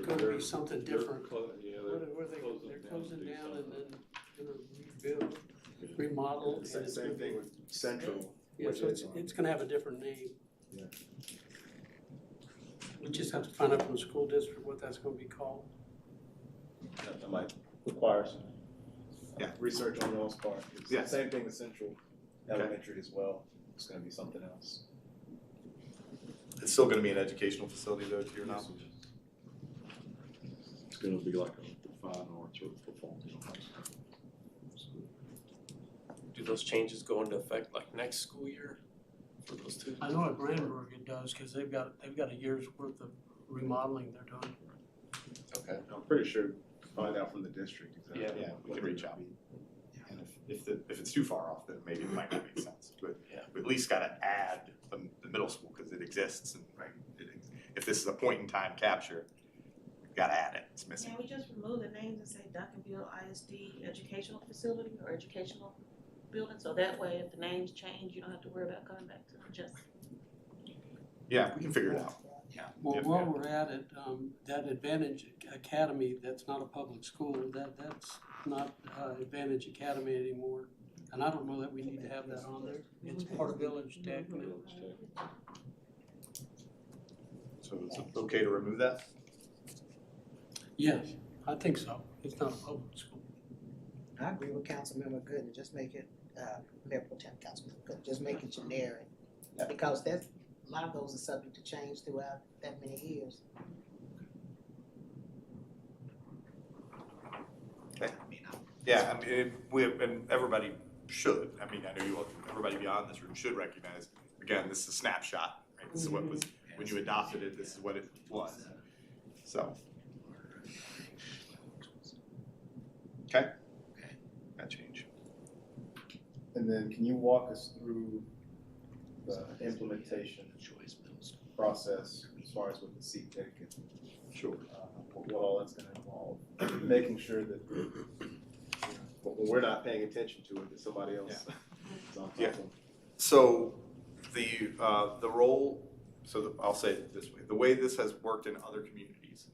Speaker 1: gonna be something different.
Speaker 7: Yeah,
Speaker 1: Where they're closing down and then gonna rebuild, remodel. and it's
Speaker 10: Same
Speaker 1: gonna
Speaker 10: thing
Speaker 1: be-
Speaker 10: with Central.
Speaker 1: Yeah,
Speaker 10: which
Speaker 1: so
Speaker 10: is,
Speaker 1: it's gonna have a different name.
Speaker 10: Yeah.
Speaker 1: We just have to find out from the school district what that's gonna be called.
Speaker 10: That might require some research on those part. It's the same thing with Central Elementary as well. It's gonna be something else.
Speaker 6: It's still gonna be an educational facility though, to your
Speaker 10: Yes.
Speaker 6: knowledge?
Speaker 7: It's gonna be like a fine arts or performing arts.
Speaker 8: Do those changes go into effect like next school year for those two?
Speaker 1: I know at Brandenburg it does, cause they've got a year's worth of remodeling they're doing.
Speaker 8: Okay.
Speaker 2: I'm pretty sure, find out from the district exactly.
Speaker 6: Yeah, we can reach out. And if it's too far off, then maybe it might not make sense, but
Speaker 8: Yeah.
Speaker 6: we at least gotta add the middle school, cause it exists, and, right? If this is a point in time capture, gotta add it, it's missing.
Speaker 9: Can we just remove the names and say Duncanville ISD Educational Facility or Educational Building? So that way, if the names change, you don't have to worry about coming back to them, just.
Speaker 6: Yeah, we can figure it out.
Speaker 1: Well,
Speaker 6: If-
Speaker 1: while we're at it, that Advantage Academy, that's not a public school, that's not Advantage Academy anymore. And I don't know that we need to have that on there. It's part of Village Tech.
Speaker 6: So is it okay to remove that?
Speaker 1: Yes, I think so. It's not a public school.
Speaker 14: I agree with Councilmember Gooden, just make it, Mayor Pro Tem Councilmember Gooden, just make it generic. Because that's, a lot of those are subject to change throughout that many years.
Speaker 6: Yeah, I mean, and everybody should, I mean, I know everybody beyond this room should recognize, again, this is a snapshot, right? This is what was, when you adopted it, this is what it was, so. Okay, that change.
Speaker 10: And then can you walk us through the implementation process as far as with the CPIC and
Speaker 6: Sure.
Speaker 10: what all that's gonna involve? Making sure that when we're not paying attention to it, that somebody else is on top of it.
Speaker 6: So the role, I'll say it this way, the way this has worked in other communities,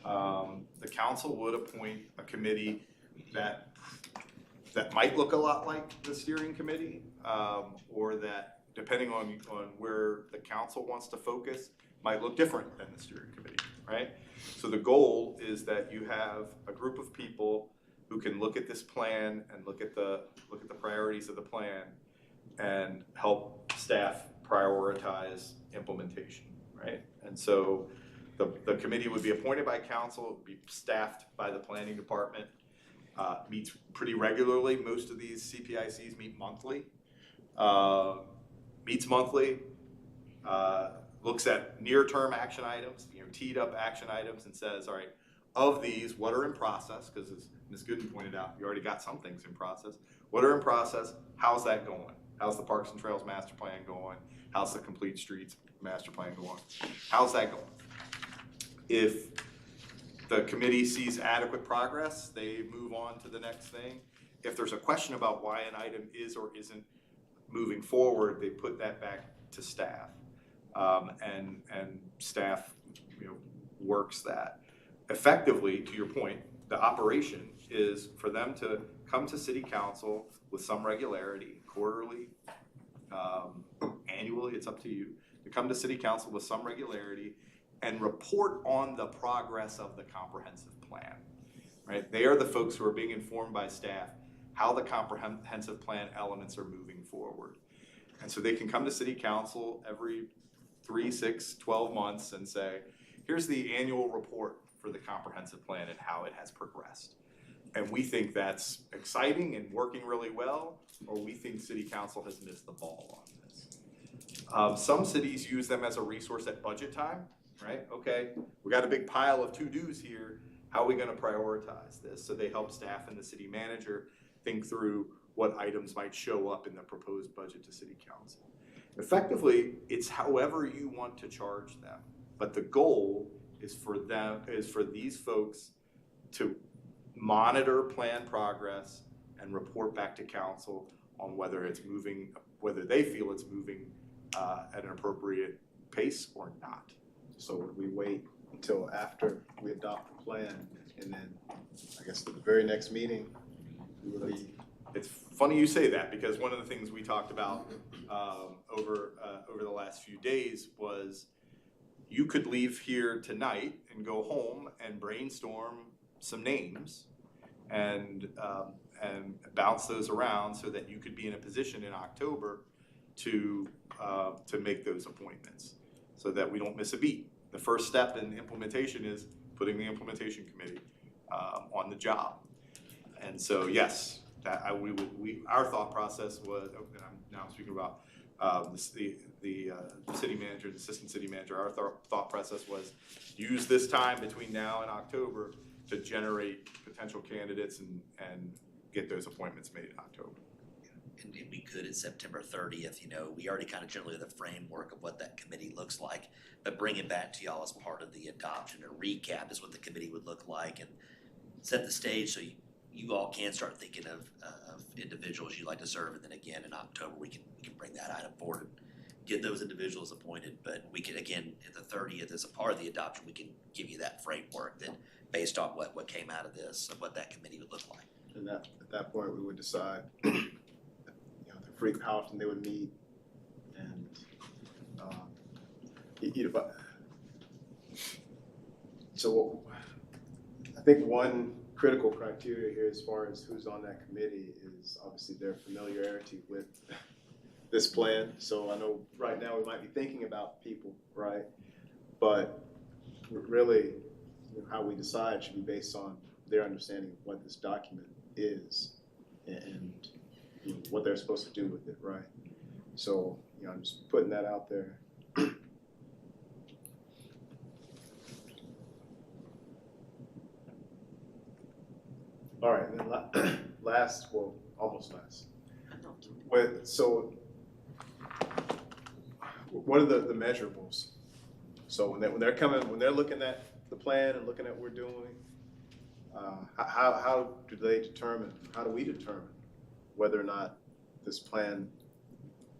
Speaker 6: the council would appoint a committee that might look a lot like the steering committee, or that, depending on where the council wants to focus, might look different than the steering committee, right? So the goal is that you have a group of people who can look at this plan and look at the priorities of the plan and help staff prioritize implementation, right? And so the committee would be appointed by council, it would be staffed by the planning department, meets pretty regularly. Most of these CPICs meet monthly. Meets monthly, looks at near-term action items, teed up action items, and says, all right, of these, what are in process? Because as Ms. Gooden pointed out, you already got some things in process. What are in process? How's that going? How's the Parks and Trails master plan going? How's the Complete Streets master plan going? How's that going? If the committee sees adequate progress, they move on to the next thing. If there's a question about why an item is or isn't moving forward, they put that back to staff. And staff, works that. Effectively, to your point, the operation is for them to come to city council with some regularity, quarterly, annually, it's up to you, to come to city council with some regularity and report on the progress of the comprehensive plan, right? They are the folks who are being informed by staff how the comprehensive plan elements are moving forward. And so they can come to city council every 3, 6, 12 months and say, here's the annual report for the comprehensive plan and how it has progressed. And we think that's exciting and working really well, or we think city council has missed the ball on this. Some cities use them as a resource at budget time, right? Okay, we got a big pile of to-dos here. How are we gonna prioritize this? So they help staff and the city manager think through what items might show up in the proposed budget to city council. Effectively, it's however you want to charge them, but the goal is for these folks to monitor plan progress and report back to council on whether they feel it's moving at an appropriate pace or not.
Speaker 2: So would we wait until after we adopt the plan, and then, I guess, at the very next meeting, we would be.
Speaker 6: It's funny you say that, because one of the things we talked about over the last few days was you could leave here tonight and go home and brainstorm some names and bounce those around so that you could be in a position in October to make those appointments, so that we don't miss a beat. The first step in implementation is putting the implementation committee on the job. And so, yes, our thought process was, and I'm now speaking about the city manager, the assistant city manager, our thought process was use this time between now and October to generate potential candidates and get those appointments made in October.
Speaker 3: And if we could at September 30th, we already kind of generally the framework of what that committee looks like, but bring it back to y'all as part of the adoption. A recap is what the committee would look like, and set the stage so you all can start thinking of individuals you'd like to serve, and then again in October we can bring that item forward and get those individuals appointed. But we can, again, at the 30th, as a part of the adoption, we can give you that framework that based on what came out of this, of what that committee would look like.
Speaker 2: And at that point, we would decide, how often they would meet, and so I think one critical criteria here as far as who's on that committee is obviously their familiarity with this plan. So I know right now we might be thinking about people, right? But really, how we decide should be based on their understanding of what this document is and what they're supposed to do with it, right? So, I'm just putting that out there. All right, and then almost last. So, what are the measurables? So when they're looking at the plan and looking at what we're doing, how do we determine whether or not this plan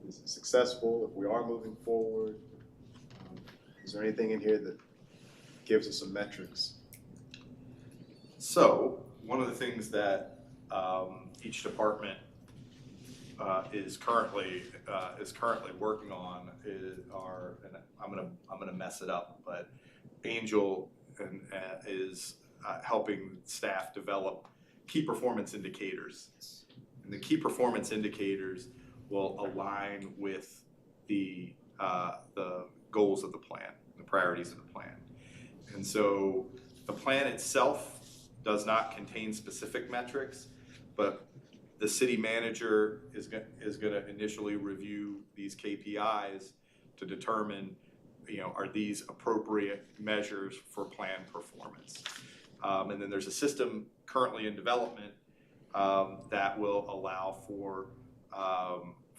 Speaker 2: is successful, if we are moving forward? Is there anything in here that gives us some metrics?
Speaker 6: So one of the things that each department is currently working on and I'm gonna mess it up, but Angel is helping staff develop key performance indicators. And the key performance indicators will align with the goals of the plan, the priorities of the plan. And so the plan itself does not contain specific metrics, but the city manager is going to initially review these KPIs to determine, are these appropriate measures for plan performance. And then there's a system currently in development that will allow for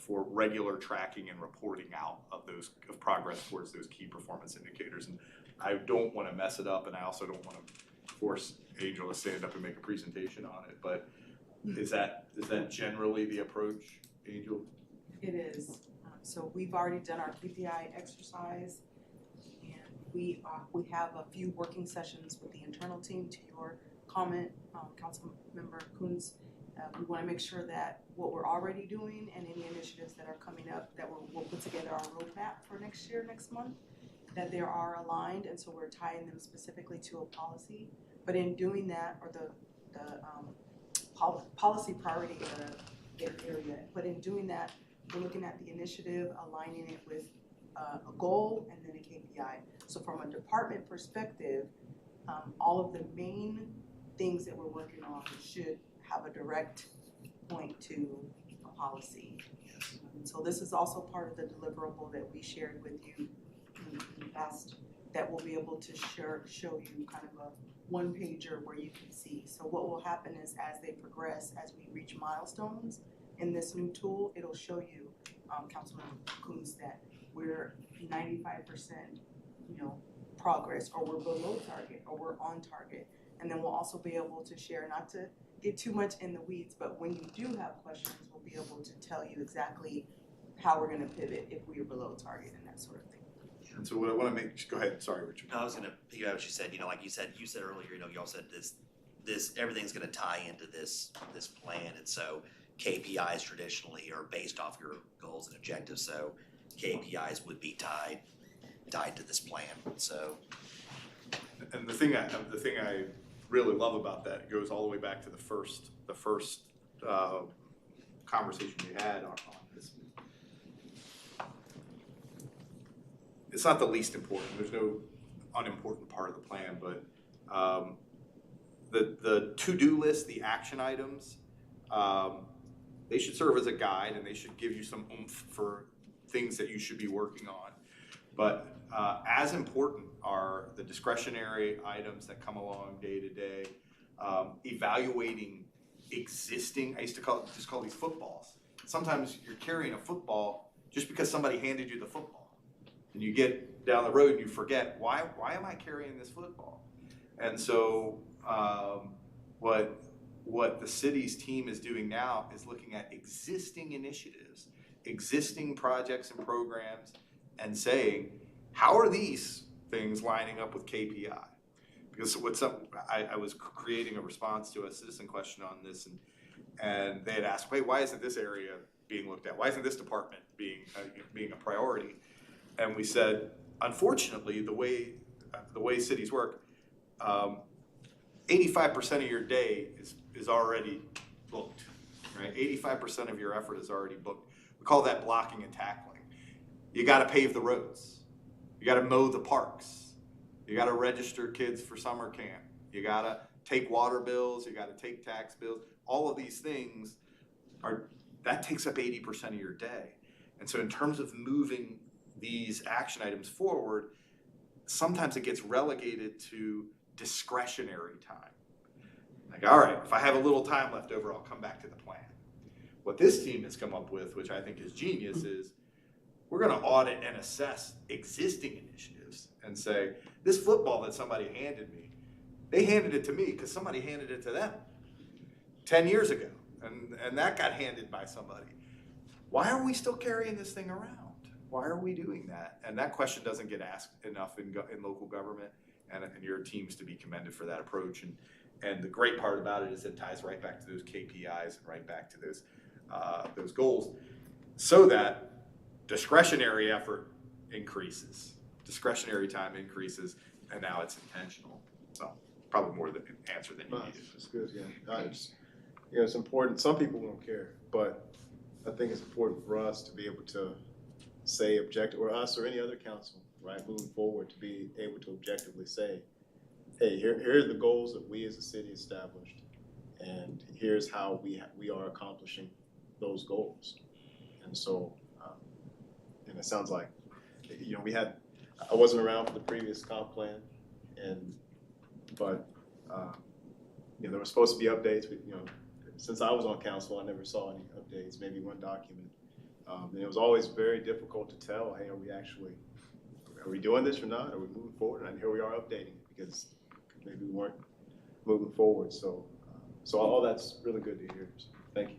Speaker 6: regular tracking and reporting out of progress towards those key performance indicators. And I don't want to mess it up, and I also don't want to force Angel to stand up and make a presentation on it. But is that generally the approach, Angel?
Speaker 15: It is. So we've already done our KPI exercise, and we have a few working sessions with the internal team. To your comment, Councilmember Coons, we want to make sure that what we're already doing and any initiatives that are coming up, that we'll put together our roadmap for next month, that they are aligned, and so we're tying them specifically to a policy. But in doing that, or the policy priority area, but in doing that, we're looking at the initiative, aligning it with a goal and then a KPI. So from a department perspective, all of the main things that we're working on should have a direct point to a policy. So this is also part of the deliverable that we shared with you in the past, that we'll be able to show you kind of a one-pager where you can see. So what will happen is, as they progress, as we reach milestones, in this new tool, it'll show you, Councilman Coons, that we're 95%, progress, or we're below target, or we're on target. And then we'll also be able to share, not to get too much in the weeds, but when you do have questions, we'll be able to tell you exactly how we're gonna pivot if we are below target and that sort of thing.
Speaker 6: And so what I wanna go ahead, sorry, Richard.
Speaker 3: No, I was gonna piggyback what you said, like you said earlier, y'all said this, everything's gonna tie into this plan, and so KPIs traditionally are based off your goals and objectives, so KPIs would be tied to this plan, so.
Speaker 6: And the thing I really love about that, it goes all the way back to the first conversation we had on this. It's not the least important, there's no unimportant part of the plan, but the to-do list, the action items, they should serve as a guide, and they should give you some oomph for things that you should be working on. But as important are the discretionary items that come along day to day, evaluating existing, I used to call these footballs. Sometimes you're carrying a football just because somebody handed you the football. And you get down the road and you forget, why am I carrying this football? And so what the city's team is doing now is looking at existing initiatives, existing projects and programs, and saying, how are these things lining up with KPI? Because I was creating a response to a citizen question on this, and they had asked, wait, why isn't this area being looked at? Why isn't this department being a priority? And we said, unfortunately, the way cities work, 85% of your day is already booked, right? 85% of your effort is already booked. We call that blocking and tackling. You got to pave the roads. You got to mow the parks. You got to register kids for summer camp. You got to take water bills. You got to take tax bills. All of these things that takes up 80% of your day. And so in terms of moving these action items forward, sometimes it gets relegated to discretionary time. Like, all right, if I have a little time left over, I'll come back to the plan. What this team has come up with, which I think is genius, is we're going to audit and assess existing initiatives and say, this football that somebody handed me, they handed it to me because somebody handed it to them 10 years ago, and that got handed by somebody. Why are we still carrying this thing around? Why are we doing that? And that question doesn't get asked enough in local government, and your team's to be commended for that approach. And the great part about it is it ties right back to those KPIs and right back to those goals, so that discretionary effort increases, discretionary time increases, and now it's intentional. So probably more than an answer than you needed.
Speaker 2: That's good, yeah. It's important. Some people won't care, but I think it's important for us to be able to say objective, or us or any other council, right, moving forward, to be able to objectively say, hey, here are the goals that we as a city established, and here's how we are accomplishing those goals. And so, and it sounds like, I wasn't around for the previous comp plan, but there were supposed to be updates. Since I was on council, I never saw any updates, maybe one document. And it was always very difficult to tell, hey, are we doing this or not? Are we moving forward? And here we are updating it because maybe we weren't moving forward. So all that's really good to hear. So thank you.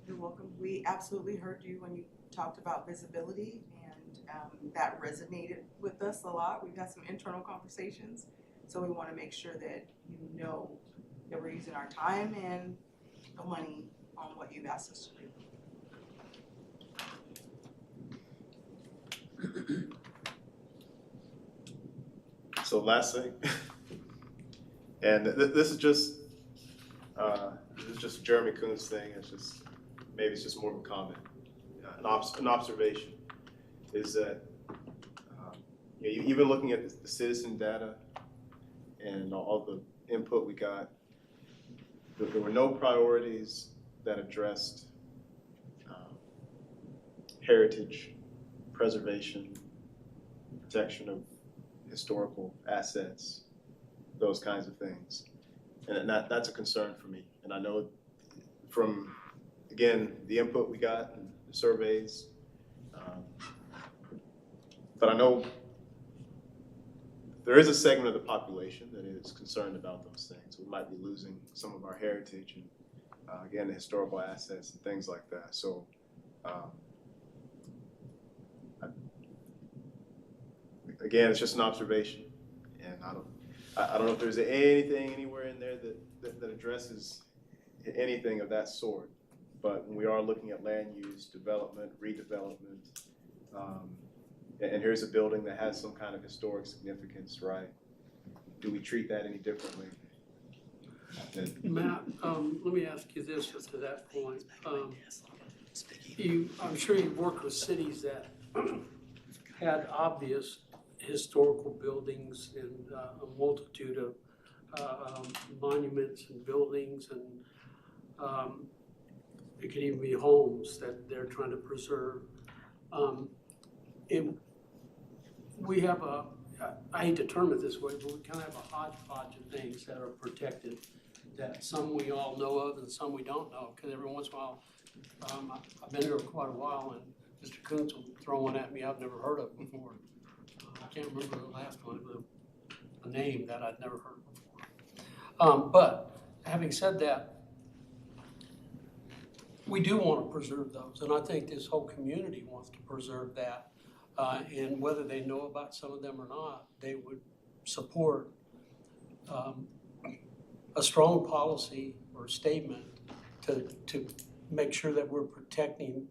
Speaker 15: You're welcome. We absolutely heard you when you talked about visibility, and that resonated with us a lot. We've had some internal conversations, so we want to make sure that you know that we're using our time and the money on what you've asked us to do.
Speaker 2: So last thing, and this is just Jeremy Coons thing. Maybe it's just more of a comment, an observation, is that even looking at the citizen data and all the input we got, there were no priorities that addressed heritage, preservation, protection of historical assets, those kinds of things. And that's a concern for me. And I know from again, the input we got and the surveys. But I know there is a segment of the population that is concerned about those things. We might be losing some of our heritage and, again, the historical assets and things like that. So, again, it's just an observation, and I don't know if there's anything anywhere in there that addresses anything of that sort. But when we are looking at land use, development, redevelopment, and here's a building that has some kind of historic significance, right? Do we treat that any differently?
Speaker 1: Matt, let me ask you this to that point. I'm sure you've worked with cities that had obvious historical buildings and a multitude of monuments and buildings, and it could even be homes that they're trying to preserve. We have I hate to term it this way, but we kind of have a hodgepodge of things that are protected, that some we all know of and some we don't know, because every once in a while, I've been here quite a while, and Mr. Coons will throw one at me I've never heard of before. I can't remember the last one, but a name that I'd never heard before. But having said that, we do want to preserve those, and I think this whole community wants to preserve that. And whether they know about some of them or not, they would support a strong policy or statement to make sure that we're protecting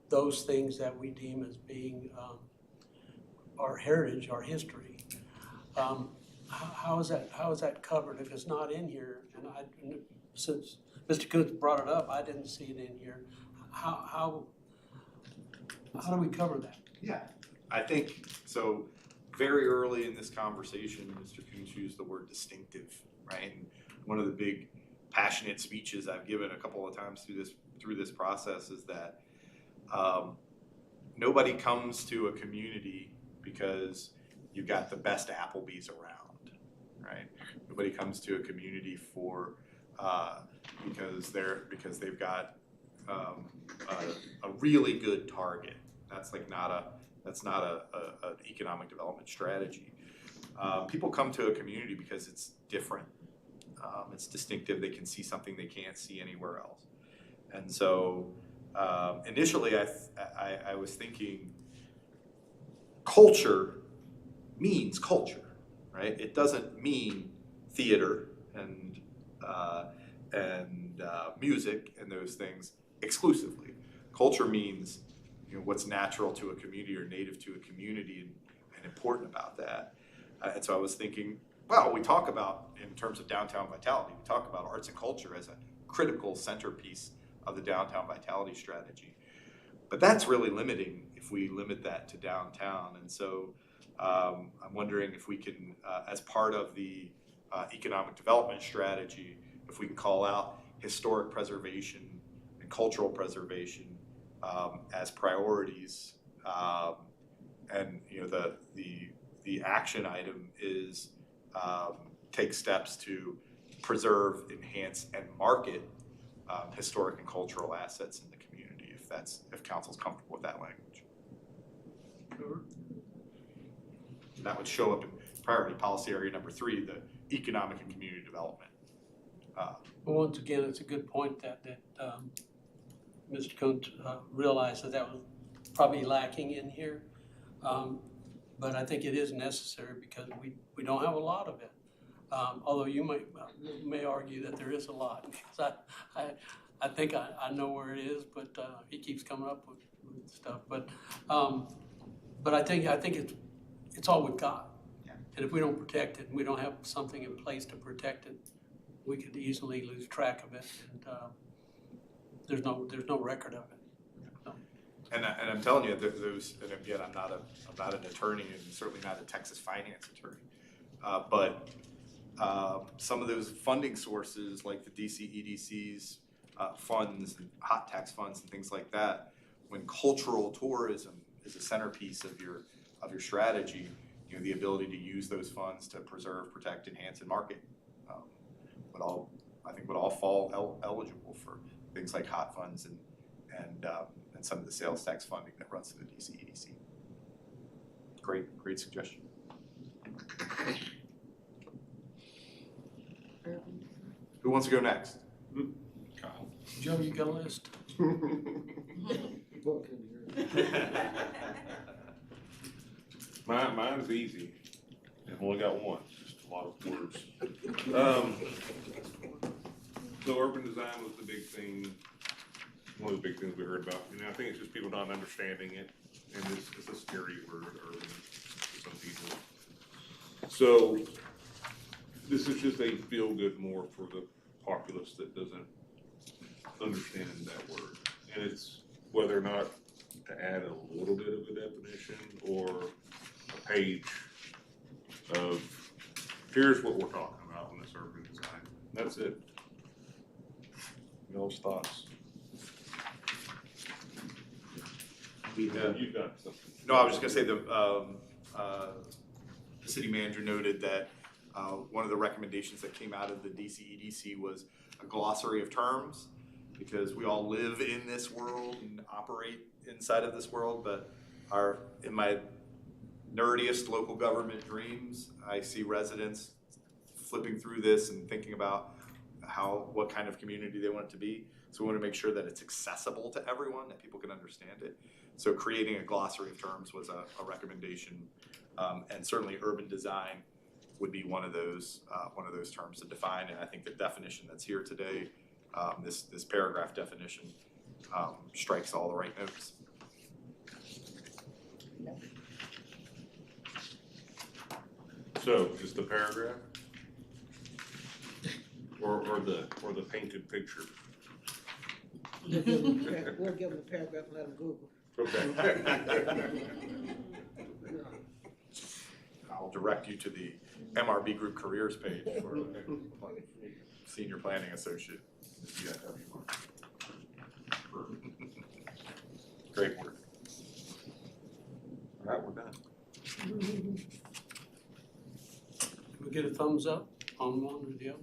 Speaker 1: those things that we deem as being our heritage, our history. How is that covered if it's not in here? And since Mr. Coons brought it up, I didn't see it in here. How do we cover that?
Speaker 6: Yeah, I think, so very early in this conversation, Mr. Coons used the word distinctive, right? And one of the big passionate speeches I've given a couple of times through this process is that nobody comes to a community because you've got the best Applebee's around, right? Nobody comes to a community because they've got a really good Target. That's not an economic development strategy. People come to a community because it's different. It's distinctive. They can see something they can't see anywhere else. And so initially I was thinking culture means culture, right? It doesn't mean theater and music and those things exclusively. Culture means, you know, what's natural to a community or native to a community and important about that. And so I was thinking, well, we talk about, in terms of downtown vitality, we talk about arts and culture as a critical centerpiece of the downtown vitality strategy. But that's really limiting if we limit that to downtown. And so I'm wondering if we can, as part of the economic development strategy, if we can call out historic preservation and cultural preservation as priorities, and you know the action item is take steps to preserve, enhance, and market historic and cultural assets in the community. If council's comfortable with that language,
Speaker 1: Sure.
Speaker 6: that would show up in priority policy area number 3, the economic and community development.
Speaker 1: Well, once again, it's a good point that Mr. Coons realized that was probably lacking in here. But I think it is necessary because we don't have a lot of it. Although you may argue that there is a lot, because I think I know where it is, but he keeps coming up with stuff. But I think it's all we've got.
Speaker 6: Yeah.
Speaker 1: And if we don't protect it, and we don't have something in place to protect it, we could easily lose track of it, and there's no record of it. So.
Speaker 6: And I'm telling you, those. And again, I'm not an attorney, and certainly not a Texas finance attorney. But some of those funding sources, like the DCEDC's funds, and hot tax funds, and things like that, when cultural tourism is a centerpiece of your strategy, you know, the ability to use those funds to preserve, protect, enhance, and market would all fall eligible for things like hot funds and some of the sales tax funding that runs to the DCEDC. Great suggestion. Who wants to go next?
Speaker 7: Kyle.
Speaker 1: Joe, you got a list?
Speaker 13: Mine's easy. I've only got one, just a lot of words. So urban design was the big thing, one of the big things we heard about. I think it's just people not understanding it, and it's a scary word, urban, to some people. So this is just a feel-good more for the populace that doesn't understand that word. And it's whether or not to add a little bit of a definition or a page of, here's what we're talking about in this urban design. That's it. Those thoughts. You've got something.
Speaker 6: No, I was just gonna say the city manager noted that one of the recommendations that came out of the DCEDC was a glossary of terms, because we all live in this world and operate inside of this world, but in my nerdiest local government dreams, I see residents flipping through this and thinking about what kind of community they want it to be. So we want to make sure that it's accessible to everyone, that people can understand it. So creating a glossary of terms was a recommendation, and certainly urban design would be one of those terms to define. And I think the definition that's here today, this paragraph definition, strikes all the right notes.
Speaker 13: So just the paragraph? Or the painted picture?
Speaker 14: We'll give them a paragraph and let them Google.
Speaker 13: Okay.
Speaker 6: I'll direct you to the MRB Group careers page for senior planning associate. Great work. All right, we're done.
Speaker 1: Can we get a thumbs up on one or the other?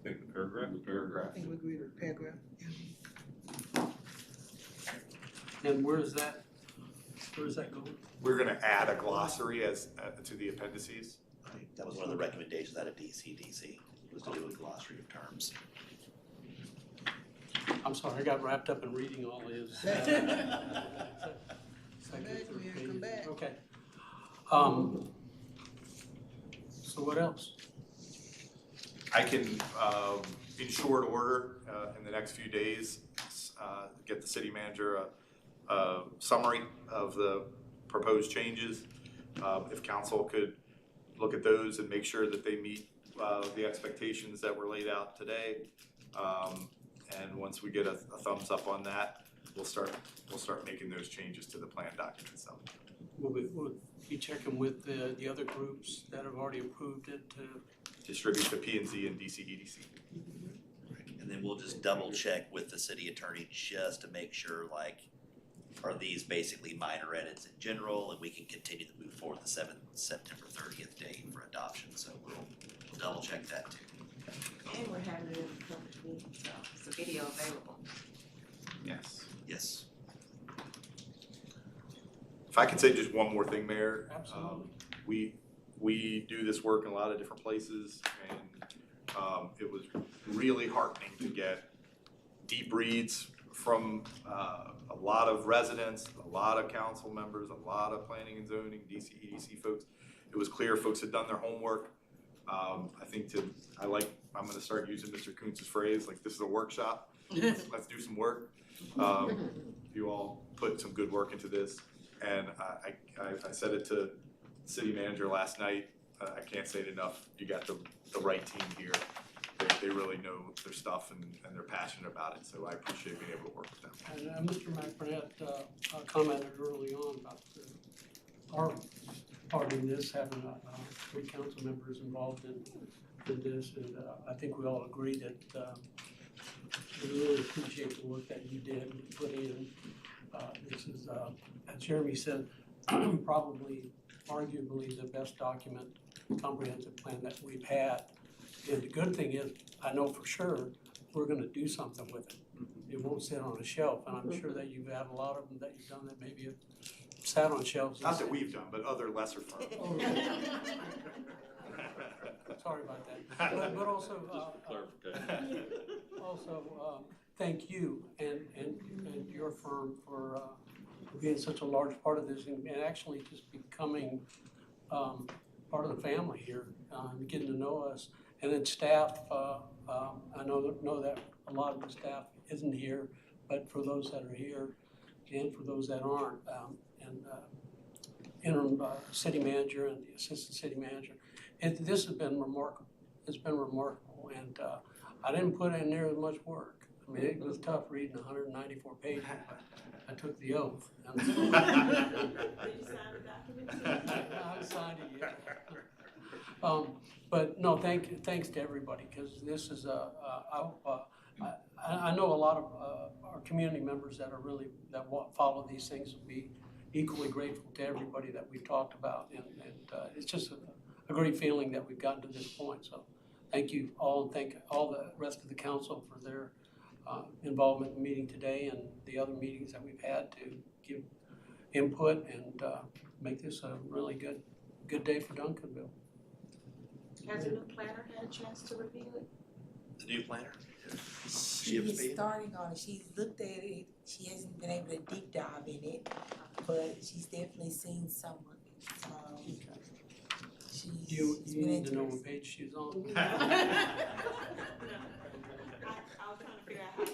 Speaker 13: I think the paragraph.
Speaker 14: I think we agree with the paragraph.
Speaker 1: And where's that going?
Speaker 6: We're gonna add a glossary as to the appendices.
Speaker 3: Right, that was one of the recommendations out of DCDC, was to do a glossary of terms.
Speaker 1: I'm sorry, I got wrapped up in reading all his.
Speaker 14: Come back.
Speaker 1: Okay. So what else?
Speaker 6: I can, in short order, in the next few days, get the city manager a summary of the proposed changes. If council could look at those and make sure that they meet the expectations that were laid out today. And once we get a thumbs up on that, we'll start making those changes to the plan document itself.
Speaker 1: We'll be checking with the other groups that have already approved it to
Speaker 6: distribute to P&Z and DCEDC.
Speaker 3: And then we'll just double check with the city attorney just to make sure, like, are these basically minor edits in general, and we can continue to move forward the September 30th date for adoption. So we'll double check that too.
Speaker 9: And we're having it in the public meeting, so it's a video available.
Speaker 6: Yes.
Speaker 3: Yes.
Speaker 6: If I could say just one more thing, Mayor.
Speaker 1: Absolutely.
Speaker 6: We do this work in a lot of different places, and it was really heartening to get deep reads from a lot of residents, a lot of council members, a lot of planning and zoning, DCEDC folks. It was clear folks had done their homework. I'm gonna start using Mr. Kuntz's phrase, like, this is a workshop. Let's do some work. You all put some good work into this, and I said it to the city manager last night. I can't say it enough. You got the right team here. They really know their stuff and they're passionate about it, so I appreciate being able to work with them.
Speaker 1: And Mr. McBurnett commented early on about our part in this, having 3 council members involved in this, and I think we all agree that we really appreciate the work that you did and put in. This is, as Jeremy said, probably arguably the best comprehensive plan that we've had. And the good thing is, I know for sure, we're gonna do something with it. It won't sit on a shelf, and I'm sure that you've had a lot of them that you've done that maybe have sat on shelves.
Speaker 6: Not that we've done, but other lesser firms.
Speaker 1: Oh, sorry about that. But also,
Speaker 7: Clarification.
Speaker 1: also, thank you and your firm for being such a large part of this and actually just becoming part of the family here, getting to know us. And then staff, I know that a lot of the staff isn't here, but for those that are here and for those that aren't, and interim city manager and the assistant city manager, this has been remarkable. It's been remarkable, and I didn't put in there as much work. I mean, it was tough reading 194 pages, but I took the oath.
Speaker 9: Did you sign the document?
Speaker 1: I haven't signed it yet. But no, thanks to everybody, because this is I know a lot of our community members that follow these things will be equally grateful to everybody that we've talked about, and it's just a great feeling that we've gotten to this point. So thank you all, and thank all the rest of the council for their involvement in the meeting today and the other meetings that we've had to give input and make this a really good day for Duncanville.
Speaker 12: Has the new planner had a chance to review it?
Speaker 3: The new planner?
Speaker 4: She is starting on it, she's looked at it, she hasn't been able to deep dive in it, but she's definitely seen some of it, so
Speaker 1: Do you
Speaker 4: been
Speaker 1: need to know
Speaker 4: interested.
Speaker 1: what page she's on?
Speaker 9: I was trying to figure out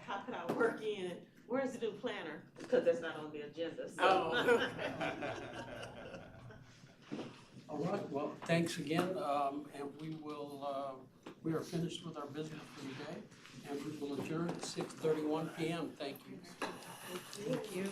Speaker 9: how could I work in, where's the new planner? Because that's not on the agenda, so.
Speaker 1: All right, well, thanks again, and we are finished with our business for today, and we will adjourn at 6:31 p.m. Thank you.
Speaker 4: Thank you.